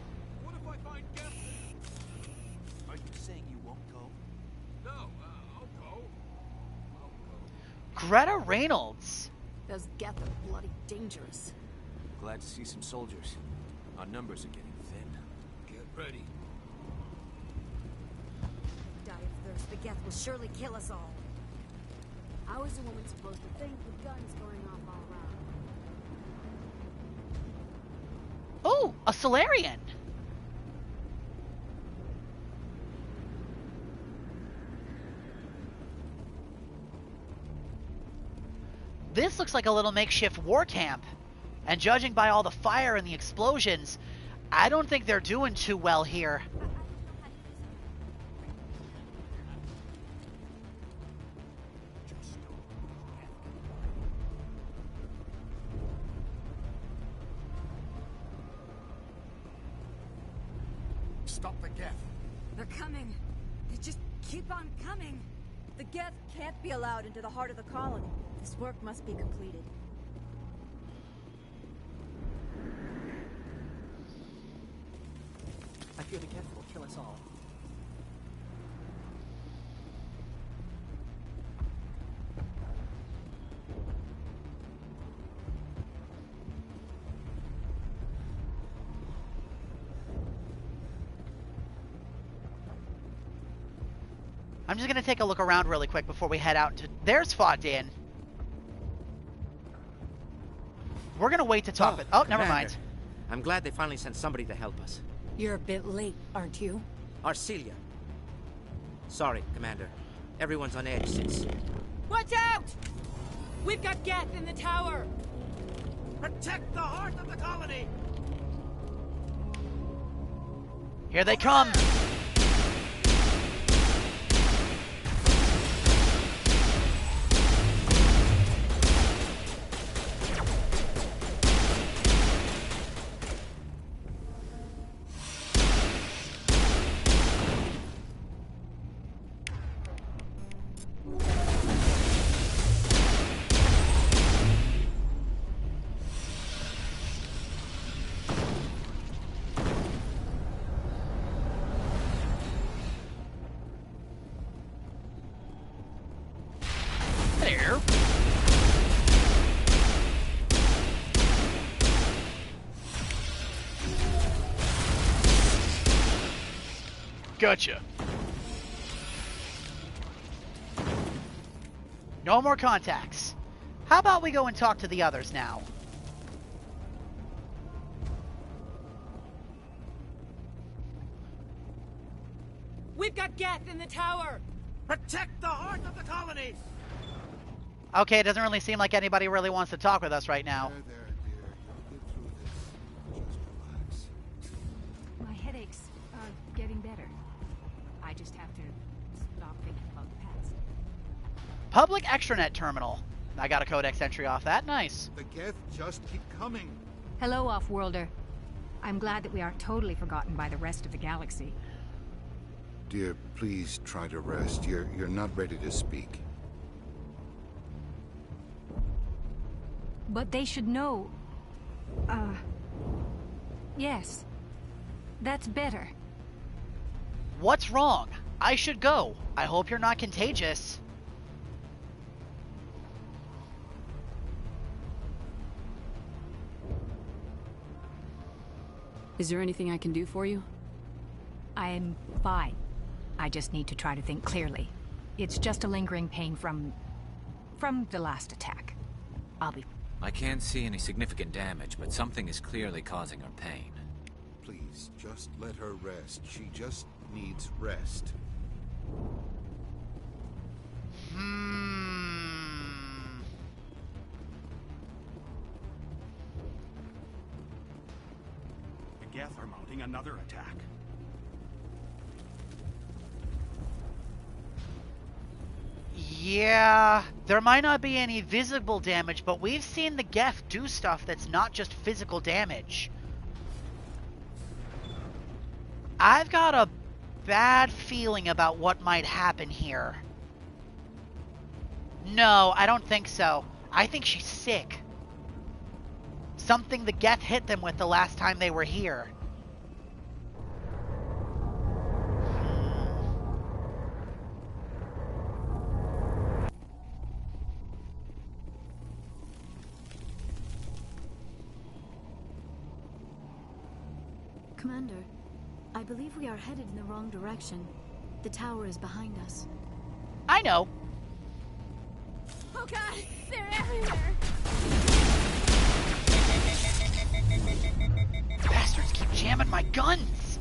what if I find Geth? Are you saying you won't go? No, I'll go. Greta Reynolds. Those Geth are bloody dangerous. Glad to see some soldiers. Our numbers are getting thin. Get ready. Die of thirst. The Geth will surely kill us all. How is a woman supposed to think with guns going off all around? Oh, a Solarian. This looks like a little makeshift war camp. And judging by all the fire and the explosions, I don't think they're doing too well here. Stop the Geth. They're coming. They just keep on coming. The Geth can't be allowed into the heart of the colony. This work must be completed. I fear the Geth will kill us all. I'm just going to take a look around really quick before we head out to... There's Fogden. We're going to wait to talk with... Oh, never mind. I'm glad they finally sent somebody to help us. You're a bit late, aren't you? Arcelia. Sorry, Commander. Everyone's on edge since... Watch out! We've got Geth in the tower! Protect the heart of the colony! Here they come! Gotcha. No more contacts. How about we go and talk to the others now? We've got Geth in the tower! Protect the heart of the colony! Okay, it doesn't really seem like anybody really wants to talk with us right now. There, dear. You'll get through this. Just relax. My headaches are getting better. I just have to stop thinking about the past. Public extranet terminal. I got a codex entry off that. Nice. The Geth just keep coming. Hello, Off-Worlder. I'm glad that we aren't totally forgotten by the rest of the galaxy. Dear, please try to rest. You're not ready to speak. But they should know... yes. That's better. What's wrong? I should go. I hope you're not contagious. Is there anything I can do for you? I'm fine. I just need to try to think clearly. It's just a lingering pain from the last attack. I'll be... I can't see any significant damage, but something is clearly causing her pain. Please, just let her rest. She just needs rest. The Geth are mounting another attack. Yeah, there might not be any visible damage, but we've seen the Geth do stuff that's not just physical damage. I've got a bad feeling about what might happen here. No, I don't think so. I think she's sick. Something the Geth hit them with the last time they were here. Commander, I believe we are headed in the wrong direction. The tower is behind us. I know. Oh god, they're everywhere! Bastards keep jamming my guns!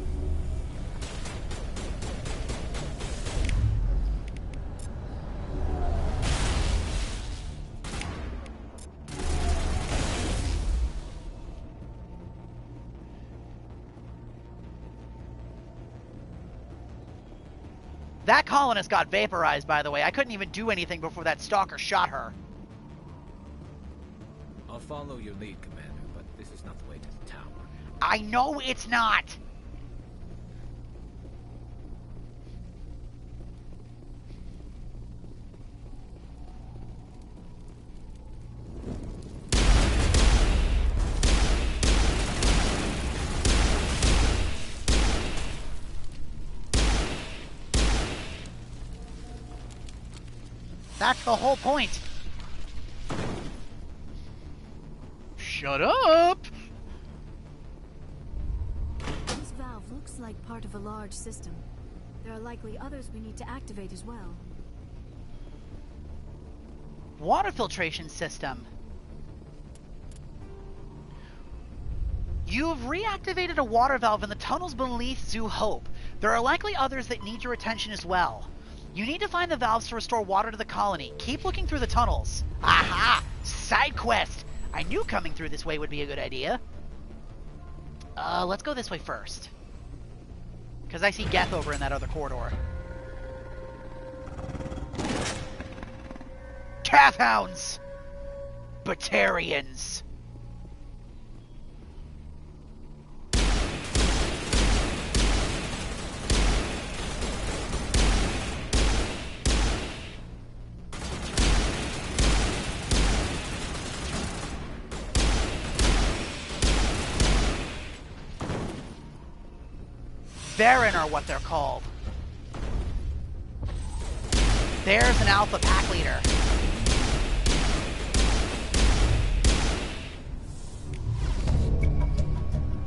That colonist got vaporized, by the way. I couldn't even do anything before that stalker shot her. I'll follow your lead, Commander, but this is not the way to the tower. I know it's not! That's the whole point. Shut up! This valve looks like part of a large system. There are likely others we need to activate as well. Water filtration system. You've reactivated a water valve in the tunnels beneath Zoo Hope. There are likely others that need your attention as well. You need to find the valves to restore water to the colony. Keep looking through the tunnels. Aha! Side quest! I knew coming through this way would be a good idea. Let's go this way first. Because I see Geth over in that other corridor. Calfhounds! Batarians! Varen are what they're called. There's an alpha pack leader.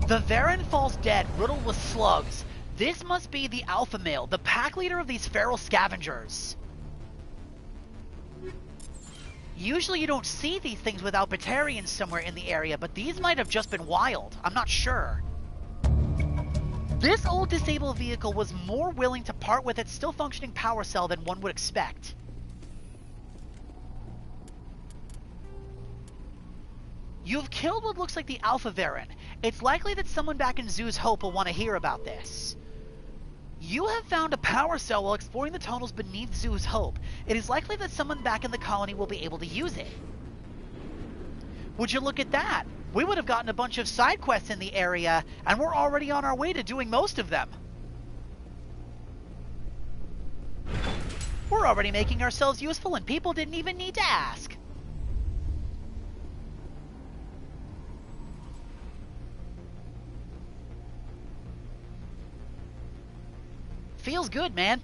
The Varen falls dead, riddled with slugs. This must be the alpha male, the pack leader of these feral scavengers. Usually you don't see these things without Batarians somewhere in the area, but these might have just been wild. I'm not sure. This old disabled vehicle was more willing to part with its still functioning power cell than one would expect. You've killed what looks like the Alpha Varen. It's likely that someone back in Zoo's Hope will want to hear about this. You have found a power cell while exploring the tunnels beneath Zoo's Hope. It is likely that someone back in the colony will be able to use it. Would you look at that? We would have gotten a bunch of side quests in the area, and we're already on our way to doing most of them. We're already making ourselves useful, and people didn't even need to ask. Feels good, man.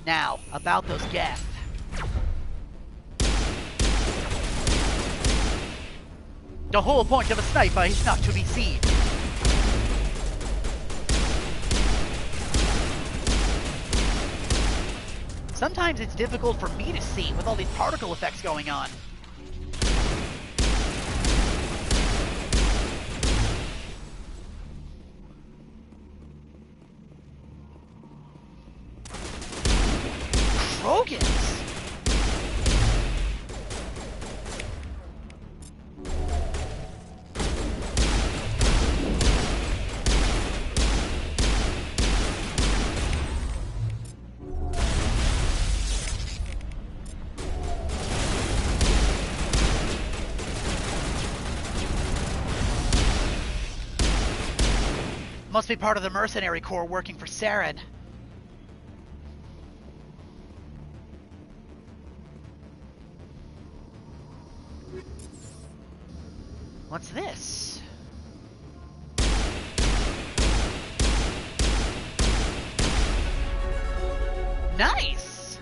Now, about those Geth. The whole point of a sniper is not to be seen. Sometimes it's difficult for me to see with all these particle effects going on. Krogans! Must be part of the mercenary corps working for Saren. What's this? Nice!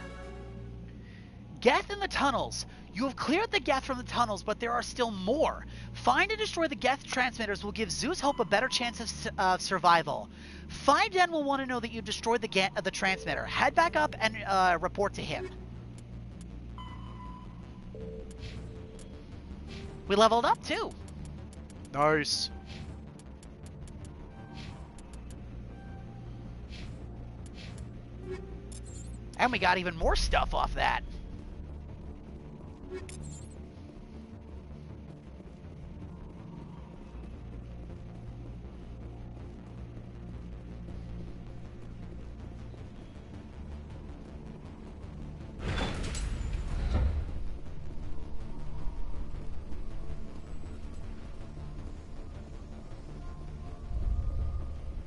Geth in the tunnels. You have cleared the Geth from the tunnels, but there are still more. Find and destroy the Geth transmitters will give Zeus Hope a better chance of survival. Fiden will want to know that you destroyed the transmitter. Head back up and report to him. We leveled up too. Nice. And we got even more stuff off that.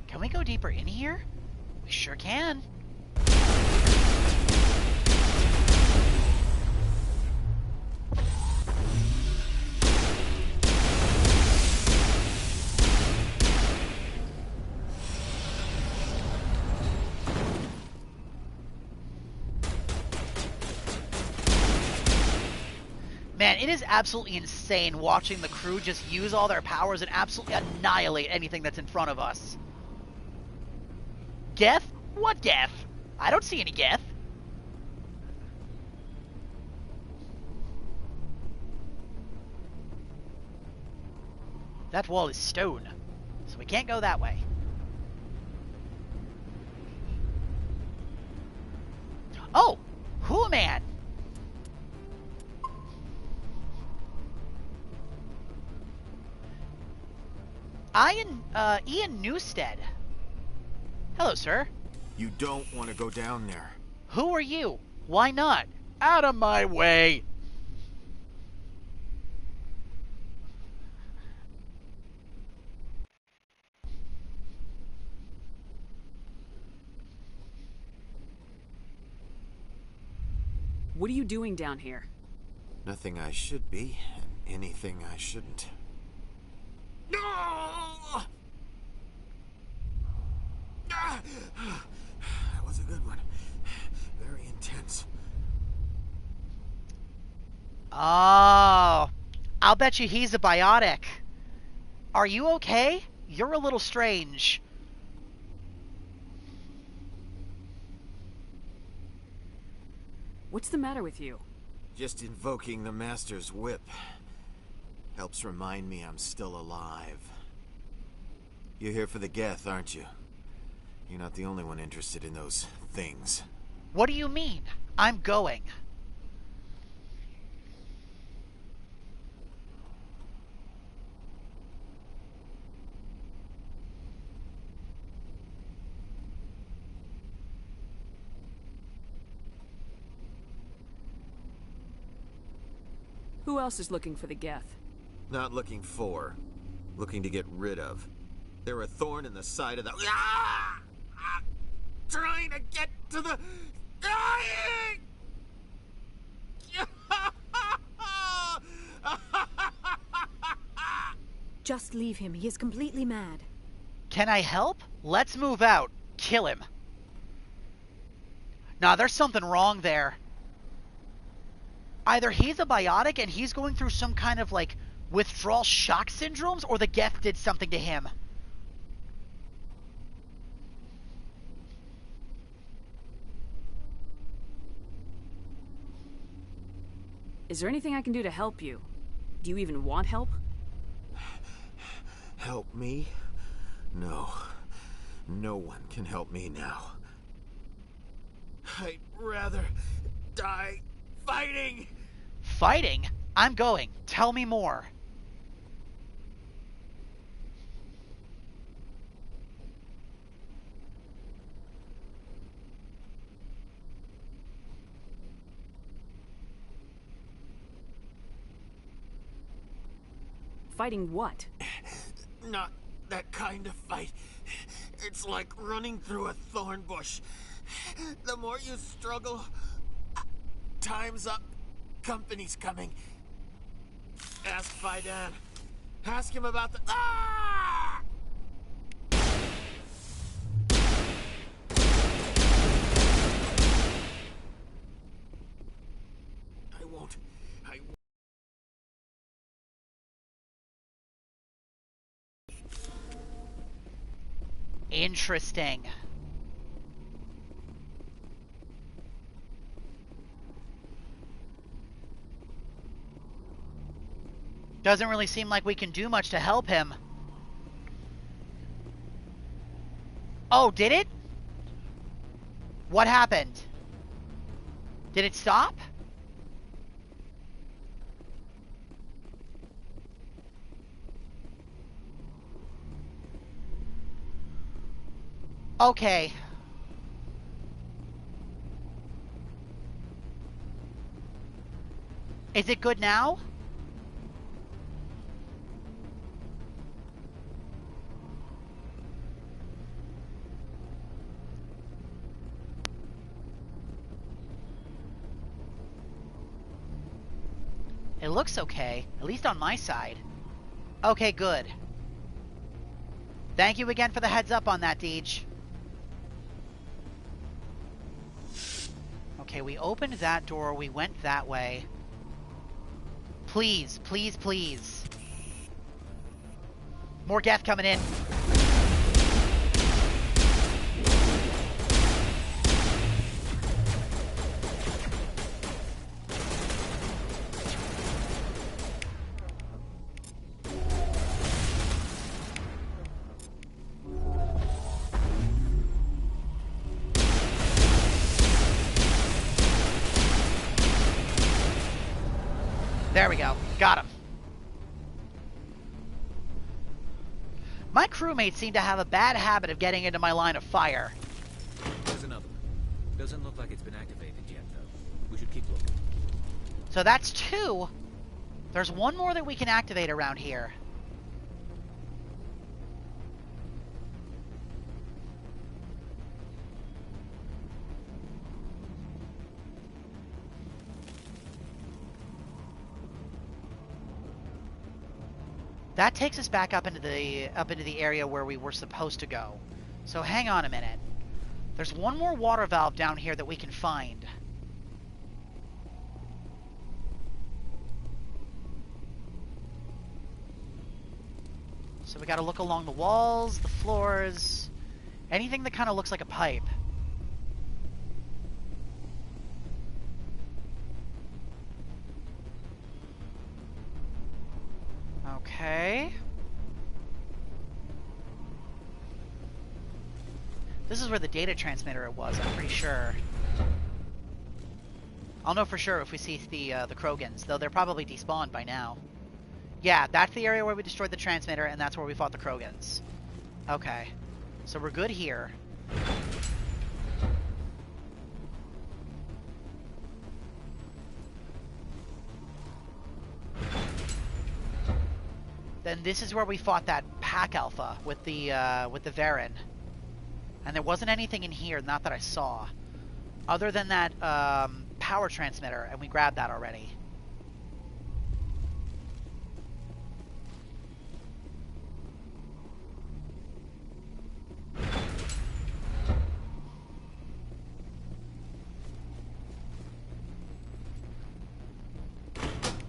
Can we go deeper in here? We sure can. Man, it is absolutely insane watching the crew just use all their powers and absolutely annihilate anything that's in front of us. Geth? What Geth? I don't see any Geth. That wall is stone, so we can't go that way. Oh! Hooman! Ian Newstead. Hello, sir. You don't want to go down there. Who are you? Why not? Out of my way! What are you doing down here? Nothing I should be, and anything I shouldn't. No! That was a good one. Very intense. Oh, I'll bet you he's a biotic. Are you okay? You're a little strange. What's the matter with you? Just invoking the Master's whip. Helps remind me I'm still alive. You're here for the Geth, aren't you? You're not the only one interested in those things. What do you mean? I'm going. Who else is looking for the Geth? Not looking for. Looking to get rid of. They're a thorn in the side of the... Ah! Ah! Trying to get to the... Just leave him. He is completely mad. Can I help? Let's move out. Kill him. Nah, there's something wrong there. Either he's a biotic and he's going through some kind of, like, withdrawal shock syndromes, or the Geth did something to him. Is there anything I can do to help you? Do you even want help? Help me? No. No one can help me now. I'd rather die fighting! Fighting? I'm going. Tell me more. Fighting what? Not that kind of fight. It's like running through a thorn bush. The more you struggle, time's up. Company's coming. Ask Faidan. Ask him about the... Ah! I won't. Interesting. Doesn't really seem like we can do much to help him. Oh, did it? What happened? Did it stop? Okay. Is it good now? It looks okay, at least on my side. Okay, good. Thank you again for the heads up on that, Deej. Okay, we opened that door, we went that way. Please, please, please. More Geth coming in. There we go. Got him. My crewmates seem to have a bad habit of getting into my line of fire. There's another one. Doesn't look like it's been activated yet, though. We should keep looking. So that's 2. There's one more that we can activate around here. That takes us back up into the area where we were supposed to go. So hang on a minute. There's one more water valve down here that we can find. So we gotta look along the walls, the floors, anything that kind of looks like a pipe. Okay. This is where the data transmitter was, I'm pretty sure. I'll know for sure if we see the Krogans, though they're probably despawned by now. Yeah, that's the area where we destroyed the transmitter, and that's where we fought the Krogans. Okay. So we're good here. Then this is where we fought that Pack Alpha with the Varen. And there wasn't anything in here, not that I saw, other than that power transmitter, and we grabbed that already.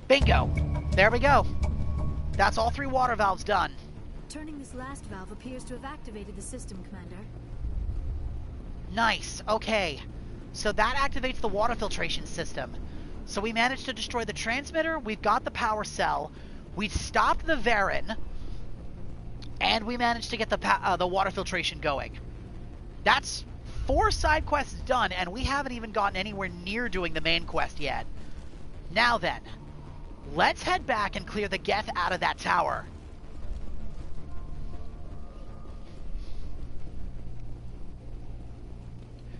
Bingo! There we go. That's all 3 water valves done. Turning this last valve appears to have activated the system, Commander. Nice. Okay. So that activates the water filtration system. So we managed to destroy the transmitter, we've got the power cell, we stopped the Varren, and we managed to get the water filtration going. That's 4 side quests done, and we haven't even gotten anywhere near doing the main quest yet. Now then, let's head back and clear the Geth out of that tower.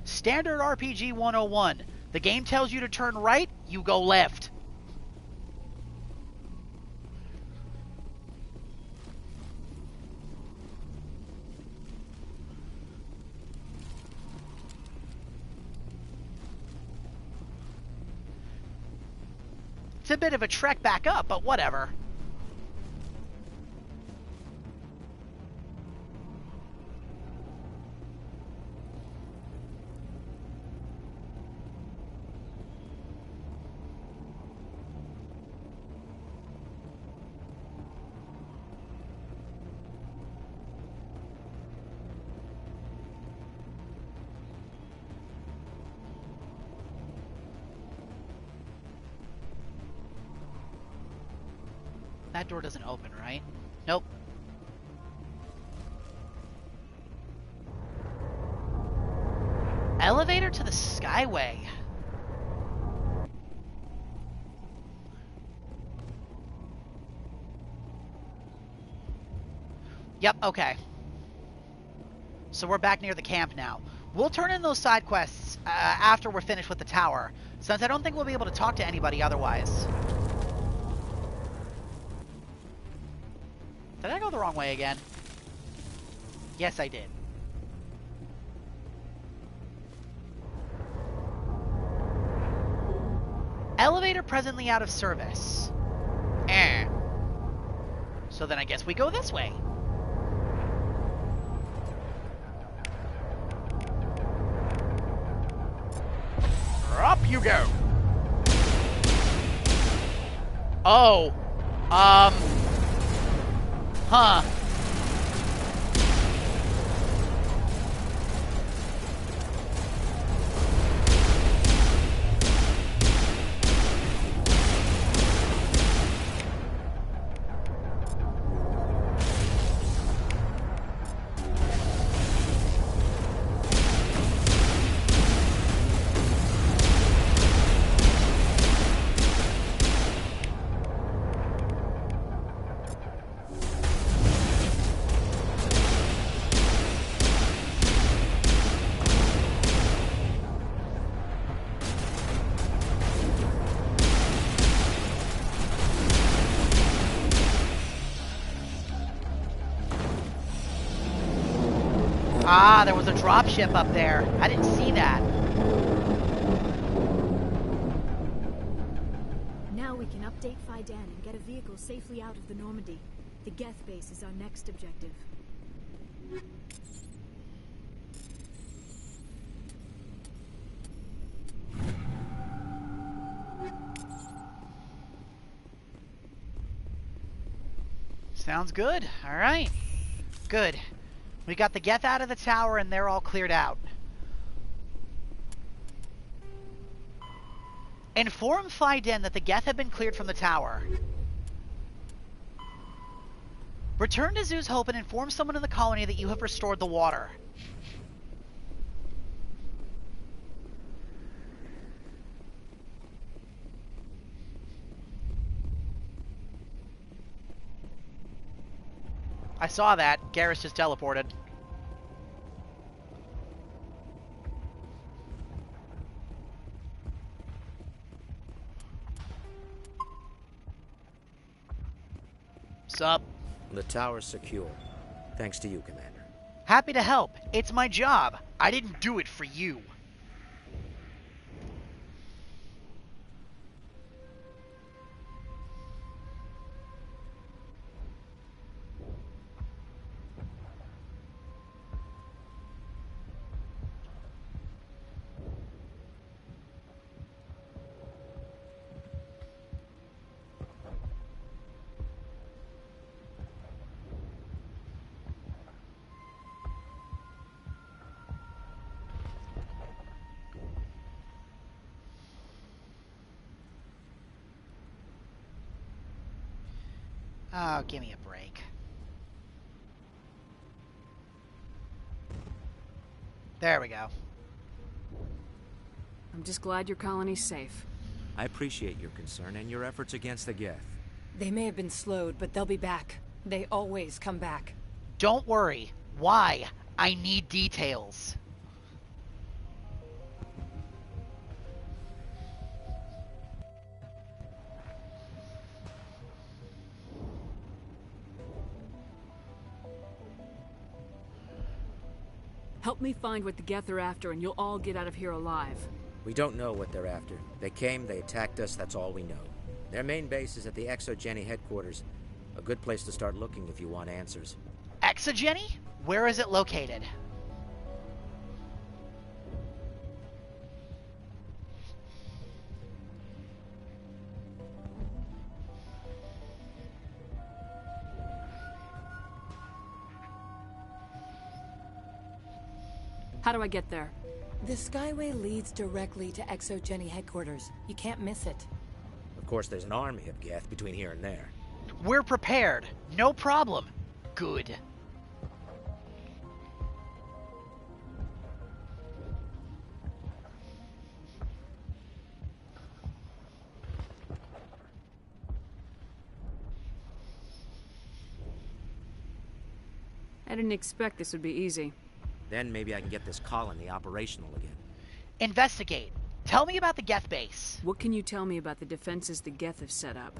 Standard RPG 101. The game tells you to turn right, you go left. It's a bit of a trek back up, but whatever. That door doesn't open, right? Nope. Elevator to the Skyway. Yep, okay. So we're back near the camp now. We'll turn in those side quests after we're finished with the tower, since I don't think we'll be able to talk to anybody otherwise. Did I go the wrong way again? Yes, I did. Elevator presently out of service. So then I guess we go this way. Up you go. Oh. Huh. Ah, there was a dropship up there. I didn't see that. Now we can update Faidan and get a vehicle safely out of the Normandy. The Geth base is our next objective. Sounds good. All right. Good. We got the Geth out of the tower and they're all cleared out. Inform Faidan that the Geth have been cleared from the tower. Return to Zoo's Hope and inform someone in the colony that you have restored the water. I saw that. Garrus just teleported. Sup? The tower's secure. Thanks to you, Commander. Happy to help. It's my job. I didn't do it for you. Oh, give me a break. There we go. I'm just glad your colony's safe. I appreciate your concern and your efforts against the Geth. They may have been slowed, but they'll be back. They always come back. Don't worry. Why? I need details. Help me find what the Geth are after, and you'll all get out of here alive. We don't know what they're after. They came, they attacked us, that's all we know. Their main base is at the ExoGeni headquarters. A good place to start looking if you want answers. ExoGeni? Where is it located? How do I get there? The Skyway leads directly to ExoGeni headquarters. You can't miss it. Of course, there's an army of Geth between here and there. We're prepared. No problem. Good. I didn't expect this would be easy. Then maybe I can get this colony operational again. Investigate. Tell me about the Geth base. What can you tell me about the defenses the Geth have set up?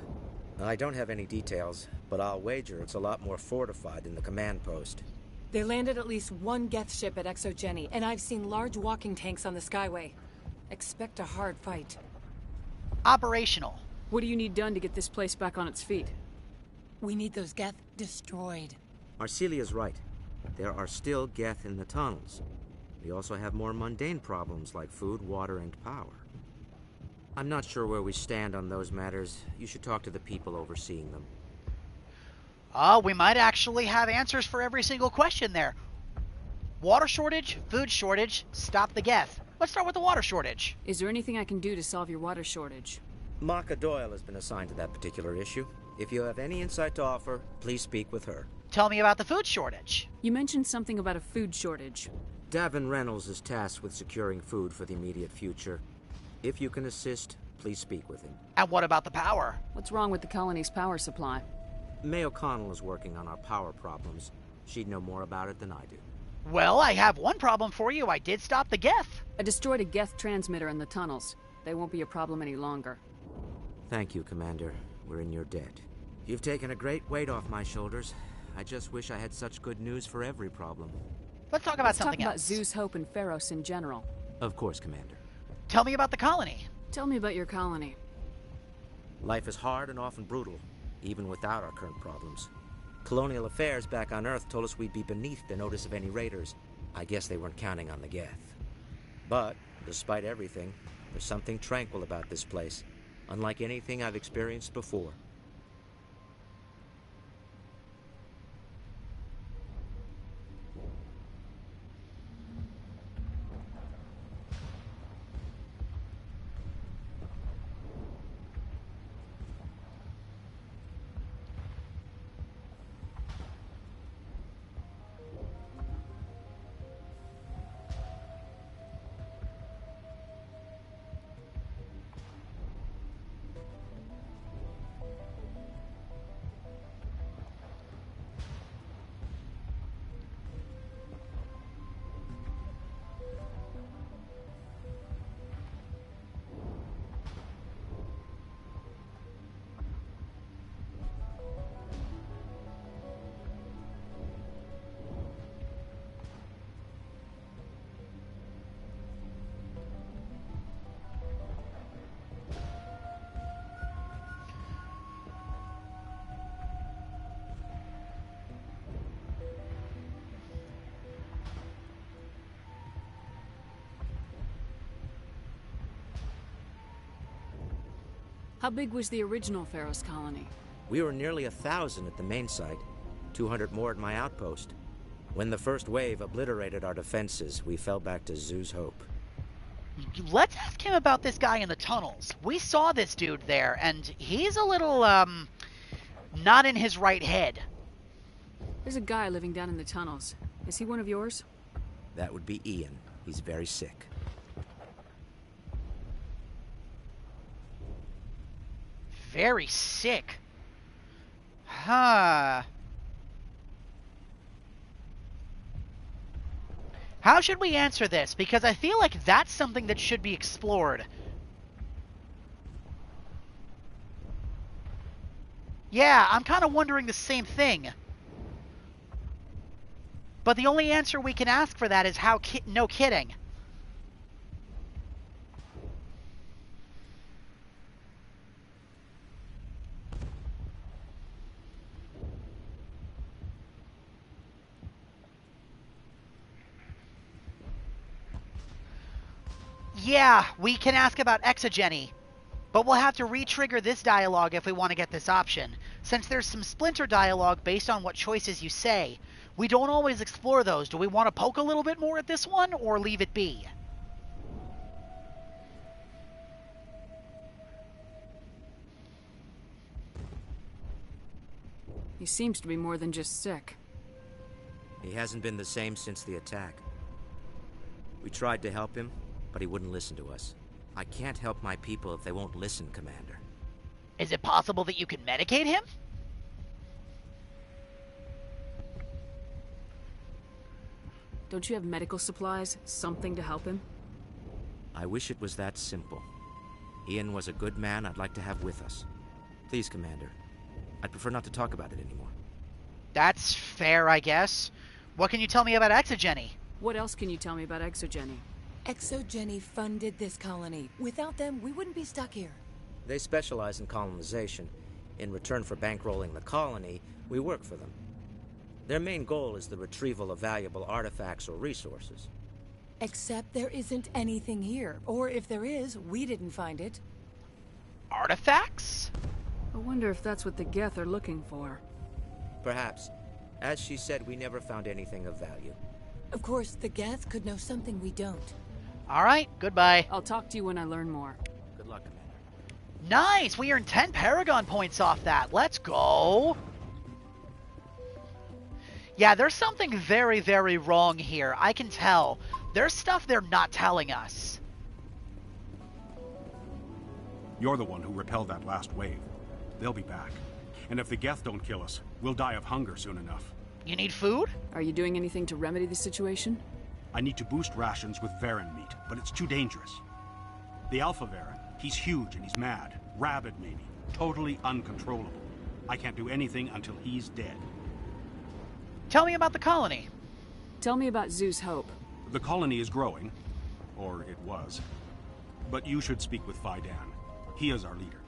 I don't have any details, but I'll wager it's a lot more fortified than the command post. They landed at least one Geth ship at ExoGeni, and I've seen large walking tanks on the Skyway. Expect a hard fight. Operational. What do you need done to get this place back on its feet? We need those Geth destroyed. Arcelia's right. There are still Geth in the tunnels. We also have more mundane problems like food, water, and power. I'm not sure where we stand on those matters. You should talk to the people overseeing them. We might actually have answers for every single question there. Water shortage, food shortage, stop the Geth. Let's start with the water shortage. Is there anything I can do to solve your water shortage? Maka Doyle has been assigned to that particular issue. If you have any insight to offer, please speak with her. Tell me about the food shortage. You mentioned something about a food shortage. Davin Reynolds is tasked with securing food for the immediate future. If you can assist, please speak with him. And what about the power? What's wrong with the colony's power supply? May O'Connell is working on our power problems. She'd know more about it than I do. Well, I have one problem for you. I did stop the Geth. I destroyed a Geth transmitter in the tunnels. They won't be a problem any longer. Thank you, Commander. We're in your debt. You've taken a great weight off my shoulders. I just wish I had such good news for every problem. Let's talk about something else. Let's talk about Zeus, Hope, and Pharos in general. Of course, Commander. Tell me about the colony. Tell me about your colony. Life is hard and often brutal, even without our current problems. Colonial affairs back on Earth told us we'd be beneath the notice of any raiders. I guess they weren't counting on the Geth. But, despite everything, there's something tranquil about this place, unlike anything I've experienced before. How big was the original Pharos colony? We were nearly 1,000 at the main site, 200 more at my outpost. When the first wave obliterated our defenses, we fell back to Zeus Hope. Let's ask him about this guy in the tunnels. We saw this dude there, and he's a little, not in his right head. There's a guy living down in the tunnels. Is he one of yours? That would be Ian. He's very sick. Very sick. Huh. How should we answer this? Because I feel like that's something that should be explored. Yeah, I'm kind of wondering the same thing. But the only answer we can ask for that is how no kidding. Yeah, we can ask about exogeny, but we'll have to re-trigger this dialogue if we want to get this option. Since there's some splinter dialogue based on what choices you say, we don't always explore those. Do we want to poke a little bit more at this one, or leave it be? He seems to be more than just sick. He hasn't been the same since the attack. We tried to help him, but he wouldn't listen to us. I can't help my people if they won't listen, Commander. Is it possible that you can medicate him? Don't you have medical supplies? Something to help him? I wish it was that simple. Ian was a good man I'd like to have with us. Please, Commander. I'd prefer not to talk about it anymore. That's fair, I guess. What can you tell me about exogeny? What else can you tell me about exogeny? ExoGeni funded this colony. Without them, we wouldn't be stuck here. They specialize in colonization. In return for bankrolling the colony, we work for them. Their main goal is the retrieval of valuable artifacts or resources. Except there isn't anything here. Or if there is, we didn't find it. Artifacts? I wonder if that's what the Geth are looking for. Perhaps. As she said, we never found anything of value. Of course, the Geth could know something we don't. Alright, goodbye. I'll talk to you when I learn more. Good luck, Commander. Nice! We earned 10 Paragon points off that. Let's go! Yeah, there's something very, very wrong here. I can tell. There's stuff they're not telling us. You're the one who repelled that last wave. They'll be back. And if the Geth don't kill us, we'll die of hunger soon enough. You need food? Are you doing anything to remedy the situation? I need to boost rations with Varren meat, but it's too dangerous. The Alpha Varren, he's huge and he's mad. Rabid, maybe. Totally uncontrollable. I can't do anything until he's dead. Tell me about the colony. Tell me about Zeus Hope. The colony is growing. Or it was. But you should speak with Faidan. He is our leader.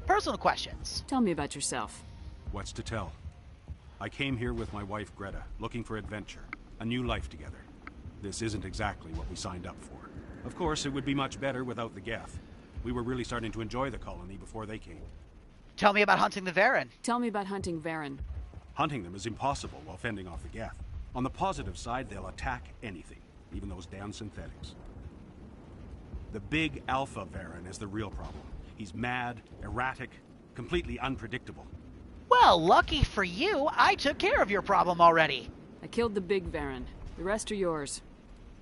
Personal questions. Tell me about yourself. What's to tell? I came here with my wife Greta, looking for adventure. A new life together. This isn't exactly what we signed up for. Of course, it would be much better without the Geth. We were really starting to enjoy the colony before they came. Tell me about hunting the Varren. Tell me about hunting Varren. Hunting them is impossible while fending off the Geth. On the positive side, they'll attack anything, even those damn synthetics. The big Alpha Varren is the real problem. He's mad, erratic, completely unpredictable. Well, lucky for you, I took care of your problem already. I killed the big Varren. The rest are yours.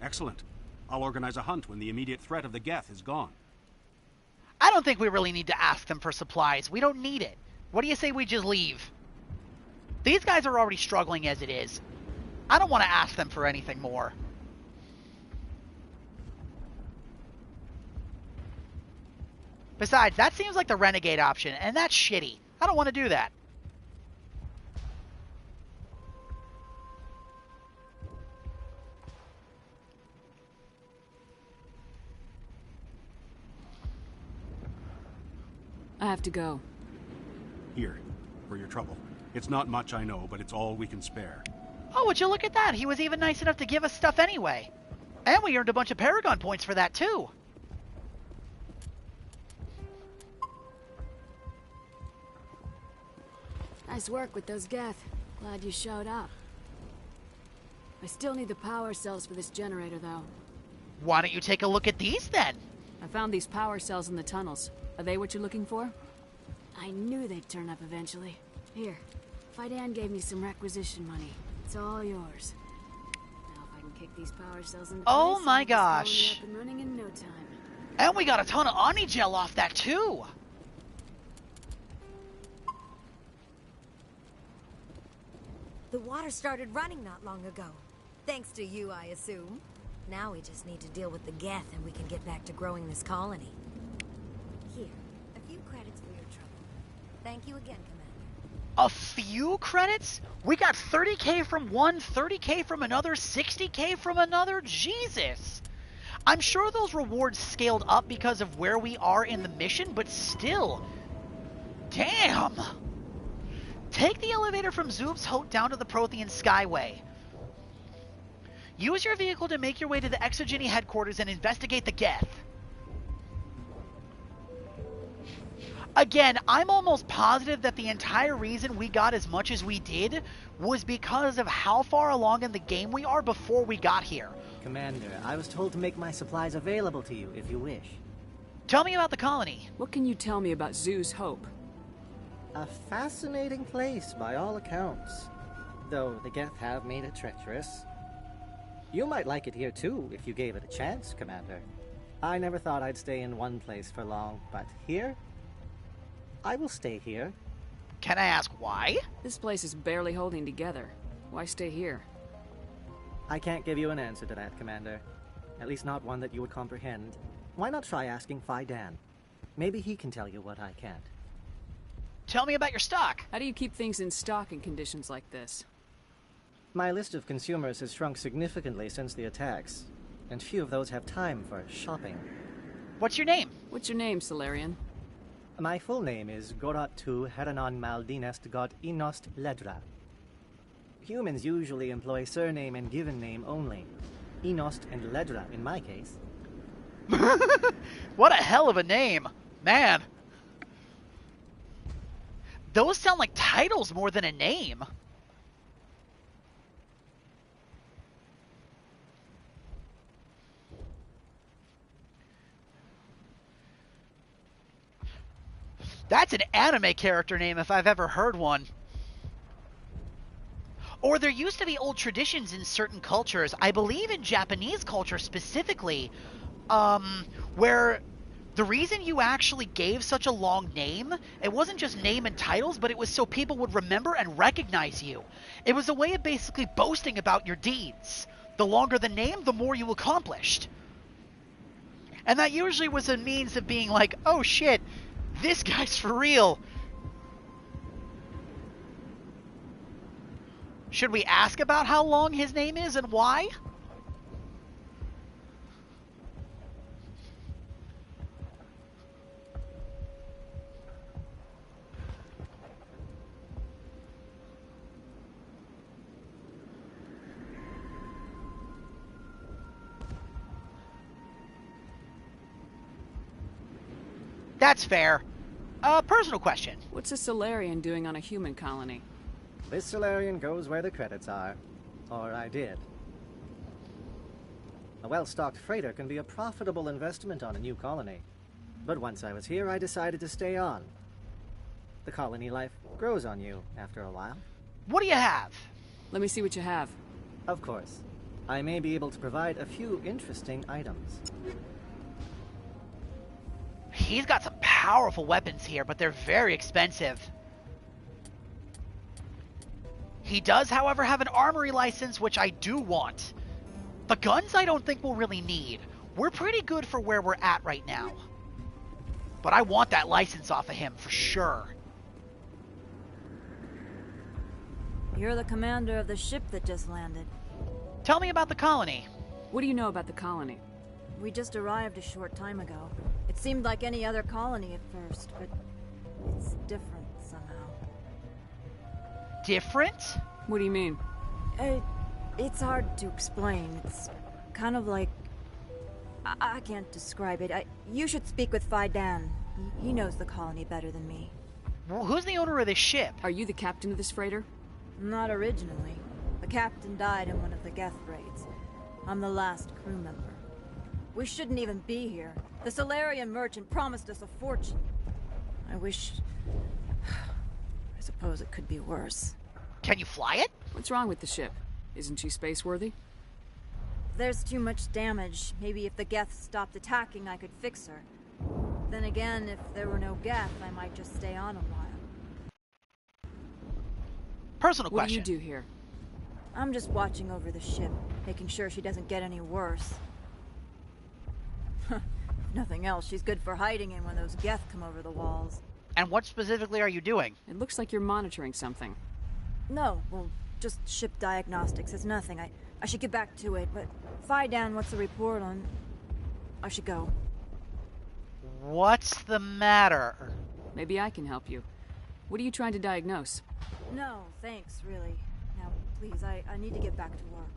Excellent. I'll organize a hunt when the immediate threat of the Geth is gone. I don't think we really need to ask them for supplies. We don't need it. What do you say we just leave? These guys are already struggling as it is. I don't want to ask them for anything more. Besides, that seems like the renegade option, and that's shitty. I don't want to do that. I have to go. Here, for your trouble. It's not much, I know, but it's all we can spare. Oh, would you look at that? He was even nice enough to give us stuff anyway. And we earned a bunch of Paragon points for that, too. Nice work with those Geth. Glad you showed up. I still need the power cells for this generator, though. Why don't you take a look at these, then? I found these power cells in the tunnels. Are they what you're looking for? I knew they'd turn up eventually. Here, Fidan gave me some requisition money. It's all yours. Now if I can kick these power cells into Oh place, my I'll have this gosh. colony up and running in no time. And we got a ton of Omni Gel off that too! The water started running not long ago. Thanks to you, I assume. Now we just need to deal with the Geth and we can get back to growing this colony. Here, a few credits for your trouble. Thank you again, Commander. A few credits? We got 30k from one, 30k from another, 60k from another? Jesus! I'm sure those rewards scaled up because of where we are in the mission, but still. Damn! Take the elevator from Zoob's Hote down to the Prothean Skyway. Use your vehicle to make your way to the Exogeny headquarters and investigate the Geth. Again, I'm almost positive that the entire reason we got as much as we did was because of how far along in the game we are before we got here. Commander, I was told to make my supplies available to you if you wish. Tell me about the colony. What can you tell me about Zoo's Hope? A fascinating place by all accounts, though the Geth have made it treacherous. You might like it here too if you gave it a chance, Commander. I never thought I'd stay in one place for long, but here? I will stay here. Can I ask why? This place is barely holding together. Why stay here? I can't give you an answer to that, Commander. At least not one that you would comprehend. Why not try asking Fidan? Maybe he can tell you what I can't. Tell me about your stock. How do you keep things in stock in conditions like this? My list of consumers has shrunk significantly since the attacks, and few of those have time for shopping. What's your name? What's your name, Salarian? My full name is Goratu Heranon Maldinest God Inost Ledra. Humans usually employ surname and given name only. Inost and Ledra in my case. What a hell of a name. Man. Those sound like titles more than a name. That's an anime character name if I've ever heard one. Or there used to be old traditions in certain cultures, I believe in Japanese culture specifically, where the reason you actually gave such a long name, it wasn't just name and titles, but it was so people would remember and recognize you. It was a way of basically boasting about your deeds. The longer the name, the more you accomplished. And that usually was a means of being like, oh shit, this guy's for real. Should we ask about how long his name is and why? That's fair. Personal question. What's a Salarian doing on a human colony? This Salarian goes where the credits are. Or I did. A well-stocked freighter can be a profitable investment on a new colony. But once I was here, I decided to stay on. The colony life grows on you after a while. What do you have? Let me see what you have. Of course. I may be able to provide a few interesting items. He's got some powerful weapons here, but they're very expensive. He does, however, have an armory license, which I do want. The guns I don't think we'll really need. We're pretty good for where we're at right now. But I want that license off of him for sure. You're the commander of the ship that just landed. Tell me about the colony. What do you know about the colony? We just arrived a short time ago. It seemed like any other colony at first, but it's different somehow. Different? What do you mean? It's hard to explain. It's kind of like... I can't describe it. You should speak with Fidan. He knows the colony better than me. Well, who's the owner of this ship? Are you the captain of this freighter? Not originally. The captain died in one of the Geth raids. I'm the last crew member. We shouldn't even be here. The Salarian merchant promised us a fortune. I wish suppose it could be worse. Can you fly it? What's wrong with the ship? Isn't she space-worthy? There's too much damage. Maybe if the Geth stopped attacking, I could fix her. Then again, if there were no Geth, I might just stay on a while. Personal question. question. What do you do here? I'm just watching over the ship, making sure she doesn't get any worse. If nothing else, she's good for hiding in when those Geth come over the walls. And what specifically are you doing? It looks like you're monitoring something. No, well, just ship diagnostics. It's nothing. I should get back to it, but Faidan, what's the report on... I should go. What's the matter? Maybe I can help you. What are you trying to diagnose? No, thanks, really. Now, please, I need to get back to work.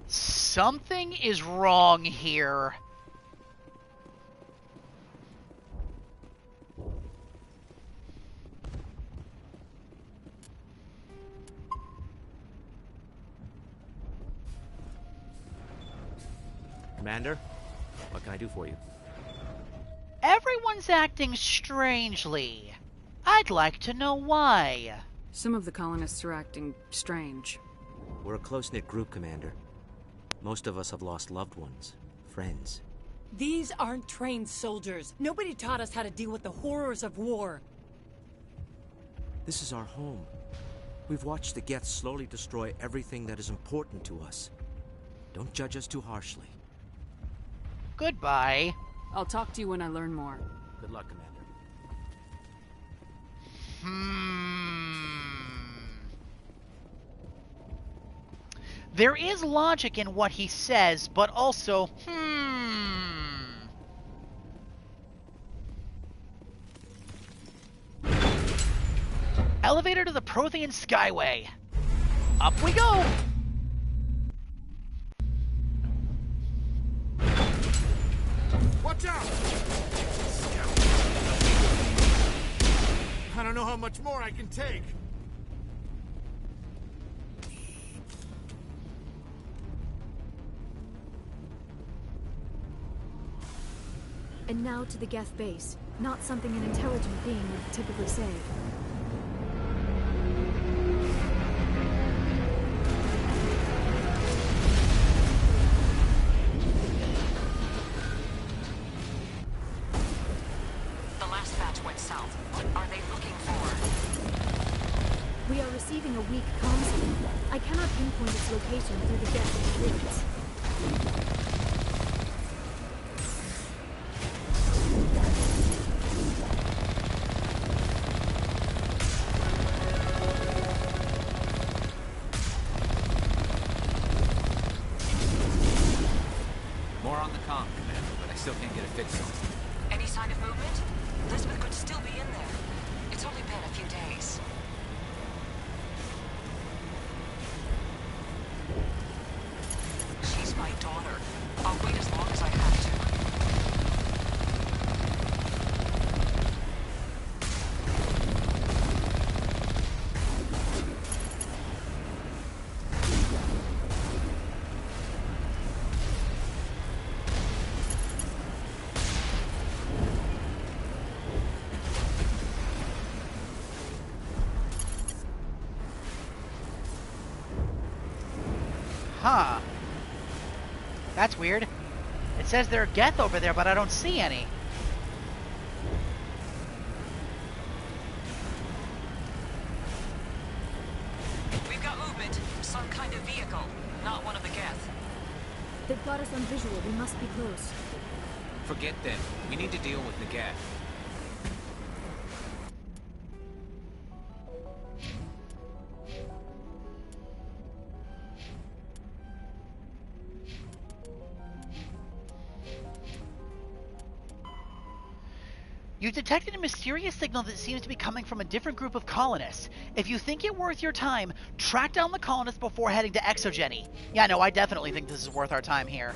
Something is wrong here. Commander, what can I do for you? Everyone's acting strangely. I'd like to know why. Some of the colonists are acting strange. We're a close-knit group, Commander. Most of us have lost loved ones, friends. These aren't trained soldiers. Nobody taught us how to deal with the horrors of war. This is our home. We've watched the Geth slowly destroy everything that is important to us. Don't judge us too harshly. Goodbye. I'll talk to you when I learn more. Good luck, Commander. There is logic in what he says, but also, Elevator to the Prothean Skyway. Up we go! Watch out! I don't know how much more I can take. And now to the Geth base. Not something an intelligent being would typically say. The last batch went south. What are they looking for? We are receiving a weak comm signal. I cannot pinpoint its location through the Geth grids. More on the comm, Commander, but I still can't get a fix on it. Any sign of movement? Elizabeth could still be in there. It's only been a few days. She's my daughter. I'll wait as long as I have to. Huh. That's weird. It says there are Geth over there, but I don't see any. We've got movement. Some kind of vehicle. Not one of the Geth. They've got us on visual. We must be close. Forget them. We need to deal with the Geth. You detected a mysterious signal that seems to be coming from a different group of colonists. If you think it worth your time, track down the colonists before heading to Exogeny. Yeah, no, I definitely think this is worth our time here.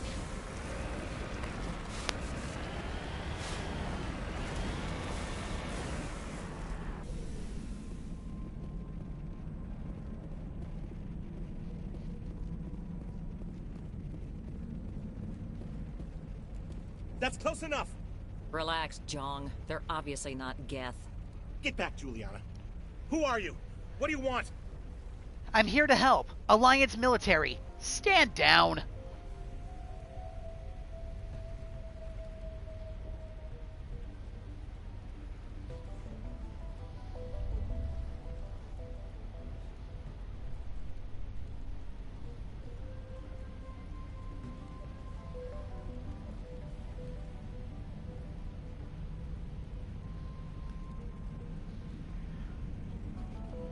That's close enough. Relax, Jong. They're obviously not Geth. Get back, Juliana. Who are you? What do you want? I'm here to help. Alliance military. Stand down.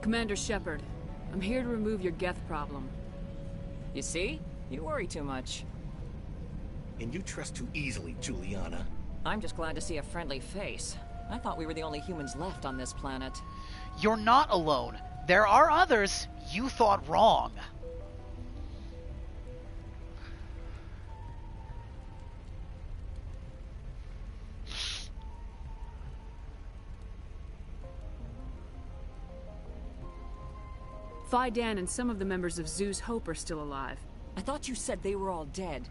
Commander Shepard, I'm here to remove your Geth problem. You see? You worry too much. And you trust too easily, Juliana. I'm just glad to see a friendly face. I thought we were the only humans left on this planet. You're not alone. There are others. You thought wrong. Phi Dan and some of the members of Zoo's Hope are still alive. I thought you said they were all dead.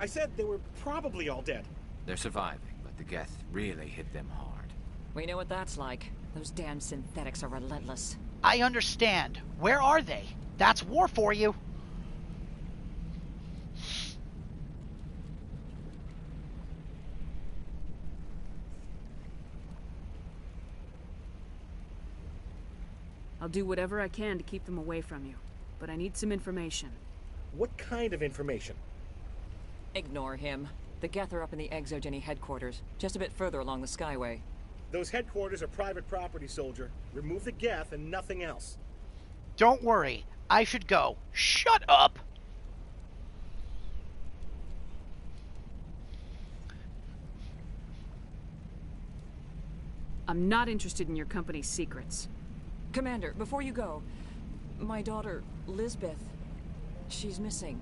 I said they were probably all dead. They're surviving, but the Geth really hit them hard. We know what that's like. Those damn synthetics are relentless. I understand. Where are they? That's war for you. I'll do whatever I can to keep them away from you, but I need some information. What kind of information? Ignore him. The Geth are up in the Exogeny headquarters, just a bit further along the Skyway. Those headquarters are private property, soldier. Remove the Geth and nothing else. Don't worry. I should go. Shut up! I'm not interested in your company's secrets. Commander, before you go, my daughter, Lisbeth, she's missing.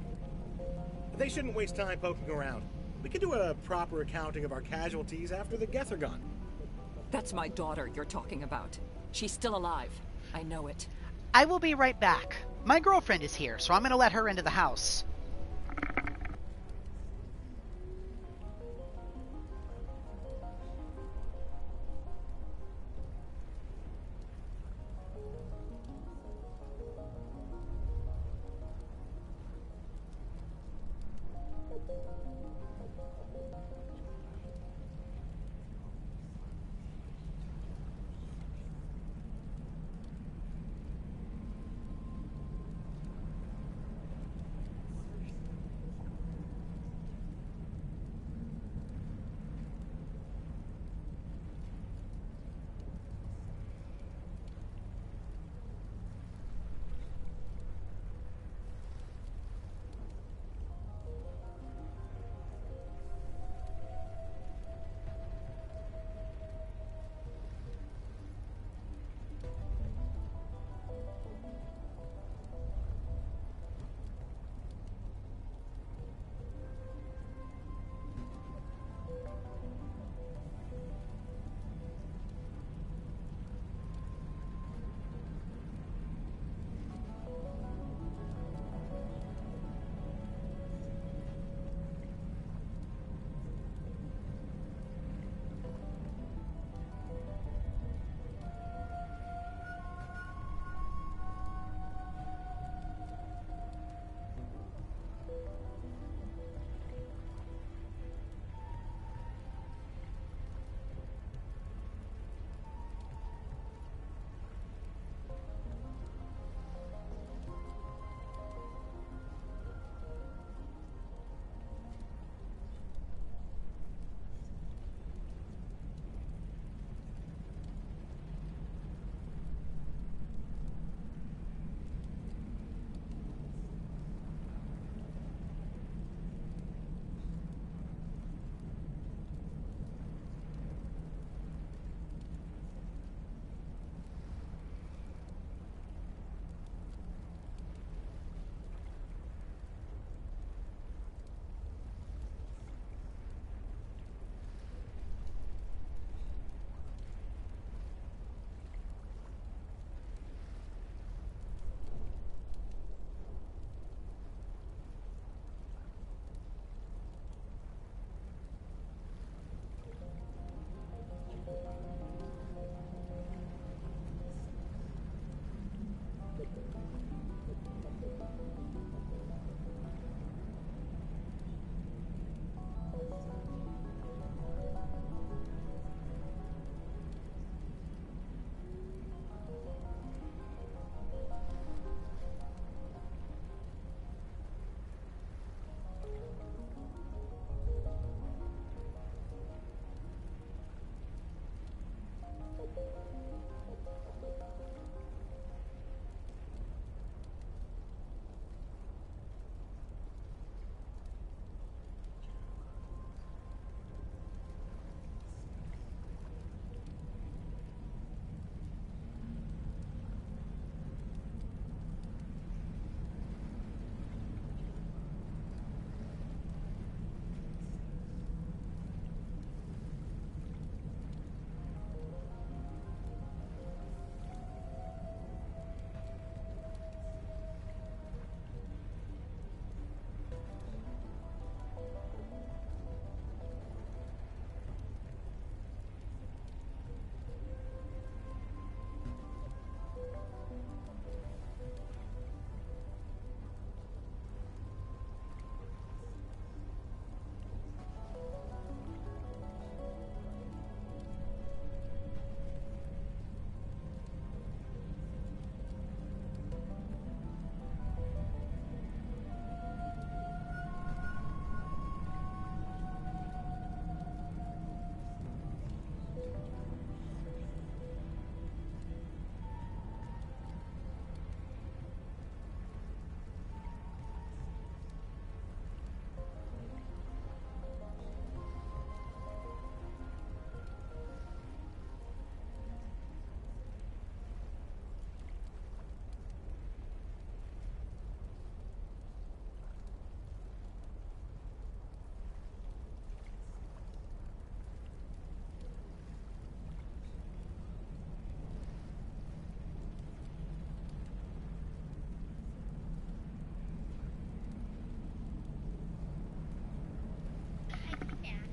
They shouldn't waste time poking around. We can do a proper accounting of our casualties after the Geth are gone. That's my daughter you're talking about. She's still alive. I know it. I will be right back. My girlfriend is here, so I'm going to let her into the house.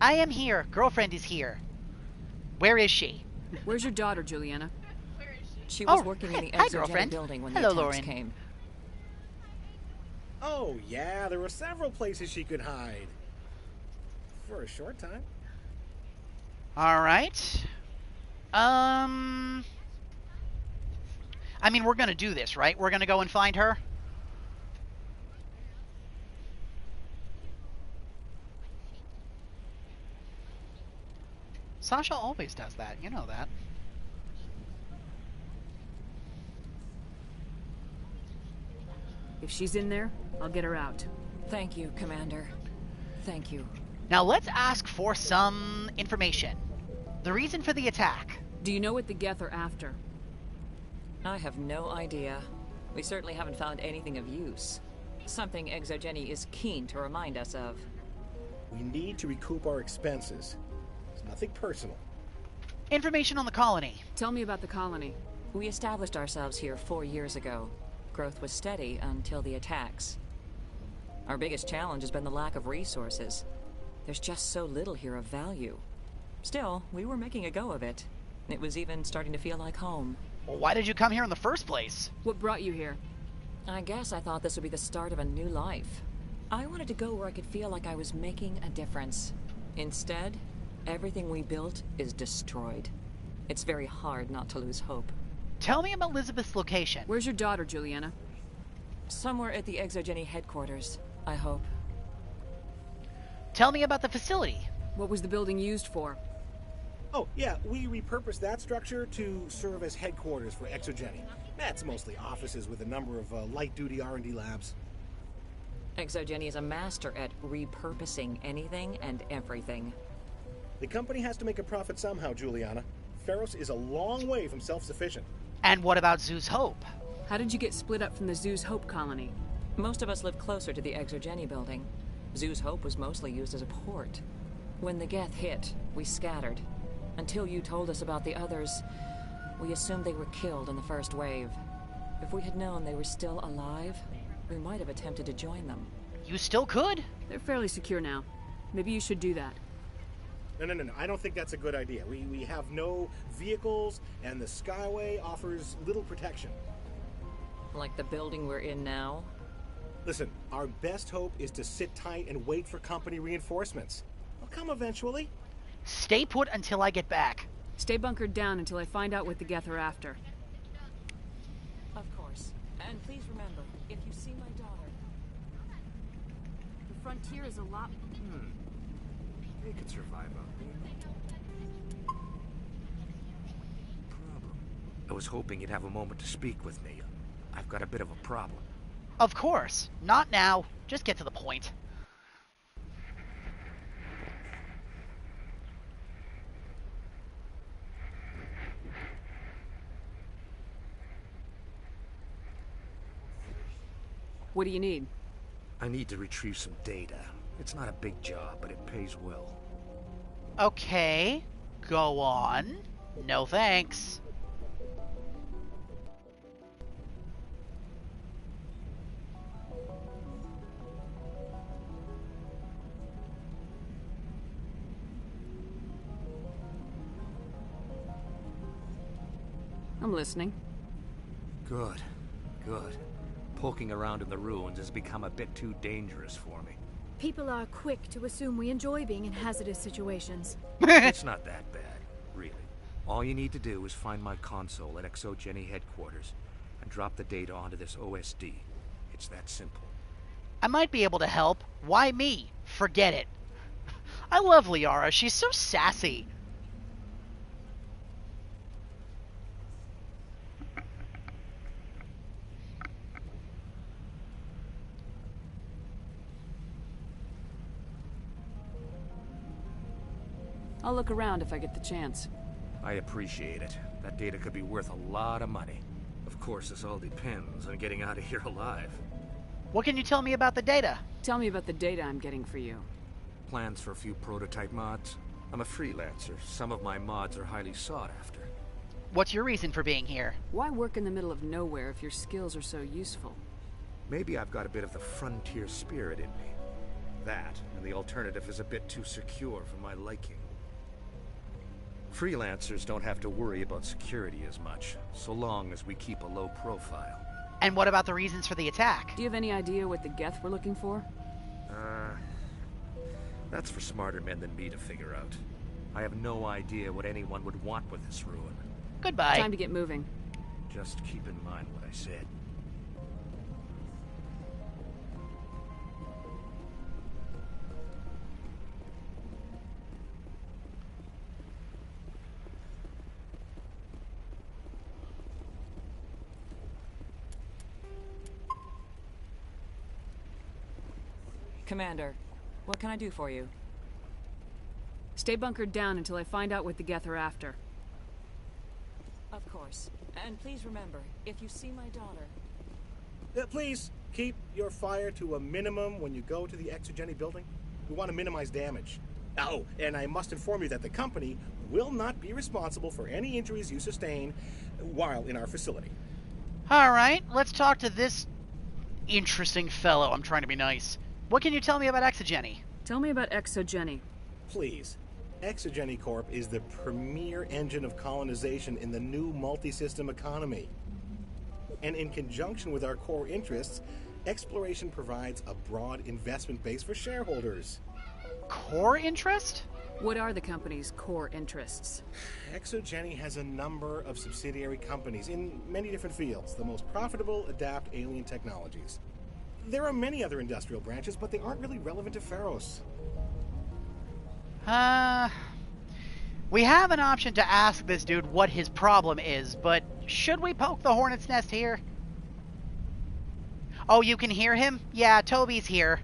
I am here. Girlfriend is here. Where is she? Where's your daughter, Juliana? She was working in the hi, Exogeny girlfriend. building when Hello, the attacks Lauren. came. Oh, yeah, there were several places she could hide. For a short time. Alright. I mean, we're gonna do this, right? We're gonna go and find her? Sasha always does that, you know that. If she's in there, I'll get her out. Thank you, Commander. Thank you. Now let's ask for some information. The reason for the attack. Do you know what the Geth are after? I have no idea. We certainly haven't found anything of use. Something Exogeny is keen to remind us of. We need to recoup our expenses. It's nothing personal. Information on the colony. Tell me about the colony. We established ourselves here 4 years ago. Growth was steady until the attacks. Our biggest challenge has been the lack of resources. There's just so little here of value. Still, we were making a go of it. It was even starting to feel like home. Well, why did you come here in the first place? What brought you here? I guess I thought this would be the start of a new life. I wanted to go where I could feel like I was making a difference. Instead, everything we built is destroyed. It's very hard not to lose hope. Tell me about Elizabeth's location. Where's your daughter, Juliana? Somewhere at the Exogeny headquarters, I hope. Tell me about the facility. What was the building used for? Oh, yeah, we repurposed that structure to serve as headquarters for Exogeny. That's mostly offices with a number of light-duty R&D labs. Exogeny is a master at repurposing anything and everything. The company has to make a profit somehow, Juliana. Feros is a long way from self-sufficient. And what about Zeus Hope? How did you get split up from the Zeus Hope colony? Most of us lived closer to the Exogeny building. Zeus Hope was mostly used as a port. When the Geth hit, we scattered. Until you told us about the others, we assumed they were killed in the first wave. If we had known they were still alive, we might have attempted to join them. You still could. They're fairly secure now. Maybe you should do that. No. I don't think that's a good idea. We have no vehicles, and the Skyway offers little protection. Like the building we're in now? Listen, our best hope is to sit tight and wait for company reinforcements. They'll come eventually. Stay put until I get back. Stay bunkered down until I find out what the Geth are after. Of course. And please remember, if you see my daughter... The frontier is a lot... They could survive out there. I was hoping you'd have a moment to speak with me. I've got a bit of a problem. Of course. Not now. Just get to the point. What do you need? I need to retrieve some data. It's not a big job, but it pays well. Okay. Go on. No thanks. I'm listening. Good. Poking around in the ruins has become a bit too dangerous for me. People are quick to assume we enjoy being in hazardous situations. It's not that bad, really. All you need to do is find my console at Exogeny headquarters and drop the data onto this OSD. It's that simple. I might be able to help. Why me? Forget it. I love Liara. She's so sassy. I'll look around if I get the chance. I appreciate it. That data could be worth a lot of money. Of course, this all depends on getting out of here alive. What can you tell me about the data? Tell me about the data I'm getting for you. Plans for a few prototype mods. I'm a freelancer. Some of my mods are highly sought after. What's your reason for being here? Why work in the middle of nowhere if your skills are so useful? Maybe I've got a bit of the frontier spirit in me. that, and the alternative is a bit too secure for my liking. Freelancers don't have to worry about security as much, so long as we keep a low profile. And what about the reasons for the attack? Do you have any idea what the Geth were looking for? That's for smarter men than me to figure out. I have no idea what anyone would want with this ruin. Goodbye. Time to get moving. Just keep in mind what I said. Commander, what can I do for you? Stay bunkered down until I find out what the Geth are after. Of course. And please remember, if you see my daughter... Please, keep your fire to a minimum when you go to the Exogeny building. We want to minimize damage. Oh, and I must inform you that the company will not be responsible for any injuries you sustain while in our facility. Alright, let's talk to this interesting fellow. I'm trying to be nice. What can you tell me about Exogeny? Tell me about Exogeny. Please. Exogeny Corp is the premier engine of colonization in the new multi-system economy. And in conjunction with our core interests, exploration provides a broad investment base for shareholders. Core interest? What are the company's core interests? Exogeny has a number of subsidiary companies in many different fields. The most profitable adapt alien technologies. There are many other industrial branches, but they aren't really relevant to Feros. We have an option to ask this dude what his problem is, but should we poke the hornet's nest here? Oh, you can hear him? Yeah, Toby's here.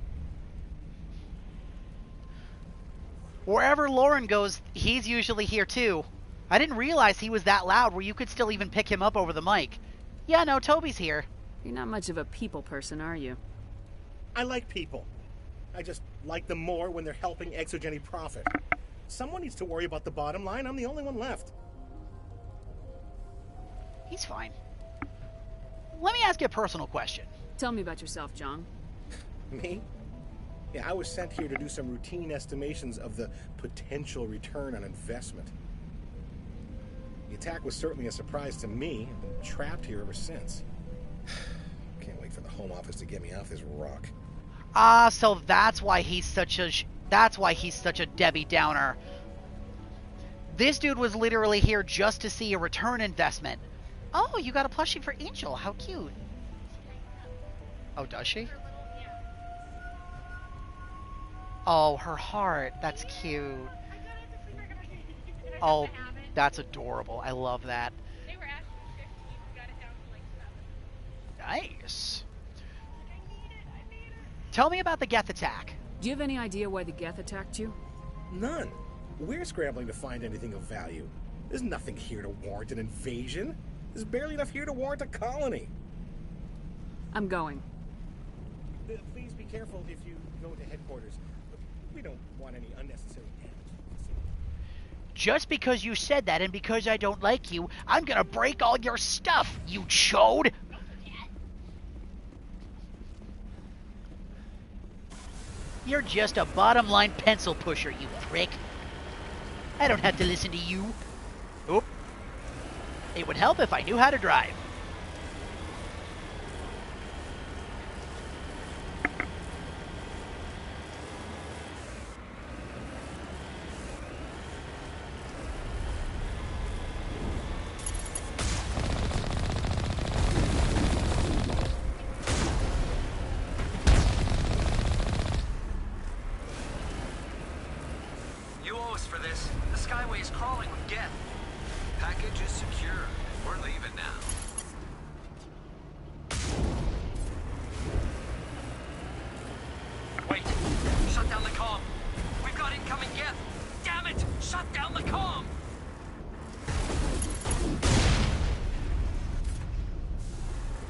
Wherever Lauren goes, he's usually here too. I didn't realize he was that loud where you could still even pick him up over the mic. Yeah, no, Toby's here. You're not much of a people person, are you? I like people. I just like them more when they're helping Exogeny profit. Someone needs to worry about the bottom line. I'm the only one left. He's fine. Let me ask you a personal question. Tell me about yourself, John. Me? Yeah, I was sent here to do some routine estimations of the potential return on investment. The attack was certainly a surprise to me. I've been trapped here ever since. Can't wait for the Home Office to get me off this rock. So that's why he's such a Debbie Downer. This dude was literally here just to see a return investment. Oh, you got a plushie for Angel. How cute. Oh, does she? Oh, her heart. That's cute. Oh, that's adorable. I love that. Nice. Tell me about the Geth attack. Do you have any idea why the Geth attacked you? None. We're scrambling to find anything of value. There's nothing here to warrant an invasion. There's barely enough here to warrant a colony. I'm going. Please be careful if you go to headquarters. We don't want any unnecessary damage. Just because you said that and because I don't like you, I'm gonna break all your stuff, you chode! You're just a bottom-line pencil pusher, you prick. I don't have to listen to you. Oop. It would help if I knew how to drive.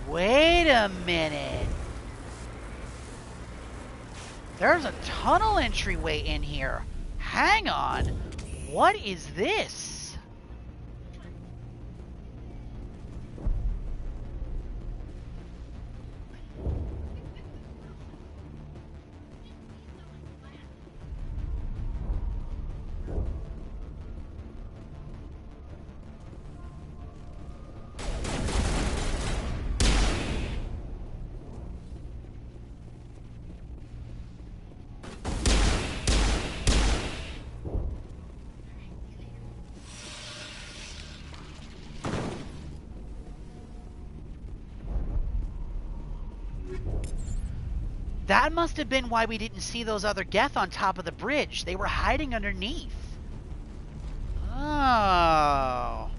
Wait a minute. There's a tunnel entryway in here. Hang on. What is this? That must have been why we didn't see those other Geth on top of the bridge. They were hiding underneath. Oh.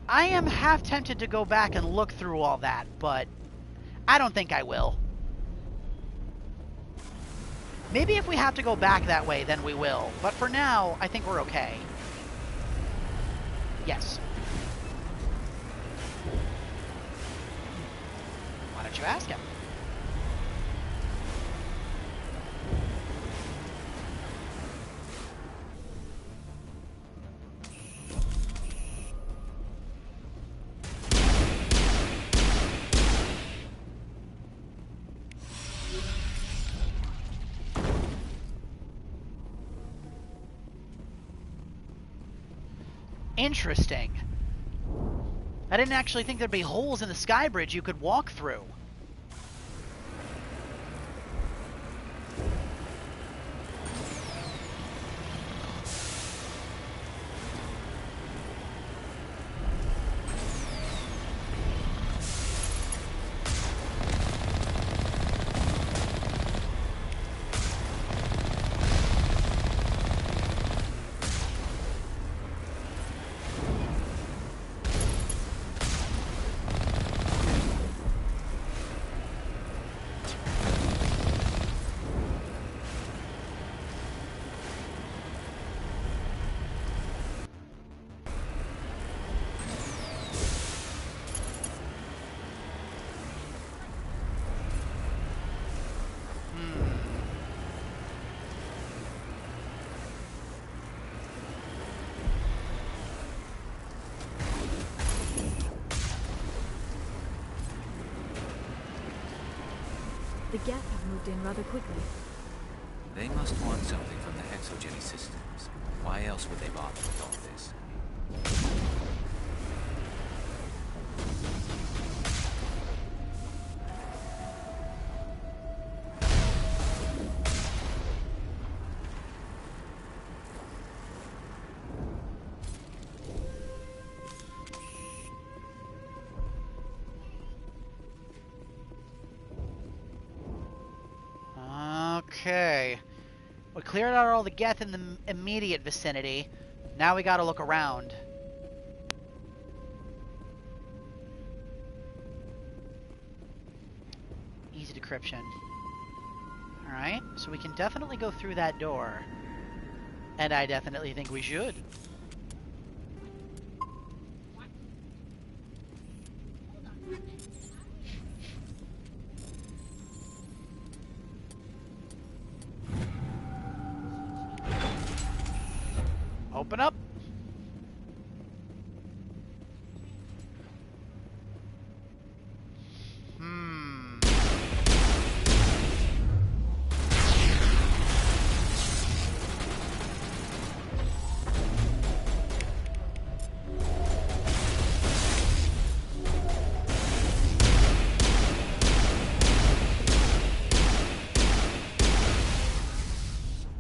I am half tempted to go back and look through all that, but I don't think I will. Maybe if we have to go back that way, then we will. But for now, I think we're okay. Yes. Why don't you ask him? Interesting. I didn't actually think there'd be holes in the sky bridge you could walk through. The Geth have moved in rather quickly. They must want something from the exogeny systems. Why else would they bother with all this? Okay. We cleared out all the Geth in the immediate vicinity. Now we gotta look around. Easy decryption. Alright, so we can definitely go through that door. And I definitely think we should. Open up.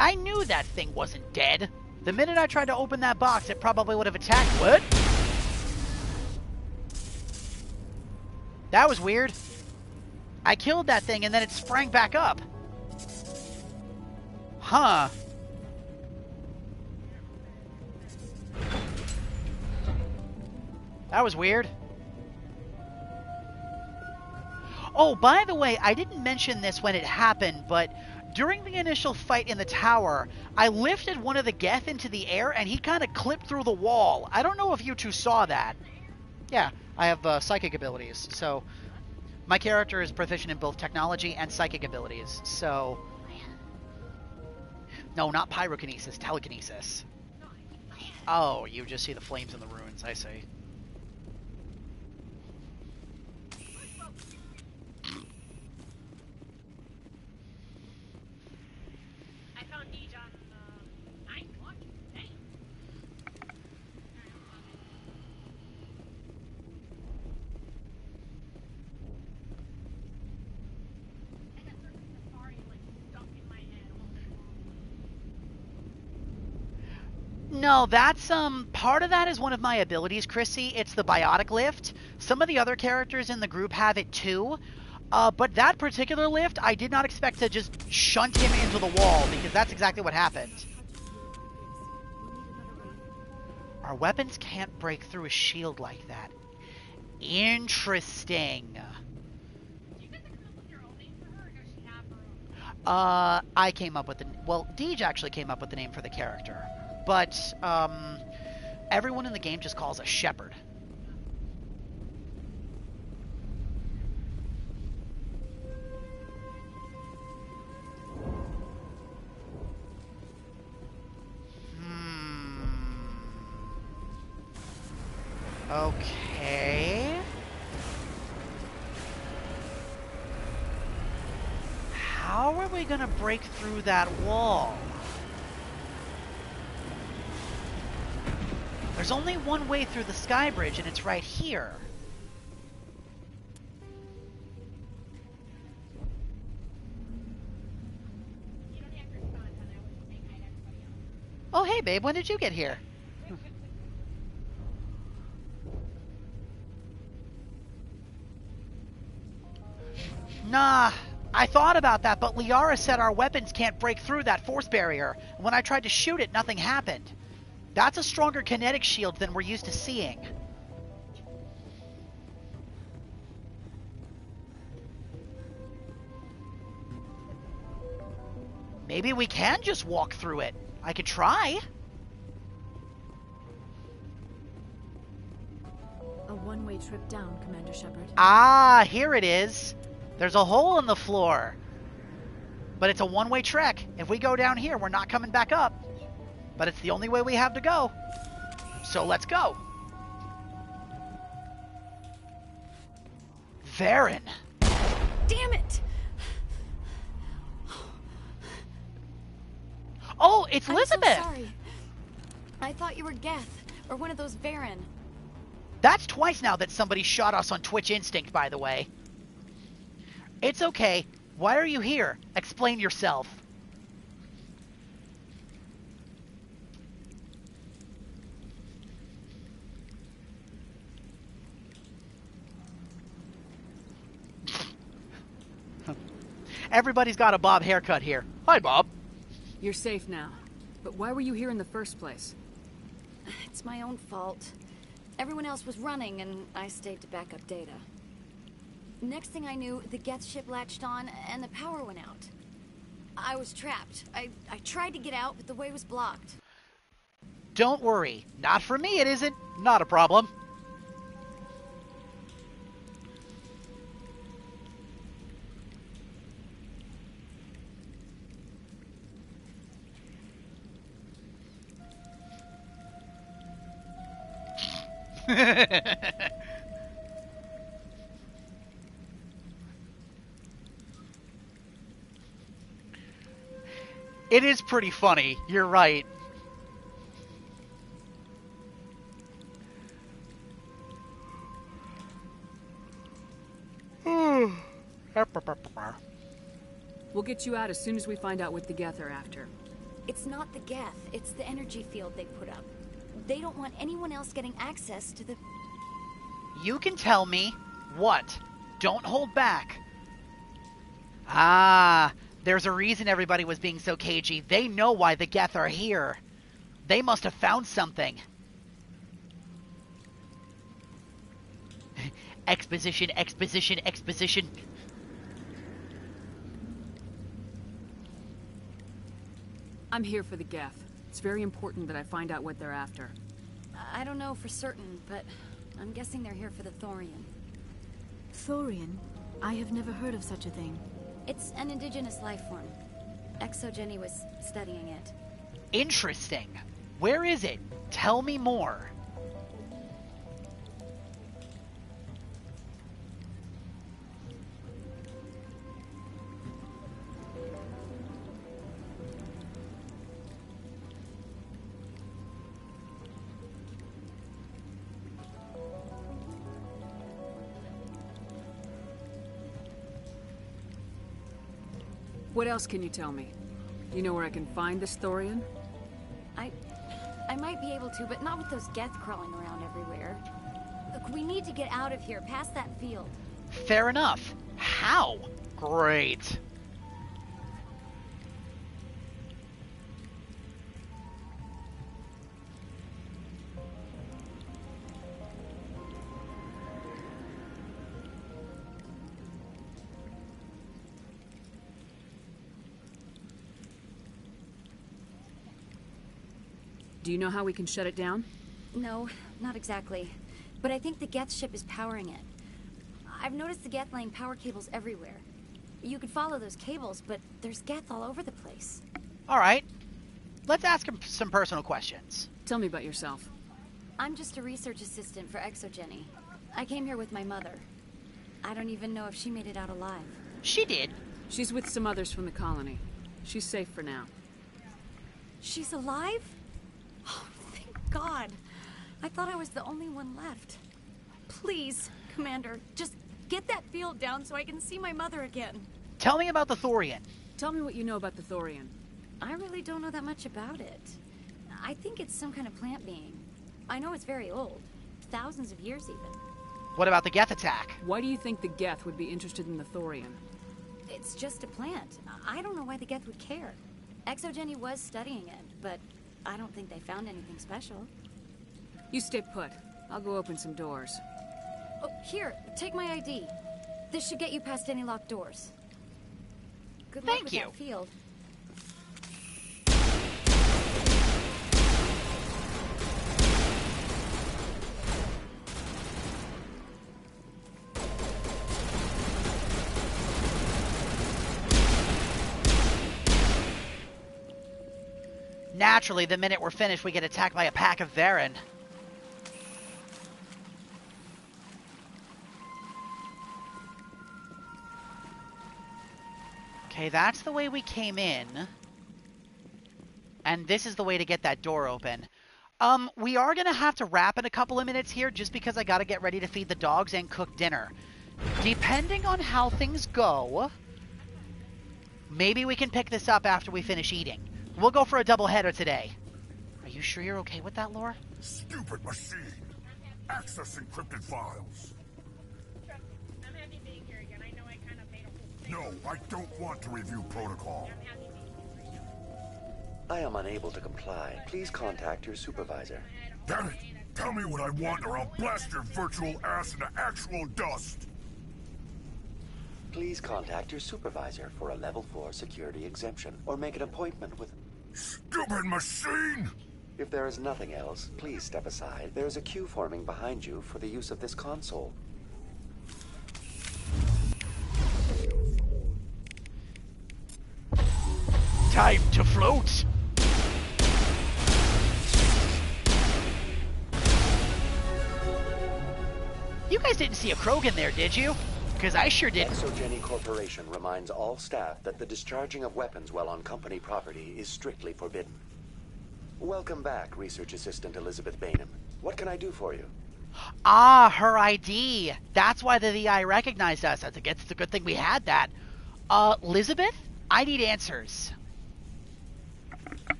I knew that thing wasn't dead. The minute I tried to open that box, it probably would have attacked. What? That was weird. I killed that thing and then it sprang back up. Huh. That was weird. Oh, by the way, I didn't mention this when it happened, but during the initial fight in the tower, I lifted one of the Geth into the air and he kind of clipped through the wall. I don't know if you two saw that. Yeah, I have psychic abilities, so my character is proficient in both technology and psychic abilities, so... No, not pyrokinesis, telekinesis. Oh, you just see the flames in the ruins, I see. No, that's, part of that is one of my abilities, Chrissy. It's the biotic lift. Some of the other characters in the group have it too. But that particular lift, I did not expect to just shunt him into the wall, because that's exactly what happened. Our weapons can't break through a shield like that. Interesting. I came up with the... Well, Deej actually came up with the name for the character. But, everyone in the game just calls us Shepard. Okay. How are we gonna break through that wall? There's only one way through the sky bridge, and it's right here. Oh, hey, babe, when did you get here? Nah, I thought about that, but Liara said our weapons can't break through that force barrier. When I tried to shoot it, nothing happened. That's a stronger kinetic shield than we're used to seeing. Maybe we can just walk through it. I could try. A one-way trip down, Commander Shepard. Ah, here it is. There's a hole in the floor. But it's a one-way trek. If we go down here, we're not coming back up. But it's the only way we have to go. So let's go. Varen. Damn it! Oh, it's Elizabeth! I'm so sorry. I thought you were Geth, or one of those Varen. That's twice now that somebody shot us on Twitch Instinct, by the way. It's okay. Why are you here? Explain yourself. Everybody's got a Bob haircut here. Hi, Bob. You're safe now. But why were you here in the first place? It's my own fault. Everyone else was running, and I stayed to back up data. Next thing I knew, the Geth ship latched on, and the power went out. I was trapped. I tried to get out, but the way was blocked. Don't worry. Not for me, it isn't. Not a problem. It is pretty funny. You're right. We'll get you out as soon as we find out what the Geth are after. It's not the Geth. It's the energy field they put up. They don't want anyone else getting access to the... You can tell me what. Don't hold back. Ah, there's a reason everybody was being so cagey. They know why the Geth are here. They must have found something. Exposition, exposition, exposition. I'm here for the Geth. It's very important that I find out what they're after. I don't know for certain, but I'm guessing they're here for the Thorian. Thorian? I have never heard of such a thing. It's an indigenous life form. ExoGeni was studying it. Interesting. Where is it? Tell me more. What else can you tell me? You know where I can find this Thorian? I I might be able to, but not with those Geth crawling around everywhere. Look, we need to get out of here, past that field. Fair enough. How? Great. Do you know how we can shut it down? No, not exactly. But I think the Geth ship is powering it. I've noticed the Geth laying power cables everywhere. You could follow those cables, but there's Geth all over the place. Alright. Let's ask him some personal questions. Tell me about yourself. I'm just a research assistant for ExoGeni. I came here with my mother. I don't even know if she made it out alive. She did. She's with some others from the colony. She's safe for now. She's alive? Oh, thank God. I thought I was the only one left. Please, Commander, just get that field down so I can see my mother again. Tell me about the Thorian. Tell me what you know about the Thorian. I really don't know that much about it. I think it's some kind of plant being. I know it's very old. Thousands of years even. What about the Geth attack? Why do you think the Geth would be interested in the Thorian? It's just a plant. I don't know why the Geth would care. ExoGeni was studying it, but I don't think they found anything special. You stay put. I'll go open some doors. Oh, here, take my ID. This should get you past any locked doors. Good luck with that field. Naturally, the minute we're finished, we get attacked by a pack of Varen. Okay, that's the way we came in. And this is the way to get that door open. We are going to have to wrap in a couple of minutes here just because I got to get ready to feed the dogs and cook dinner. Depending on how things go, maybe we can pick this up after we finish eating. We'll go for a double header today. Are you sure you're okay with that, Lore? Stupid machine. Access encrypted files. I'm happy being here again. I know I kind of made a No, I don't want to review protocol. I am unable to comply. Please contact your supervisor. Damn it! Tell me what I want or I'll blast your virtual ass into actual dust! Please contact your supervisor for a level 4 security exemption, or make an appointment with... Stupid machine! If there is nothing else, please step aside. There is a queue forming behind you for the use of this console. Time to float! You guys didn't see a Krogan there, did you? Because I sure didn't. ExoGeni Corporation reminds all staff that the discharging of weapons while on company property is strictly forbidden. Welcome back, Research Assistant Elizabeth Bainham. What can I do for you? Ah, her ID. That's why the VI recognized us. It's a good thing we had that. Elizabeth? I need answers.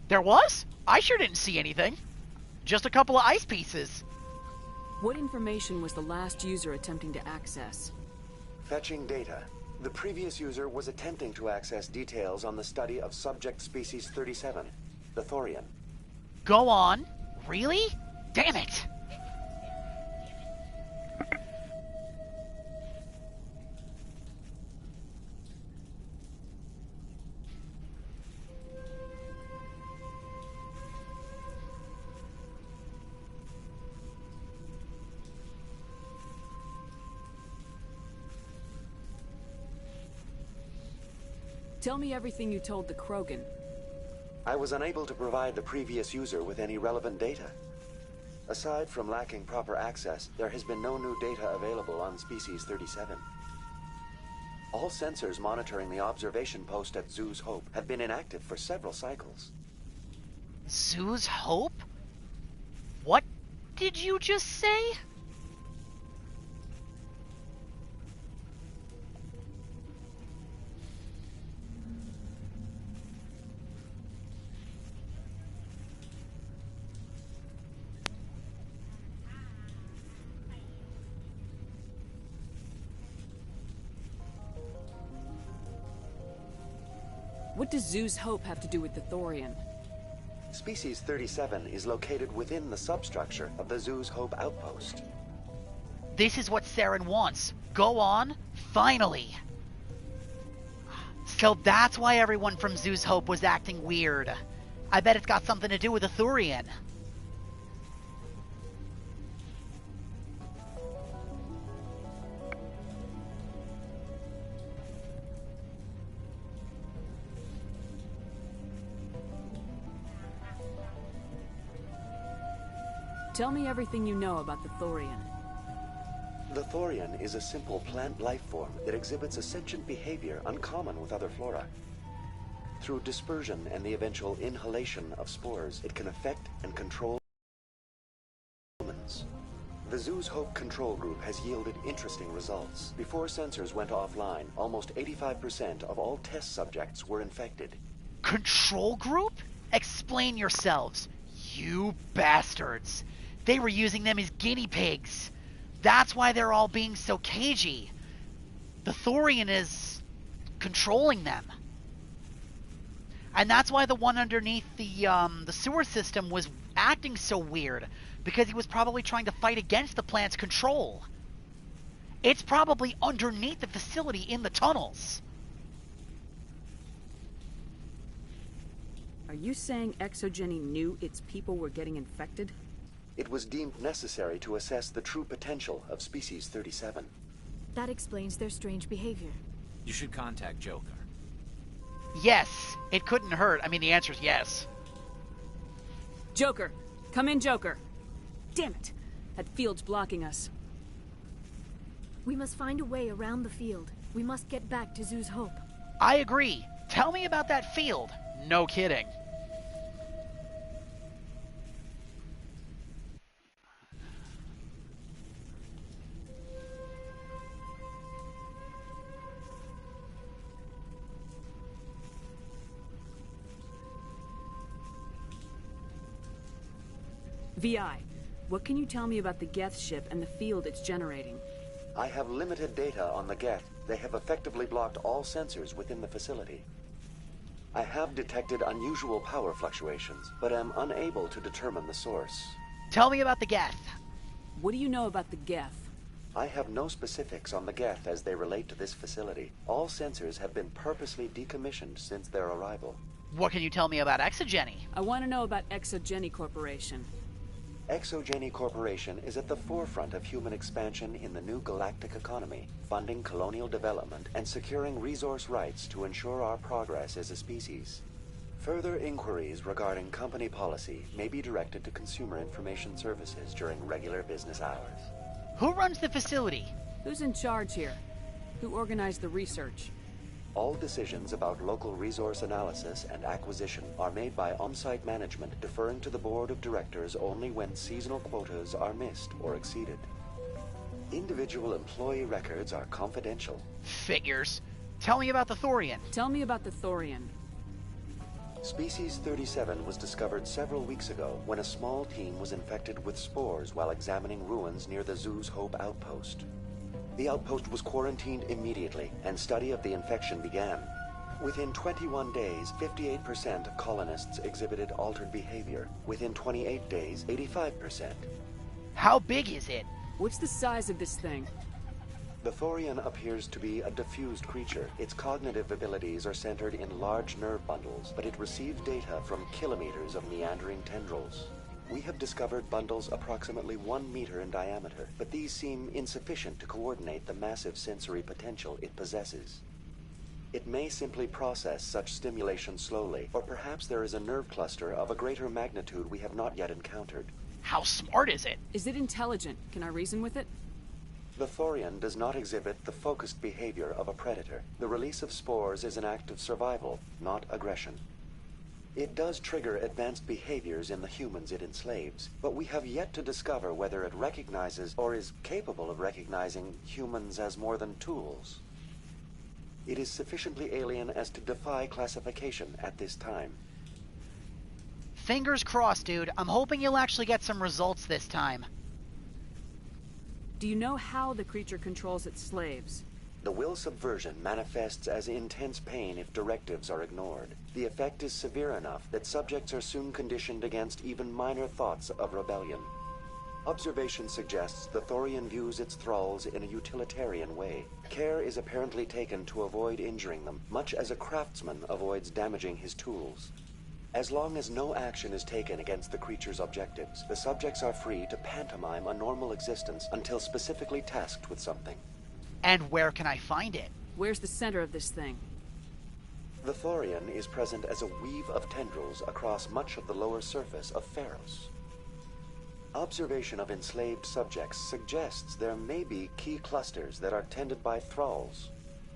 There was? I sure didn't see anything. Just a couple of ice pieces. What information was the last user attempting to access? Fetching data. The previous user was attempting to access details on the study of subject species 37, the Thorian. Go on. Really? Damn it. Tell me everything you told the Krogan. I was unable to provide the previous user with any relevant data. Aside from lacking proper access, there has been no new data available on Species 37. All sensors monitoring the observation post at Zoo's Hope have been inactive for several cycles. Zoo's Hope? What did you just say? What does Zoo's Hope have to do with the Thorian? Species 37 is located within the substructure of the Zoo's Hope outpost. This is what Saren wants. Go on, finally. So that's why everyone from Zoo's Hope was acting weird. I bet it's got something to do with the Thorian. Tell me everything you know about the Thorian. The Thorian is a simple plant life form that exhibits a sentient behavior uncommon with other flora. Through dispersion and the eventual inhalation of spores, it can affect and control humans. The Zoo's Hope control group has yielded interesting results. Before sensors went offline, almost 85% of all test subjects were infected. Control group? Explain yourselves, you bastards. They were using them as guinea pigs. That's why they're all being so cagey. The Thorian is controlling them. And that's why the one underneath the sewer system was acting so weird. Because he was probably trying to fight against the plant's control. It's probably underneath the facility in the tunnels. Are you saying Exogeny knew its people were getting infected? It was deemed necessary to assess the true potential of Species 37. That explains their strange behavior. You should contact Joker. Yes, it couldn't hurt. I mean, the answer is yes. Joker! Come in, Joker! Damn it! That field's blocking us. We must find a way around the field. We must get back to Zoo's Hope. I agree. Tell me about that field. No kidding. VI, what can you tell me about the Geth ship and the field it's generating? I have limited data on the Geth. They have effectively blocked all sensors within the facility. I have detected unusual power fluctuations, but am unable to determine the source. Tell me about the Geth. What do you know about the Geth? I have no specifics on the Geth as they relate to this facility. All sensors have been purposely decommissioned since their arrival. What can you tell me about Exogeny? I want to know about Exogeny Corporation. Exogeny Corporation is at the forefront of human expansion in the new galactic economy, funding colonial development and securing resource rights to ensure our progress as a species. Further inquiries regarding company policy may be directed to Consumer Information Services during regular business hours. Who runs the facility? Who's in charge here? Who organized the research? All decisions about local resource analysis and acquisition are made by on-site management, deferring to the board of directors only when seasonal quotas are missed or exceeded. Individual employee records are confidential. Figures. Tell me about the Thorian. Tell me about the Thorian. Species 37 was discovered several weeks ago when a small team was infected with spores while examining ruins near the Zoo's Hope outpost. The outpost was quarantined immediately, and study of the infection began. Within 21 days, 58% of colonists exhibited altered behavior. Within 28 days, 85%. How big is it? What's the size of this thing? The Thorian appears to be a diffused creature. Its cognitive abilities are centered in large nerve bundles, but it receives data from kilometers of meandering tendrils. We have discovered bundles approximately 1 meter in diameter, but these seem insufficient to coordinate the massive sensory potential it possesses. It may simply process such stimulation slowly, or perhaps there is a nerve cluster of a greater magnitude we have not yet encountered. How smart is it? Is it intelligent? Can I reason with it? The Thorian does not exhibit the focused behavior of a predator. The release of spores is an act of survival, not aggression. It does trigger advanced behaviors in the humans it enslaves, but we have yet to discover whether it recognizes or is capable of recognizing humans as more than tools. It is sufficiently alien as to defy classification at this time. Fingers crossed, dude. I'm hoping you'll actually get some results this time. Do you know how the creature controls its slaves? The will subversion manifests as intense pain if directives are ignored. The effect is severe enough that subjects are soon conditioned against even minor thoughts of rebellion. Observation suggests the Thorian views its thralls in a utilitarian way. Care is apparently taken to avoid injuring them, much as a craftsman avoids damaging his tools. As long as no action is taken against the creature's objectives, the subjects are free to pantomime a normal existence until specifically tasked with something. And where can I find it? Where's the center of this thing? The Thorian is present as a weave of tendrils across much of the lower surface of Pharos. Observation of enslaved subjects suggests there may be key clusters that are tended by thralls.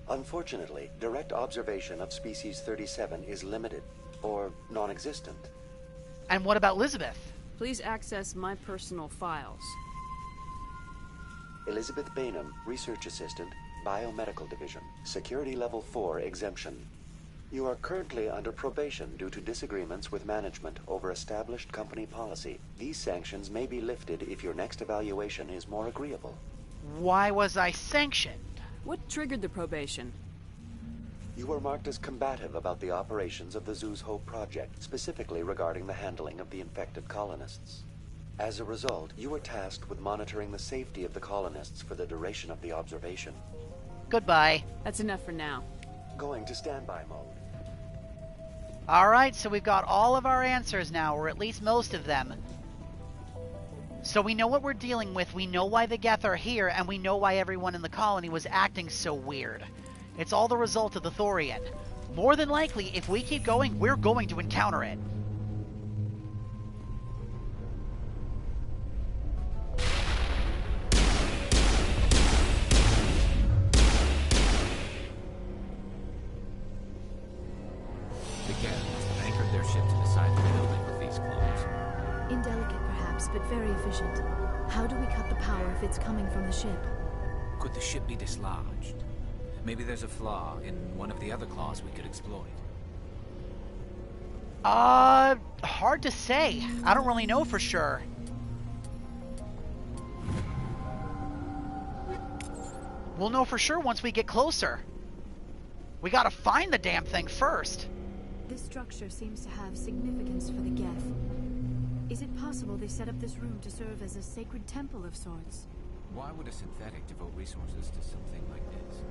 Unfortunately, direct observation of species 37 is limited, or non-existent. And what about Elizabeth? Please access my personal files. Elizabeth Bainham, Research Assistant, Biomedical Division, Security Level 4 exemption. You are currently under probation due to disagreements with management over established company policy. These sanctions may be lifted if your next evaluation is more agreeable. Why was I sanctioned? What triggered the probation? You were marked as combative about the operations of the Zeus Hope project, specifically regarding the handling of the infected colonists. As a result, you were tasked with monitoring the safety of the colonists for the duration of the observation. Goodbye. That's enough for now. Going to standby mode. Alright, so we've got all of our answers now, or at least most of them. So we know what we're dealing with, we know why the Geth are here, and we know why everyone in the colony was acting so weird. It's all the result of the Thorian. More than likely, if we keep going, we're going to encounter it. The Geth must have anchored their ship to the side of the building with these clones. Indelicate, perhaps, but very efficient. How do we cut the power if it's coming from the ship? Could the ship be dislodged? Maybe there's a flaw in one of the other claws we could exploit. Hard to say. I don't really know for sure. We'll know for sure once we get closer. We gotta find the damn thing first. This structure seems to have significance for the Geth. Is it possible they set up this room to serve as a sacred temple of sorts? Why would a synthetic devote resources to something like this?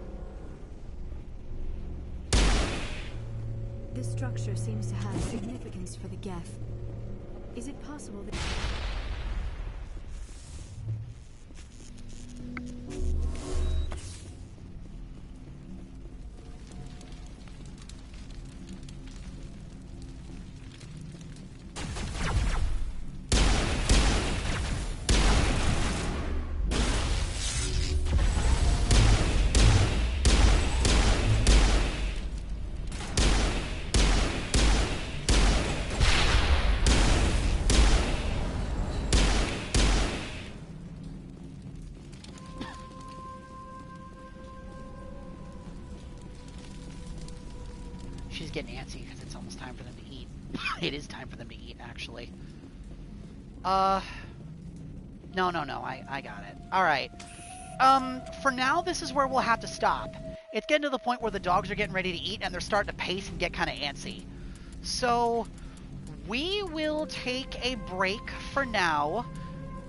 This structure seems to have significance for the Geth. Is it possible that... She's getting antsy because it's almost time for them to eat. It is time for them to eat, actually. No, I got it. Alright. For now, this is where we'll have to stop. It's getting to the point where the dogs are getting ready to eat and they're starting to pace and get kind of antsy. So, we will take a break for now,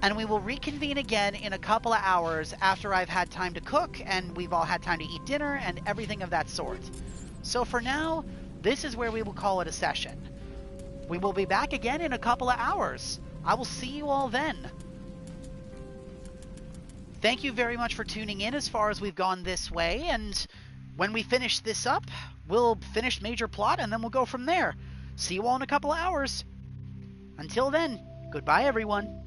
and we will reconvene again in a couple of hours after I've had time to cook and we've all had time to eat dinner and everything of that sort. So for now, this is where we will call it a session. We will be back again in a couple of hours. I will see you all then. Thank you very much for tuning in as far as we've gone this way, and when we finish this up, we'll finish major plot and then we'll go from there. See you all in a couple of hours. Until then, goodbye everyone.